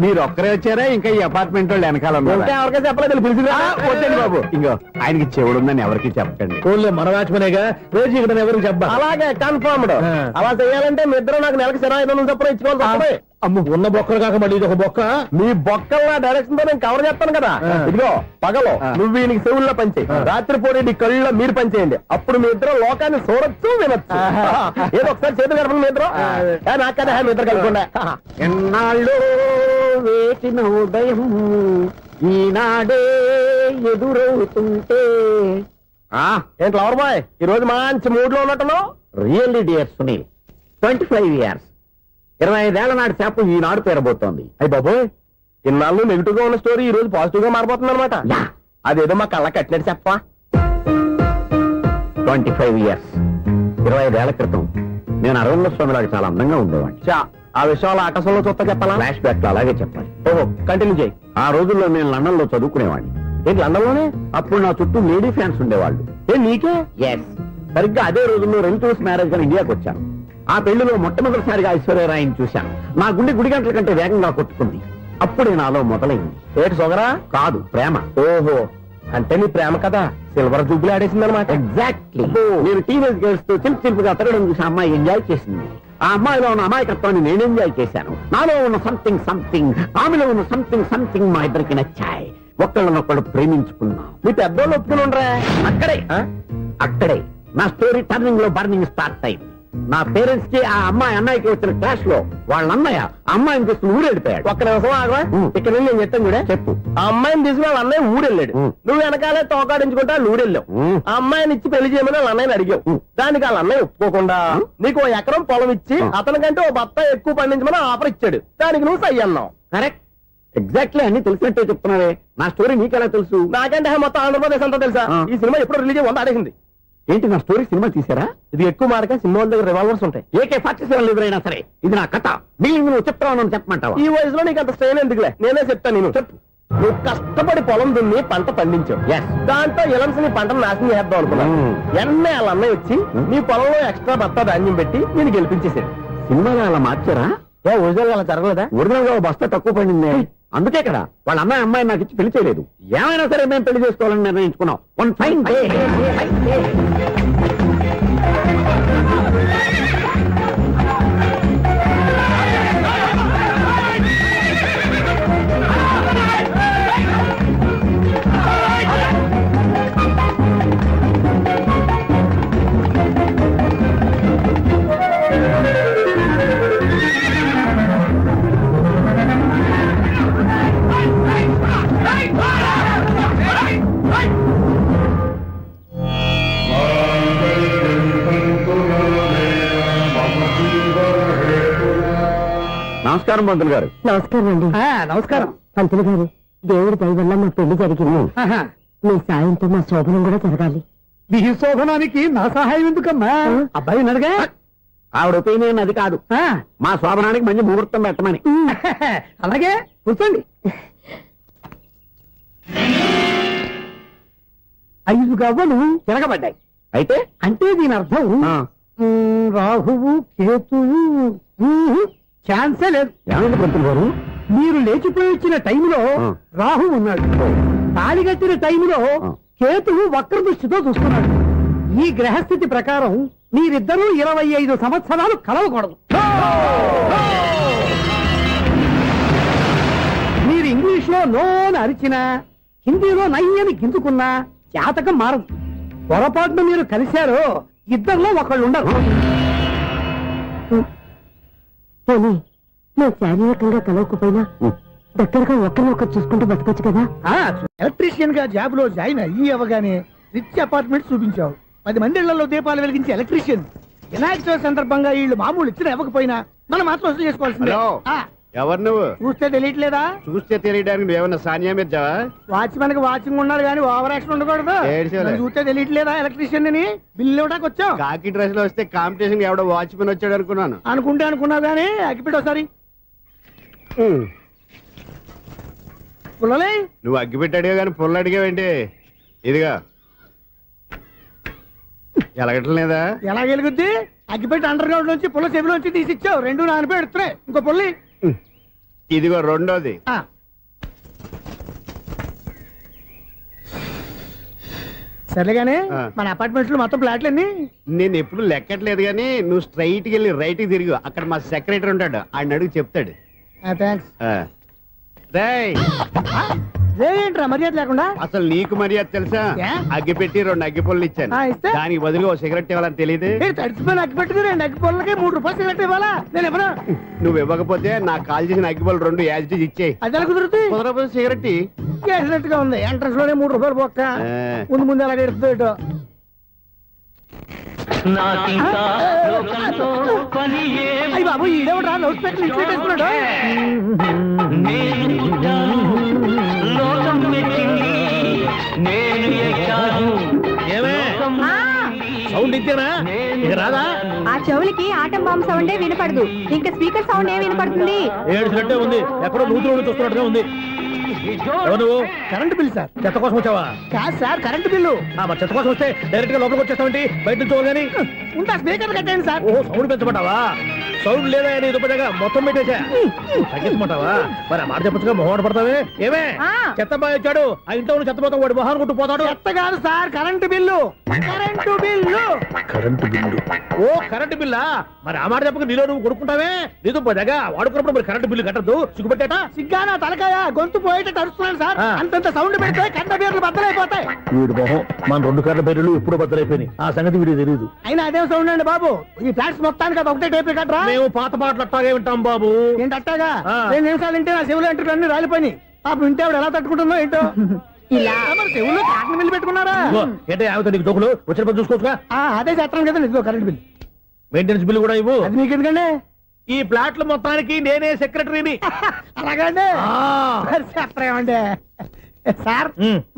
మీరు ఒక్కరే వచ్చారా? ఇంకా ఈ అపార్ట్మెంట్ వాళ్ళు వెనకాల ఎవరికీ చెప్పలేదు, పిలిచిరా? వద్దండి బాబు, ఇంకో ఆయనకి చెవుడు ఉందని ఎవరికి చెప్పకండి. ఓన్లీ మన వాచ్మనేగా, రోజు ఇక్కడ ఎవరికి చెప్పా. అలాగే కన్ఫర్మ్డ్. అలా చేయాలంటే మీ ఇద్దరు నాకు నెలకి 25,000 చొప్పున ఇచ్చుకోవాలి. అమ్మ, ఉన్న బొక్కలు కాక మళ్ళీ ఇది ఒక బొక్క. మీ బొక్కల డైరెక్షన్ తో నేను కవర్ చేస్తాను కదా. ఇదిగో, పగలో నువ్వు ఈయనకి చెవుల్లో పనిచేయి, రాత్రిపూట నీ కళ్ళలో మీరు పనిచేయండి. అప్పుడు మీ ఇద్దరు లోకాన్ని చూడొచ్చు, వినొచ్చు. ఏదో ఒకసారి చేతులు కడపండి మీ ఇద్దరు. నాకు కదా మీ ఇద్దరు కలుపుకుండా. ఎన్నాళ్ళు వేచిన ఉదయం ఈనాడే ఎదురవుతుంటే. ఏంటి లవర్ బాయ్, ఈ రోజు మంచి మూడ్ లో ఉన్నట్టున్నావు? రియల్లీ డియర్ సునీల్, 25 years, 25 ఏళ్ల నాటి చేప ఈనాడు పేరబోతోంది. అయ్యి బాబోయ్, ఇన్నాళ్ళు నెగిటివ్ గా ఉన్న స్టోరీ ఈ రోజు పాజిటివ్ గా మారిపోతుంది అనమాట. అదేదో మా కళ్ళ కట్టినట్టు చెప్పా. 25 years, 25 ఏళ్ల క్రితం నేను అరవింద స్వామిలాగా చాలా అందంగా ఉండేవాడిని. ఆ విషయాలు ఆకాశంలో చూస్తా చెప్పాలా? ఫ్లాష్ బ్యాక్ లో అలాగే చెప్పాలి. ఓహో, కంటిన్యూ చేయి. ఆ రోజుల్లో నేను లండన్ లో చదువుకునేవాడిని. ఏంటి లండన్ లోనే? అప్పుడు నా చుట్టూ లేడీ ఫ్యాన్స్ ఉండేవాళ్ళు. నీకే? ఎస్, సరిగ్గా అదే రోజుల్లో రిలేటివ్స్ మ్యారేజ్ గా ఇండియాకి వచ్చాను. ఆ పెళ్లిలో మొట్టమొదటిసారిగా ఐశ్వర్యరాయని చూశాను. నా గుండె గుడి గంటల కంటే వేగంగా కొట్టుకుంది. అప్పుడే నాలో మొదలైంది. ఏటి సొగరా? కాదు, ప్రేమ. ఓహో, అంటే నీ ప్రేమ కదా సిల్వర్ జూబ్లీ ఆడేసింది అనమాట. ఎగ్జాక్ట్లీ. నేను టీనేజ్ గర్ల్స్ తో చిలుపుగా తిరగడం చూసి అమ్మాయి ఎంజాయ్ చేసింది. ఆ అమ్మాయిలో ఉన్న అమాయకత్వాన్ని నేను ఎంజాయ్ చేశాను. నాలో ఉన్న సంథింగ్, ఆమెలో ఉన్న సంథింగ్ మా ఇద్దరికి నచ్చాయి. ఒక్కళ్ళనొక్కడు ప్రేమించుకున్నాం. మీ పెద్దోళ్ళు ఒప్పుకుని ఉండరా? అక్కడే నా స్టోరీ టర్నింగ్ లో బర్నింగ్ స్టార్ట్ అయింది. నా పేరెంట్స్ కి ఆ అమ్మాయి అన్నయ్యకి వచ్చిన క్లాష్ లో వాళ్ళ అన్నయ్య అమ్మాయిని తీసుకుని ఊరెళ్ళిపోయాడు. ఒక్క నిమిషం ఆగవా? ఇక్కడ నుండి నేను చెప్తాను కూడా. చెప్పు. ఆ అమ్మాయిని తీసుకుని వాళ్ళ అన్నయ్య ఊరెళ్ళాడు. నువ్వు వెనకాలే తోకాడించుకుంటా వాళ్ళు ఊరెళ్ళావు. ఆ అమ్మాయిని ఇచ్చి పెళ్లి చేయమని వాళ్ళ అన్నయ్యని అడిగావు. దానికి వాళ్ళ అన్నయ్య ఒప్పుకోకుండా నీకు 1 ఎకరం పొలం ఇచ్చి అతనికంటే 1 బత్త ఎక్కువ పండించమని ఆఫర్ ఇచ్చాడు. దానికి నువ్వు సై అన్నావు. కరెక్ట్, ఎగ్జాక్ట్లీ అన్ని తెలిసినట్టే చెప్తున్నావే. నా స్టోరీ నీకెలా తెలుసు? నాకంటే మొత్తం ఆంధ్రప్రదేశ్ అంతా తెలుసా? ఈ సినిమా ఎప్పుడు రిలీజ్ 100 ఆడేసింది. ఏంటి నా స్టోరీ సినిమా తీసారా? ఇది ఎక్కువ మారక సినిమా వాళ్ళ దగ్గర రివాల్వర్స్ ఉంటాయి. AK-47 ఎదురైనా సరే ఇది నా కథ. బిల్డింగ్ నువ్వు చెప్తావు చెప్పమంటావా? ఈ వయసులో నీకు అంత స్ట్రెయిన్ ఎందుకులే, నేనే చెప్తాను. నేను చెప్పు. నువ్వు కష్టపడి పొలం దున్ని పంట పండించావు. దాంతో ఎలమ్స్ నీ పంటను నాశనం చేద్దాం అనుకున్నావు. ఎన్నే వాళ్ళ అన్నయ్య వచ్చి నీ పొలంలో ఎక్స్ట్రా బత్తా ధాన్యం పెట్టి నేను గెలిపించేసాడు. సినిమాలో అలా మార్చారా? ఒరిజినల్ అలా జరగలేదా? ఒరిజినల్ గా ఓ బస్తా తక్కువ పడింది. అందుకే కదా వాళ్ళ అమ్మాయి నాకు ఇచ్చి పెళ్లి చేయలేదు. ఏమైనా సరే మేము పెళ్లి చేసుకోవాలని నిర్ణయించుకున్నాం. One fine day. నమస్కారం పంతులు గారు. నమస్కారం అండి. నమస్కారం. పంతులు గారు, దేవుడి దయ వల్ల మా పెళ్లి జరిగింది. మీ సాయంతో మా శోభనం కూడా జరగాలి. మీ శోభనానికి నా సహాయం ఎందుకమ్మా? అబ్బాయి ఉన్నాడుగా. ఆవిడ ఒపీనియన్ అది కాదు. మా శోభనానికి మంచి ముహూర్తం పెట్టమని. అలాగే కూర్చోండి. 5 గవ్వలు తిరగబడ్డాయి. అయితే అంటే దీని అర్థం రాహువు కేతువు ఛాన్సే లేదు. ఏమైంది పంతులు గారు? మీరు లేచిపోయి వచ్చిన టైంలో రాహు ఉన్నాడు. తాళి కట్టిన టైంలో కేతువు వక్ర దృష్టితో చూస్తున్నాడు. ఈ గ్రహస్థితి ప్రకారం మీరిద్దరూ 25 సంవత్సరాలు కలవకూడదు. మీరు ఇంగ్లీష్ లో నోని అరిచినా, హిందీలో నయ్యని గింజుకున్నా జాతకం మారదు. పొరపాటున మీరు కలిశారో ఇద్దరిలో ఒకళ్ళు ఉండరు. పోనీ మేము శారీరకంగా కలవకపోయినా దగ్గరగా ఒకరినొకరు చూసుకుంటూ బతకొచ్చు కదా. ఎలక్ట్రీషియన్ గా జాబ్ లో జాయిన్ అయ్యి అవగానే రిచ్ అపార్ట్మెంట్ చూపించావు. 10 మంది ఇళ్లలో దీపాలు వెలిగించే ఎలక్ట్రీషియన్. వినాయక చవితి సందర్భంగా వీళ్ళు మామూలు ఇచ్చిన ఇవ్వకపోయినా మనం మాత్రం వసూలు చేసుకోవాల్సిందే. ఎవరు నువ్వు? చూస్తే తెలియట్లేదా? చూస్తే తెలియడానికి నువ్వేమన్నా సానియా మీర్జావా? వాచ్మెన్ కి వాచింగ్ ఉండాలి కానీ ఓవర్ యాక్షన్ ఉండకూడదు. నన్ను చూస్తే తెలియట్లేదా ఎలక్ట్రీషియన్ అని? బిల్లు ఇవ్వడానికి వచ్చాం. కాకి డ్రెస్ లో వస్తే కాంపిటీషన్ ఎవడో వాచ్మెన్ వచ్చాడు అనుకున్నాను. అనుకున్నావు కానీ అగ్గిపెట్టి ఒకసారి. పుల్లలే నువ్వు అగ్గిపెట్టి అడిగా కానీ పుల్ల అడిగావేంటి? ఇదిగా ఎలగట్లేదా? ఎలా వెలుగుద్ది? అగ్గిపెట్టి అండర్ గ్రౌండ్ నుంచి పుల్ల చెవిలోంచి తీసిచ్చావు. 2 నానపై ఎడుతున్నాయి. ఇంకో పుల్లి. ఇదిగో రెండోది. సర్లేగానే మన అపార్ట్మెంట్స్ లో మొత్తం ఫ్లాట్లు అన్ని నేను ఎప్పుడు లెక్కట్లేదు కానీ నువ్వు స్ట్రైట్ కి వెళ్ళి రైట్ కి తిరిగి అక్కడ మా సెక్రటరీ ఉంటాడు, ఆయన అడుగు చెప్తాడు. థ్యాంక్స్. రేయ్, ఏంట్రా మర్యాద లేకుండా? అసలు నీకు మర్యాద తెలుసా? అగ్గి పెట్టి 2 అగ్గి పొల్లు ఇచ్చాను. దానికి బదులుగా ఓ సిగరెట్ ఇవ్వాలని తెలియదు. తడిచిపోయిన అగ్గి పెట్టుకుని 2 అగ్గి పొలకి 3 రూపాయలు సిగరెట్ ఇవ్వాలా? నేను ఇవ్వను. నువ్వు ఇవ్వకపోతే నాకు కాల్ చేసిన అగ్గి పొల్లు 2 యాజిటీస్ ఇచ్చేయి. అది ఎలా కుదురుతుంది? కుదరకపోతే సిగరెట్ చేసినట్టుగా ఉంది. ఎంట్రన్స్ లోనే 3 రూపాయలు పోక్క. ముందు అలాగే ఎడుతుంది ఇటు. అయ్యి బాబు, ఈడేవడా లౌడ్ స్పీకర్ ఇన్స్టేట్ వేసుకున్నాడు? సౌండ్ ఇంతేనా? ఇక రాదా? ఆ చెవులకి ఆటం బాంబు సౌండే వినపడదు. ఇంకా స్పీకర్ సౌండ్ ఏ వినపడుతుంది? ఏడుసినట్టే ఉంది. ఎక్కడో నూతులు చూస్తున్నట్టుగా ఉంది. ఎవరు? Current bill sir. చెత్త కోసం వచ్చావా? కాదు సార్, కరెంట్ బిల్లు. మరి చెత్త కోసం వస్తే డైరెక్ట్ గా లోపలికి వచ్చేస్తామంటే బయట నుంచి కానీ ఉంటా. స్పీకర్ కట్టండి సార్. ఓ సౌండ్ పెంచమంటావా? సౌండ్ లేదా అని దుప్పటగా మొత్తం పెట్టేసా. తగ్గించమంటావా? మరి ఆ మాట చెప్పచ్చుగా మొహమాట పడతావే. ఏమే చెత్త బాగా వచ్చాడు, ఆ ఇంట్లో ఉన్న చెత్త మొత్తం వాడు మొహాన్ని కొట్టు పోతాడు. చెత్త కాదు sir, current bill. Current bill. Current bill. ఓ కరెంటు బిల్లా? మరి ఆ మాట చెప్పక నీలో నువ్వు కొడుకుంటావే. నీతో పోదాగా వాడుకున్నప్పుడు మరి కరెంటు బిల్లు కట్టద్దు. సిగ్గుపెట్టేట? సిగ్గానా తలకాయ గొంతు పోయేట అంటే అరుస్తున్నాడు సార్. అంతంత సౌండ్ పెడితే కంట బీర్లు బద్దలైపోతాయి. వీడు మొహం మన 2 కార్ల బెర్రెలు ఎప్పుడు బద్దలైపోయినాయి. ఆ సంగతి వీడికి తెలియదు. అయినా అదేం సౌండ్ అండి బాబు? ఈ ఫ్లాట్స్ మొత్తానికి అది ఒకటే టైప్ కట్టరా? మేము పాత పాటలు అట్టాగే వింటాం బాబు. ఏంటి అట్టాగా? 2 నిమిషాలు వింటే నా చెవులు ఎంటర్ అన్ని రాలిపోయి. పాపం వింటే ఆవిడ ఎలా తట్టుకుంటుందో ఏంటో. ఇలా మరి చెవుల్లో కాటన్ బిల్లు పెట్టుకున్నారా? ఏంటే ఆమెతో నీకు డబ్బులు వచ్చిన పని చూసుకోవచ్చుగా. అదే చేస్తాను కదా ఇదిగో కరెంట్ బిల్. మెయింటెనెన్స్ బిల్లు కూడా ఇవ్వు. అది మీకు ఎందుకండి? ఈ ప్లాట్ల మొత్తానికి నేనే సెక్రటరీని. అలాగండి. మరి చెప్పరేమండి సార్.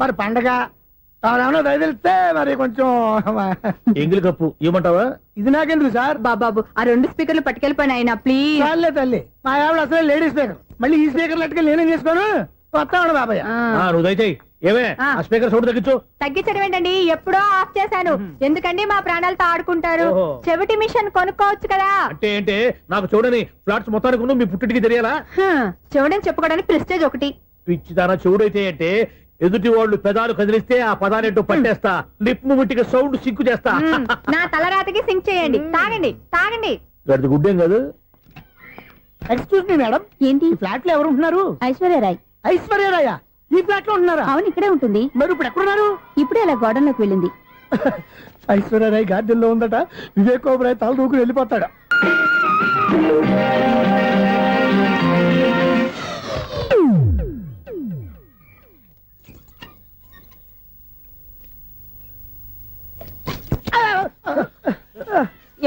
మరి పండగ ఏమన్నా తెలిస్తే మరి కొంచెం ఎంగిలి కప్పు ఇవ్వమంటావా? ఇది నాకెందుకు సార్? బాబాబు ఆ 2 స్పీకర్లు పట్టుకెళ్ళిపోయిన ఆయన ప్లీజ్. చాలే తల్లి, మా ఆవిడ అసలు లేడీ స్పీకర్. మళ్ళీ ఈ స్పీకర్ లెట్టుకెళ్ళి నేనేం చేసుకోను. వస్తామండి బాబాయ్. నువ్వు దయచేయి. ఏమే ఆ స్పీకర్ సౌండ్ తగ్గించు. తగ్గించడం ఏంటండి, ఎప్పుడో ఆఫ్ చేశాను. ఎందుకండి మా ప్రాణాలతో ఆడుకుంటారు? ఓహో. చెవిటి మిషన్ కొనుక్కోవచ్చు కదా. అంటే ఏంటే నాకు చూడని ఫ్లాట్స్ మొత్తానికి ఉన్న మీ పుట్టింటికి తెలియాలా? చెవిడని చెప్పుకోవడానికి ప్రెస్టేజ్ ఒకటి. పిచ్చిదాన చెవుడైతే అంటే ఎదుటి వాళ్ళు పెదాలు కదిలిస్తే ఆ పదాలేంటో పట్టేస్తా. లిప్ ముట్టికి సౌండ్ సిక్కు చేస్తా. నా తలరాతకి సింక్ చేయండి. తాగండి తాగండి. గడిది గుడ్డేం కాదు. ఎక్స్క్యూజ్ మీ మేడం, ఏంటి? ఈ ఫ్లాట్ లో ఎవరు ఉంటున్నారు? ఐశ్వర్యరాయ్. ఐశ్వర్యరాయ ఈ ఫ్లాట్ లో ఉంటున్నారా? అవును, ఇక్కడే ఉంటుంది. మరి ఇప్పుడు ఎక్కడున్నారు? ఇప్పుడే అలా గోడంలోకి వెళ్ళింది. ఐశ్వర్యరాయ్ గార్డెన్ లో ఉందట. వివేక్ ఓబరాయ్ తల దూకుని వెళ్ళిపోతాడు.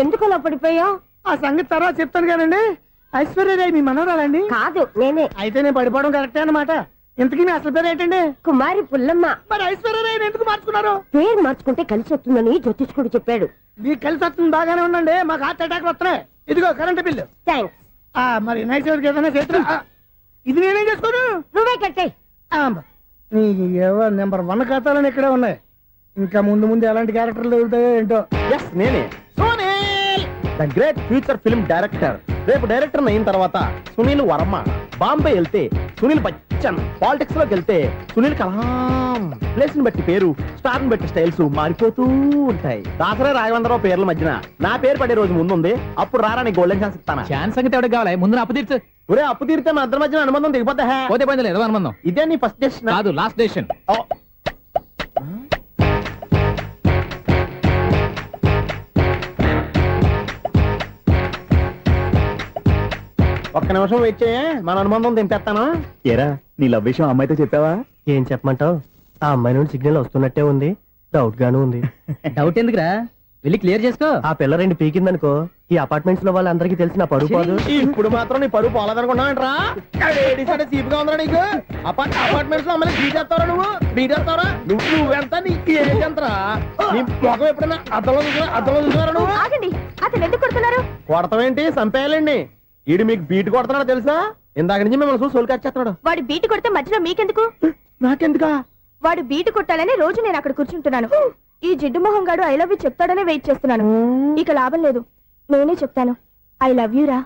ఎందుకు అలా పడిపోయావు? ఆ సంగతి తర్వాత చెప్తాను కానండి. ఐశ్వర్యరాయ్ మీ మనవరాలండి? కాదు, నేనే. అయితే నేను పడిపోవడం కరెక్టే అన్నమాట. ఇంతకీ మీ అసలు పేరు ఏంటండి? కుమారి పుల్లమ్మ. మరి ఐశ్వర్యరాయ్ ఎందుకు మార్చుకున్నారు? పేరు మార్చుకుంటే కలిసి వస్తుందని జ్యోతిష్కుడు చెప్పాడు. మీకు కలిసి వస్తుంది, బాగానే ఉండండి. మాకు హార్ట్ అటాక్ వస్తున్నాయి. ఇదిగో కరెంట్ బిల్లు. థ్యాంక్స్. మరి నైట్ ఎవరికి ఏదైనా చేతులు ఇది నేనేం చేసుకోను. నువ్వే కట్టే. నీకు ఎవరు నెంబర్ 1 ఖాతాలని ఇక్కడే ఉన్నాయి. ఇంకా ముందు ముందు ఎలాంటి క్యారెక్టర్లు దొరుకుతాయో ఏంటో. నేనే the great future film director. రేపు డైరెక్టర్ అయిన తర్వాత సునీల్ వర్మ. బాంబే వెళ్తే సునీల్ బచ్చన్. పాలిటిక్స్ లోకి వెళ్తే సునీల్ కలాం. ప్లేస్ ని బట్టి పేరు, స్టార్ ని బట్టి స్టైల్స్ మారిపోతూ ఉంటాయి. దాసరే రాఘవేంద్రరావు పేర్ల మధ్యన నా పేరు పడే రోజు ముందుంది. అప్పుడు రారా నీ గోల్డెన్ ఛాన్స్ ఇస్తానా? ఛాన్స్ సంగతి ఎవరికి కావాలి? ముందు అప్పు తీర్చు. ఒరే అప్పు తీరితే మా ఇద్దరి మధ్యన అనుబంధం దిగిపోతా. పోతే పోయింది లేదు అనుబంధం. ఇదే నీ ఫస్ట్ డెస్టినేషన్ కాదు, లాస్ట్ డెసిషన్. ఒక్క నిమిషం వెయిట్ చేయ, మన అనుబంధం దింపేస్తాను. ఏరా నీ లవ్ విషయం అమ్మాయితో చెప్పావా? ఏం చెప్పమంటావు? ఆ అమ్మాయి నుండి సిగ్నల్ వస్తున్నట్టే ఉంది. డౌట్ గాను ఉంది. డౌట్ ఎందుకురా, వెళ్ళి క్లియర్ చేసుకో. ఆ పిల్ల 2 పీకిందనుకో, ఈ అపార్ట్మెంట్స్ లో వాళ్ళందరికీ తెలిసిన పరుగు పోదు. ఇప్పుడు మాత్రం నీ పరువు పోలేదనుకున్నావేంట్రా? సీపుగా ఉందా నీకు? అపార్ట్మెంట్స్ లో అమ్మని బీటేస్తారా? బీటేస్తారా? నువ్వెంత నీకు ఏంటంతరా? నీ మొఖం ఎప్పుడైనా అద్దంలో చూసారా నువ్వు? ఆగండి, అతను ఎందుకు కొడుతున్నారు? కొడతావేంటి? చంపేయాలండి. ఈడు మీకు బీట్ కొడుతున్నాడు తెలుసా? ఇందాక నుంచి మిమ్మల్ని చూసి సోల్ కచ్చేస్తున్నాడు. వాడు బీటు కొడితే మధ్యలో మీకెందుకు? నాకెందుకా? వాడు బీటు కొట్టాలని రోజు నేను అక్కడ కూర్చుంటున్నాను. ఈ జిడ్డు మొహం గాడు ఐ లవ్ యూ చెప్తాడనే వెయిట్ చేస్తున్నాను. ఇక లాభం లేదు, నేనే చెప్తాను. ఐ లవ్ యూ రా.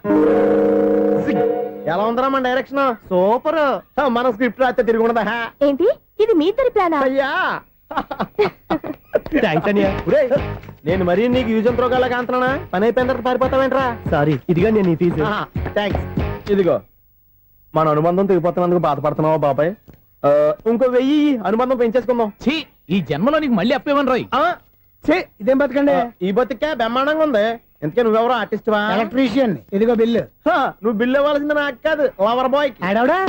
ఎలా ఉందరా మన డైరెక్షన్? సూపర్. మన స్క్రిప్ట్ రాస్తే తిరిగి ఉండదా? ఏంటి ఇది మీ ఇద్దరి ప్లానా? అయ్యా థ్యాంక్స్ అనియా. నేను మరీ నీకు యూజ్ అంత రోగాలకు అంటున్నా. పని అయిపోయిన తర్వాత పారిపోతావేంట్రా? సారీ, ఇదిగా నేను ఈ ఫీజు. థ్యాంక్స్. ఇదిగో మన అనుబంధం తెగిపోతున్నందుకు బాధపడుతున్నావా బాబాయ్? ఇంకో 1000 అనుబంధం పెంచేసుకుందాం. ఈ జన్మలో నీకు మళ్ళీ అప్పేమని రాయి. ఇదేం బతకండి? ఈ బతికే బ్రహ్మాండంగా ఉంది. ఎందుకే నువ్వెవరో ఆర్టిస్ట్ వా? ఎలక్ట్రీషియన్. ఇదిగో బిల్లు. నువ్వు బిల్లు ఇవ్వాల్సింది నాకు కాదు, లవర్ బాయ్. ఆడవడా?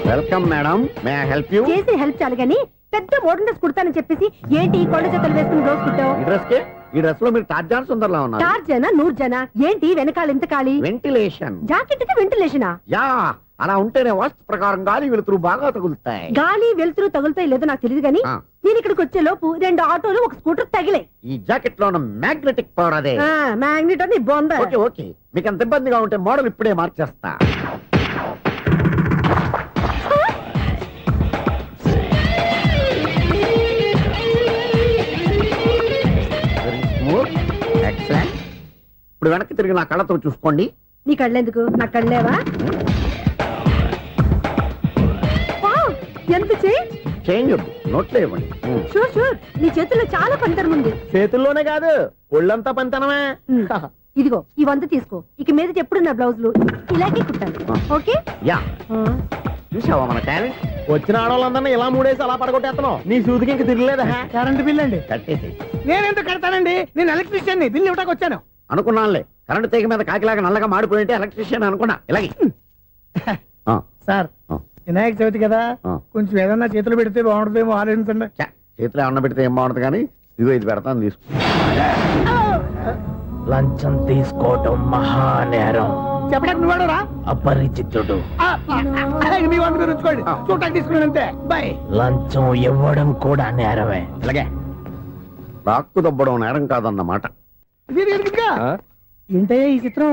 Welcome madam, may I help you? చేసి హెల్ప్ చాలు గాని పెద్ద మోడల్ డ్రెస్ కుడతానని చెప్పేసి ఏంటి కొండ జతలు వేసుకుని రోజు కుట్టావు? ఈ డ్రెస్ లో మీరు టార్జాన్ సుందర్లా ఉన్నారు. 4 జన 100 జన ఏంటి వెనకాల ఇంత ఖాళీ? వెంటిలేషన్. జాకెట్ కి వెంటిలేషనా? యా, అలా ఉంటేనే వాస్తు ప్రకారం గాలి వెలుతురు బాగా తగులుతాయి. గాలి వెలుతురు తగులుతాయి లేదో నాకు తెలియదు గాని నేను ఇక్కడికి వచ్చే లోపు 2 ఆటోలు 1 స్కూటర్ తగిలాయి. ఈ జాకెట్ లో ఉన్న మ్యాగ్నెటిక్ పవర్ అదే. మ్యాగ్నెట్ అని బొంద. ఓకే ఓకే, మీకు అంత ఇబ్బందిగా ఉంటే మోడల్ ఇప్పుడే మార్చేస్తా. ఎక్సలెంట్. ఇప్పుడు వెనక్కి తిరిగి నా కళ్ళతో చూసుకోండి. నీ కళ్ళెందుకు? నా కళ్ళేవా? ఎంత చేంజ్ నోట్లో ఇవ్వండి. షూర్ షూర్, నీ చేతుల్లో చాలా పంతరం ఉంది. చేతుల్లోనే కాదు, ఒళ్ళంతా పంతనమే. ఇదిగో ఈ 100 తీసుకో. ఇక మీద ఎప్పుడు నా బ్లౌజులు ఇలాగే కుట్టాలి. ఓకే? యా చూసావా మన టాలెంట్? వచ్చిన ఆడవాళ్ళందరినీ ఇలా మూడేసి అలా పడగొట్టేస్తున్నావు. నీ సూదికి ఇంక తిరగలేదా? కరెంట్ బిల్ అండి. కట్టేసి నేనెందుకు కడతానండి? నేను ఎలక్ట్రీషియన్ బిల్ ఇవ్వడానికి వచ్చాను. అనుకున్నానులే, కరెంట్ తీగ మీద కాకిలాగా నల్లగా మాడిపోయింటే ఎలక్ట్రీషియన్ అనుకున్నా. ఇలాగే సార్ వినాయక చవితి కదా, కొంచెం ఏదన్నా చేతులు పెడితే బాగుంటుందేమో ఆలోచించండి. చేతిలో అన్న పెడితే ఏం బాగుంటుంది కానీ ఇదిగో ఇది పెడతాను తీసుకో. లంచం తీసుకోవటం మహానేరం. చెప్పడానికి నువ్వాడరా? అపరిచితుడు. మీ వంట మీరు ఉంచుకోండి, చూడటానికి తీసుకున్నాను అంతే. బాయ్. లంచం ఇవ్వడం కూడా నేరమే. ఇలాగే రాక్కు దబ్బడం నేరం కాదన్నమాట. ఏంటయ్యా ఈ చిత్రం?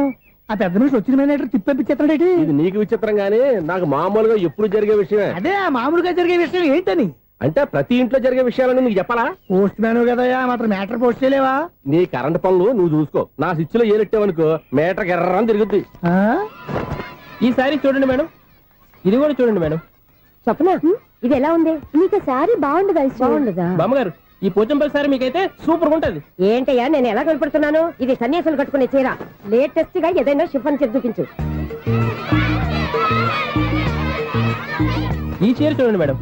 ఆ పెద్ద నుంచి వచ్చిన మేనేటర్ తిప్పించేస్తాడేటి? ఇది నీకు విచిత్రం గానీ నాకు మామూలుగా ఎప్పుడు జరిగే విషయమే. అదే మామూలుగా జరిగే విషయం ఏంటని? అంటే ప్రతి ఇంట్లో జరిగే విషయాలని నీకు చెప్పాలా? పోస్ట్ మ్యాన్ కదయ్యా, మాత్రం మ్యాటర్ పోస్ట్ చేయలేవా? నీ కరెంట్ పనులు నువ్వు చూసుకో. నా స్విచ్ లో ఏలెట్టావనుకో మీటర్ ఎర్రని తిరుగుద్ది. ఈసారి చూడండి మేడం, ఇది కూడా చూడండి మేడం. చెప్పనా? ఇది ఎలా ఉంది? నీకు సారీ బాగుండదా? బాగుండదా బామ్మగారు? ఈ పోచంపల్లి సారీ మీకైతే సూపర్ ఉంటది. ఏంటయ్యా నేను ఎలా కనపడుతున్నాను? ఇది సన్యాసులు కట్టుకునే చీర. లేటెస్ట్ గా ఏదైనా షిఫన్ చేసి చూపించు. ఈ చీర చూడండి మేడం.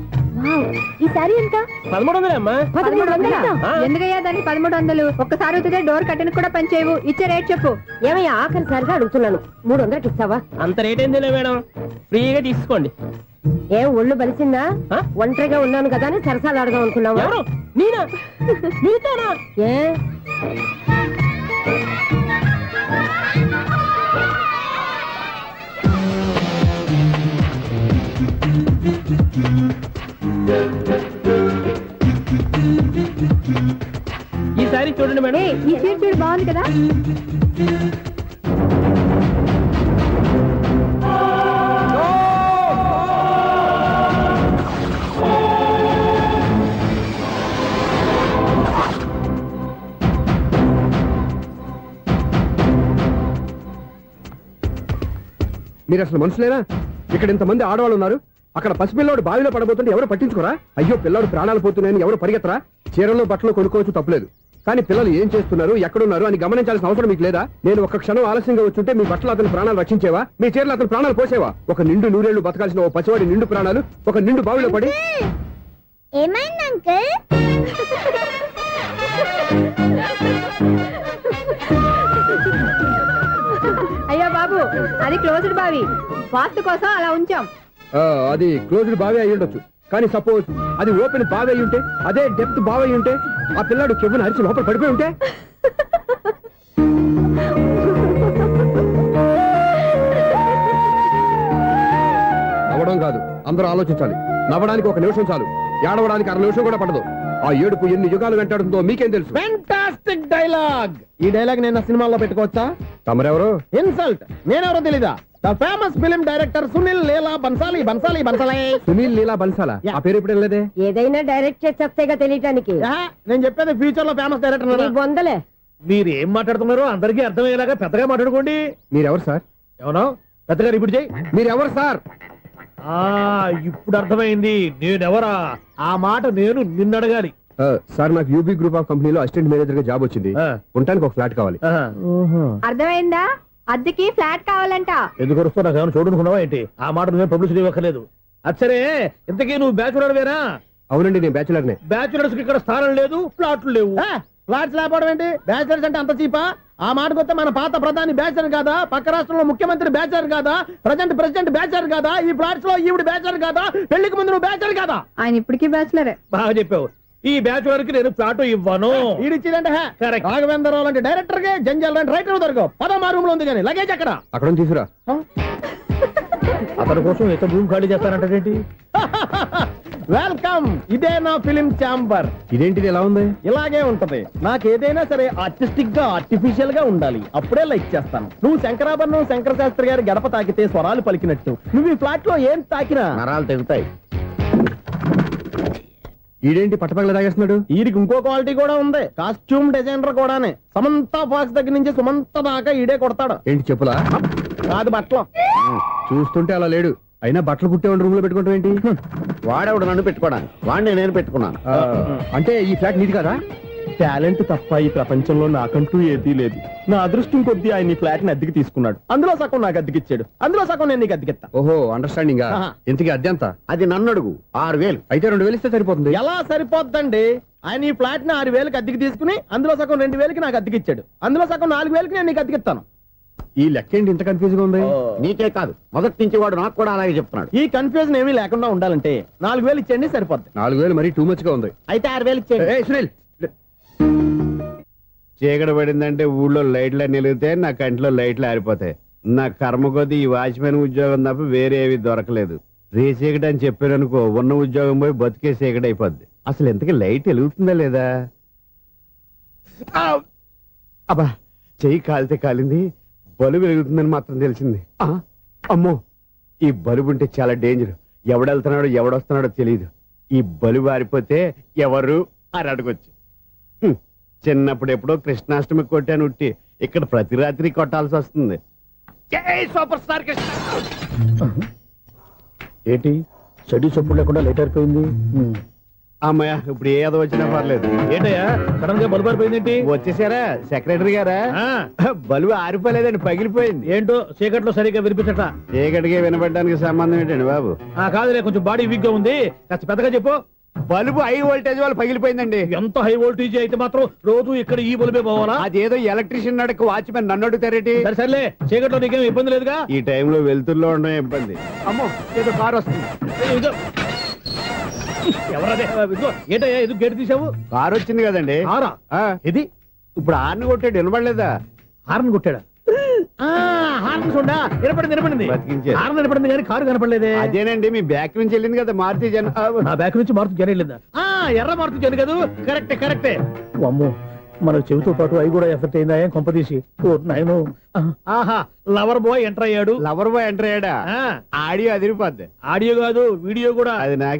ఈ సారీ ఎంత? 1300 అమ్మా. 1300? ఎందుకయ్యా దాన్ని 1300? ఒక్కసారి అవుతుందే డోర్ కట్టెన్ కూడా పనిచేయవు. ఇచ్చే రేట్ చెప్పు. ఏమయ్యా ఆఖరిసారిగా అడుగుతున్నాను, 300కి ఇస్తావా? అంత రేట్ ఏందిలే మేడం, ఫ్రీగా తీసుకోండి. ఏం ఒళ్ళు బలిసిందా? ఒంటరిగా ఉన్నాను కదా అని సరసాలు అడదాం అనుకున్నావా? ఎవరు? నేనా? నీతోనా? ఏ ఈ సారీ చూడండి మేడం. ఈ చీర చూడు బాగుంది కదా. మీరు అసలు మనుషులేనా? ఇక్కడ ఇంతమంది ఆడవాళ్ళు ఉన్నారు, అక్కడ పసిపిల్లాడు బావిలో పడబోతుంటే ఎవరు పట్టించుకోరా? అయ్యో పిల్లాడు ప్రాణాలు పోతున్నాయని ఎవరు పరిగెత్తరా? చీరలో బట్టలు కొనుక్కోవచ్చు, తప్పలేదు. కానీ పిల్లలు ఏం చేస్తున్నారు, ఎక్కడున్నారు అని గమనించాల్సిన అవసరం మీకు లేదా? నేను ఒక్క క్షణం ఆలస్యంగా వచ్చుంటే మీ బట్టలు అతని ప్రాణాలు రక్షించేవా? మీ చీరలు అతని ప్రాణాలు పోసేవా? ఒక నిండు నూరేళ్లు బతకాల్సిన ఓ పసివాడి నిండు ప్రాణాలు ఒక నిండు బావిలో పడి. ఏమైంది అంకుల్? అయ్యో బాబు, అది క్లోజ్డ్ బావి, వాస్తు కోసం అలా ఉంచాం. అది క్లోజ్డ్ బావి అయి ఉండొచ్చు, కానీ సపోజ్ అది ఓపెన్ బావి అయి ఉంటే, అదే డెప్త్ బావి అయి ఉంటే, ఆ పిల్లాడు చెవును అరిచి లోపల పడిపోయి ఉంటే. నవ్వడం కాదు, అందరూ ఆలోచించాలి. నవ్వడానికి 1 నిమిషం చాలు, ఏడవడానికి 1/2 నిమిషం కూడా పడదు. ఆ ఏడుపు ఎన్ని యుగాలు వెంటాడుతుందో మీకేం తెలుసు? Fantastic dialogue. ఈ డైలాగ్ నేను సినిమాలో పెట్టుకోవచ్చా? తమరెవరు? ఇన్సల్ట్. నేనెవరో తెలీదా? The famous film director Sunil Leela Bhansali. Bhansali Bhansali Sunil Leela బన్సాలా? ఆ పేరు ఇప్పుడు లేదే. ఏదైనా డైరెక్ట్ చేసేస్తేగా తెలియటానికి. నేను చెప్పేది ఫ్యూచర్ లో ఫేమస్ డైరెక్టర్. బొందలే. మీరు ఏం మాట్లాడుతున్నారో అందరికీ అర్థమయ్యేలాగా పెద్దగా మాట్లాడుకోండి. మీరెవరు సార్? ఎవరో పెద్దగా రిపీట్ చేయి. మీరెవరు సార్? ఇప్పుడు అర్థమైంది నేనెవరా. ఆ మాట నేను నిన్ను అడగాలి. సార్, నాకు యూబీ గ్రూప్ ఆఫ్ కంపెనీలో అసిస్టెంట్ మేనేజర్ గా జాబ్ వచ్చింది. ఉండటానికి ఒక ఫ్లాట్ కావాలి. అర్థమైందా? అద్దెకి ఫ్లాట్ కావాలంట. ఎందుకు వస్తున్నా? నాకు ఏమైనా చూడనుకున్నావా ఏంటి? ఆ మాట నువ్వే పబ్లిసిటీ ఇవ్వక్కర్లేదు. అచ్చరే, ఇంతకీ నువ్వు బ్యాచులర్ వేరా? అవునండి, నేను బ్యాచులర్నే. బ్యాచులర్స్ కి ఇక్కడ స్థానం లేదు, ఫ్లాట్లు లేవు. ఫ్లాట్స్ లేకపోవడం ఏంటి? బ్యాచులర్స్ అంటే అంత చీపా? ఆ మాటకొస్తే మన పాత ప్రధాని బ్యాచులర్ కాదా? పక్క రాష్ట్రంలో ముఖ్యమంత్రి బ్యాచులర్ కాదా? ప్రెసిడెంట్ బ్యాచులర్ కాదా? ఈ ఫ్లాట్స్ లో ఈవిడ బ్యాచులర్ కాదా? పెళ్లికి ముందు నువ్వు బ్యాచులర్ కాదా? ఆయన ఇప్పటికీ బ్యాచులరే. బాగా చెప్పావు. ఈ బ్యాచులర్ కి నేను ఫ్లాట్ ఇవ్వను. ఈడిచ్చిందంటే రాఘవేంద్రరావు లాంటి డైరెక్టర్ కి జంజల్ లాంటి రైటర్ దొరకవు. 13 రూమ్ లో ఉంది కానీ లగేజ్ అక్కడ. అక్కడ తీసుకురా. అతని కోసం ఎంత భూమి ఖాళీ చేస్తానంటే వెల్కమ్. ఇదే నా ఫిలిం ఛాంబర్. ఇదేంటిది ఎలా ఉంది? ఇలాగే ఉంటది. నాకు ఏదైనా సరే ఆర్టిస్టిక్ గా ఆర్టిఫిషియల్ గా ఉండాలి, అప్పుడే లైక్ చేస్తాను. నువ్వు శంకరాభరణం శంకర శాస్త్రి గారి గడప తాకితే స్వరాలు పలికినట్టు నువ్వు ఈ ఫ్లాట్ లో ఏం తాకినా నరాలు తెగుతాయి. ఈడేంటి పట్టపగల తాగేస్తున్నాడు? వీడికి ఇంకో క్వాలిటీ కూడా ఉంది. కాస్ట్యూమ్ డిజైనర్ కూడానే. సమంత ఫాక్స్ దగ్గర నుంచి సుమంత దాకా ఈడే కొడతాడు. ఏంటి చెప్పులా? కాదు, బట్టలు. చూస్తుంటే అలా లేడు. అయినా బట్టలు కుట్టే రూమ్ లో పెట్టుకుంటాం ఏంటి? వాడేవాడు నన్ను పెట్టుకోవడానికి, వాడిని నేను పెట్టుకున్నాను. అంటే ఈ ఫ్లాట్ నీది కదా? టాలెంట్ తప్ప ఈ ప్రపంచంలో నాకంటూ ఏదీ లేదు. నా అదృష్టం కొద్దీ ఆయన ఈ ఫ్లాట్ ని అద్దెకి తీసుకున్నాడు. అందులో సగం నాకు అద్దెకిచ్చాడు, అందులో సగం నేను నీకు అద్దెకిస్తా. ఓహో అండర్స్టాండింగ్. ఇంతకీ అద్దె ఎంత? అది నన్ను అడుగు. 6,000. అయితే 2,000 ఇస్తే సరిపోతుంది. ఎలా సరిపోద్దండి? ఆయన ఈ ఫ్లాట్ ని 6,000కి అద్దెకి తీసుకుని అందులో సగం 2,000కి నాకు అద్దెకిచ్చాడు, అందులో సగం 4,000కి నేను నీకు అద్దెకిస్తాను. ఈ లెక్క ఏంటి ఇంత కన్ఫ్యూజ్ గా ఉంది? నీకే కాదు, మొదటి నుంచి వాడు నాకు కూడా అలాగే చెప్తున్నాడు. ఈ కన్ఫ్యూజన్ ఏమీ లేకుండా ఉండాలంటే 4,000 ఇచ్చేయండి, సరిపోద్ది. 4,000 మరీ టూ మచ్ గా ఉంది. అయితే 6,000 ఇచ్చేయండి. ఏయ్, సునీల్, చీకటి పడిందంటే ఊళ్ళో లైట్లు అన్ని వెలిగితే నా కంటిలో లైట్లు ఆరిపోతాయి. నా కర్మ కొద్దీ ఈ వాచ్మెన్ ఉద్యోగం తప్ప వేరే ఏవి దొరకలేదు. రేచీకటి అని చెప్పారనుకో, ఉన్న ఉద్యోగం పోయి బతికే చీకటి అయిపోద్ది. అసలు ఎంతకీ లైట్ వెలుగుతుందా లేదా? అబ్బా, చెయ్యి కాలితే కాలింది, బలుబు వెలుగుతుందని మాత్రం తెలిసింది. అమ్మో, ఈ బలుబు ఉంటే చాలా డేంజర్. ఎవడెళ్తున్నాడో ఎవడొస్తున్నాడో తెలియదు. ఈ బలుబు ఆరిపోతే ఎవరు అని అడగొచ్చు. చిన్నప్పుడు ఎప్పుడో కృష్ణాష్టమి కొట్టాను ఉట్టి, ఇక్కడ ప్రతి రాత్రి కొట్టాల్సి వస్తుంది. జై సూపర్ స్టార్ కృష్ణ. ఏంటి చెడు చప్పుడు లేకుండా లేట్ అయిపోయింది? అమ్మయ్య, ఇప్పుడు ఏదో వచ్చినా పర్లేదు. ఏంటయ్యా సడన్ గా బల్బు అయిపోయింది? వచ్చేసారా సెక్రటరీ గారా? బలుబు ఆరిపోలేదండి, పగిలిపోయింది. ఏంటో చీకట్లో సరిగ్గా వినిపించట. చీకటికి వినపడడానికి సంబంధం ఏంటండి బాబు? కాదులే, కొంచెం బాడీ వీక్ గా ఉంది, కాస్త పెద్దగా చెప్పు. బల్బు హై వోల్టేజ్ వాళ్ళు పగిలిపోయిందండి. ఎంత హై వోల్టేజ్ అయితే మాత్రం రోజు ఇక్కడ ఈ బల్బే పోవాలా? అదేదో ఎలక్ట్రీషియన్ నడక వాచ్మెన్ నన్ను అడుగుతారేటి? సరే సర్లే, చీకట్లో నీకేం ఇబ్బంది లేదుగా? ఈ టైంలో వెళ్తుల్లో ఉండడం ఇబ్బంది. అమ్మో, ఏదో కారు వస్తుంది. ఇదిగో. ఎవరదే? ఇదిగో, ఏంటయ్యా ఇది గేట్ తీసావు? కారు వచ్చింది కదండి. కారా? ఇది ఇప్పుడు హార్న్ కొట్టాడు, వినపడలేదా? హార్న్ కొట్టాడా? హార్న్ చూడా, వినపడింది. బతికించారు. హార్న్ వినపడింది కానీ కారు కనపడలేదే. అదేనండి, మీ బ్యాక్ నుంచి వెళ్ళింది కదా మారుతి జన. నా బ్యాక్ నుంచి మారుతు జన వెళ్ళిందా? ఎర్ర మారుతు జన కదా. కరెక్టే. అమ్మో, మనకు చెవితో పాటు అవి కూడా ఎఫెక్ట్ అయిందా కొంపదీసి? నాయను. ఆహా, లవర్ బాయ్ ఎంటర్ అయ్యాడు. లవర్ బాయ్ ఎంటర్ అయ్యాడా? ఆడియో అదిరిపోద్ది. ఆడియో కాదు, వీడియో కూడా. అది నాకు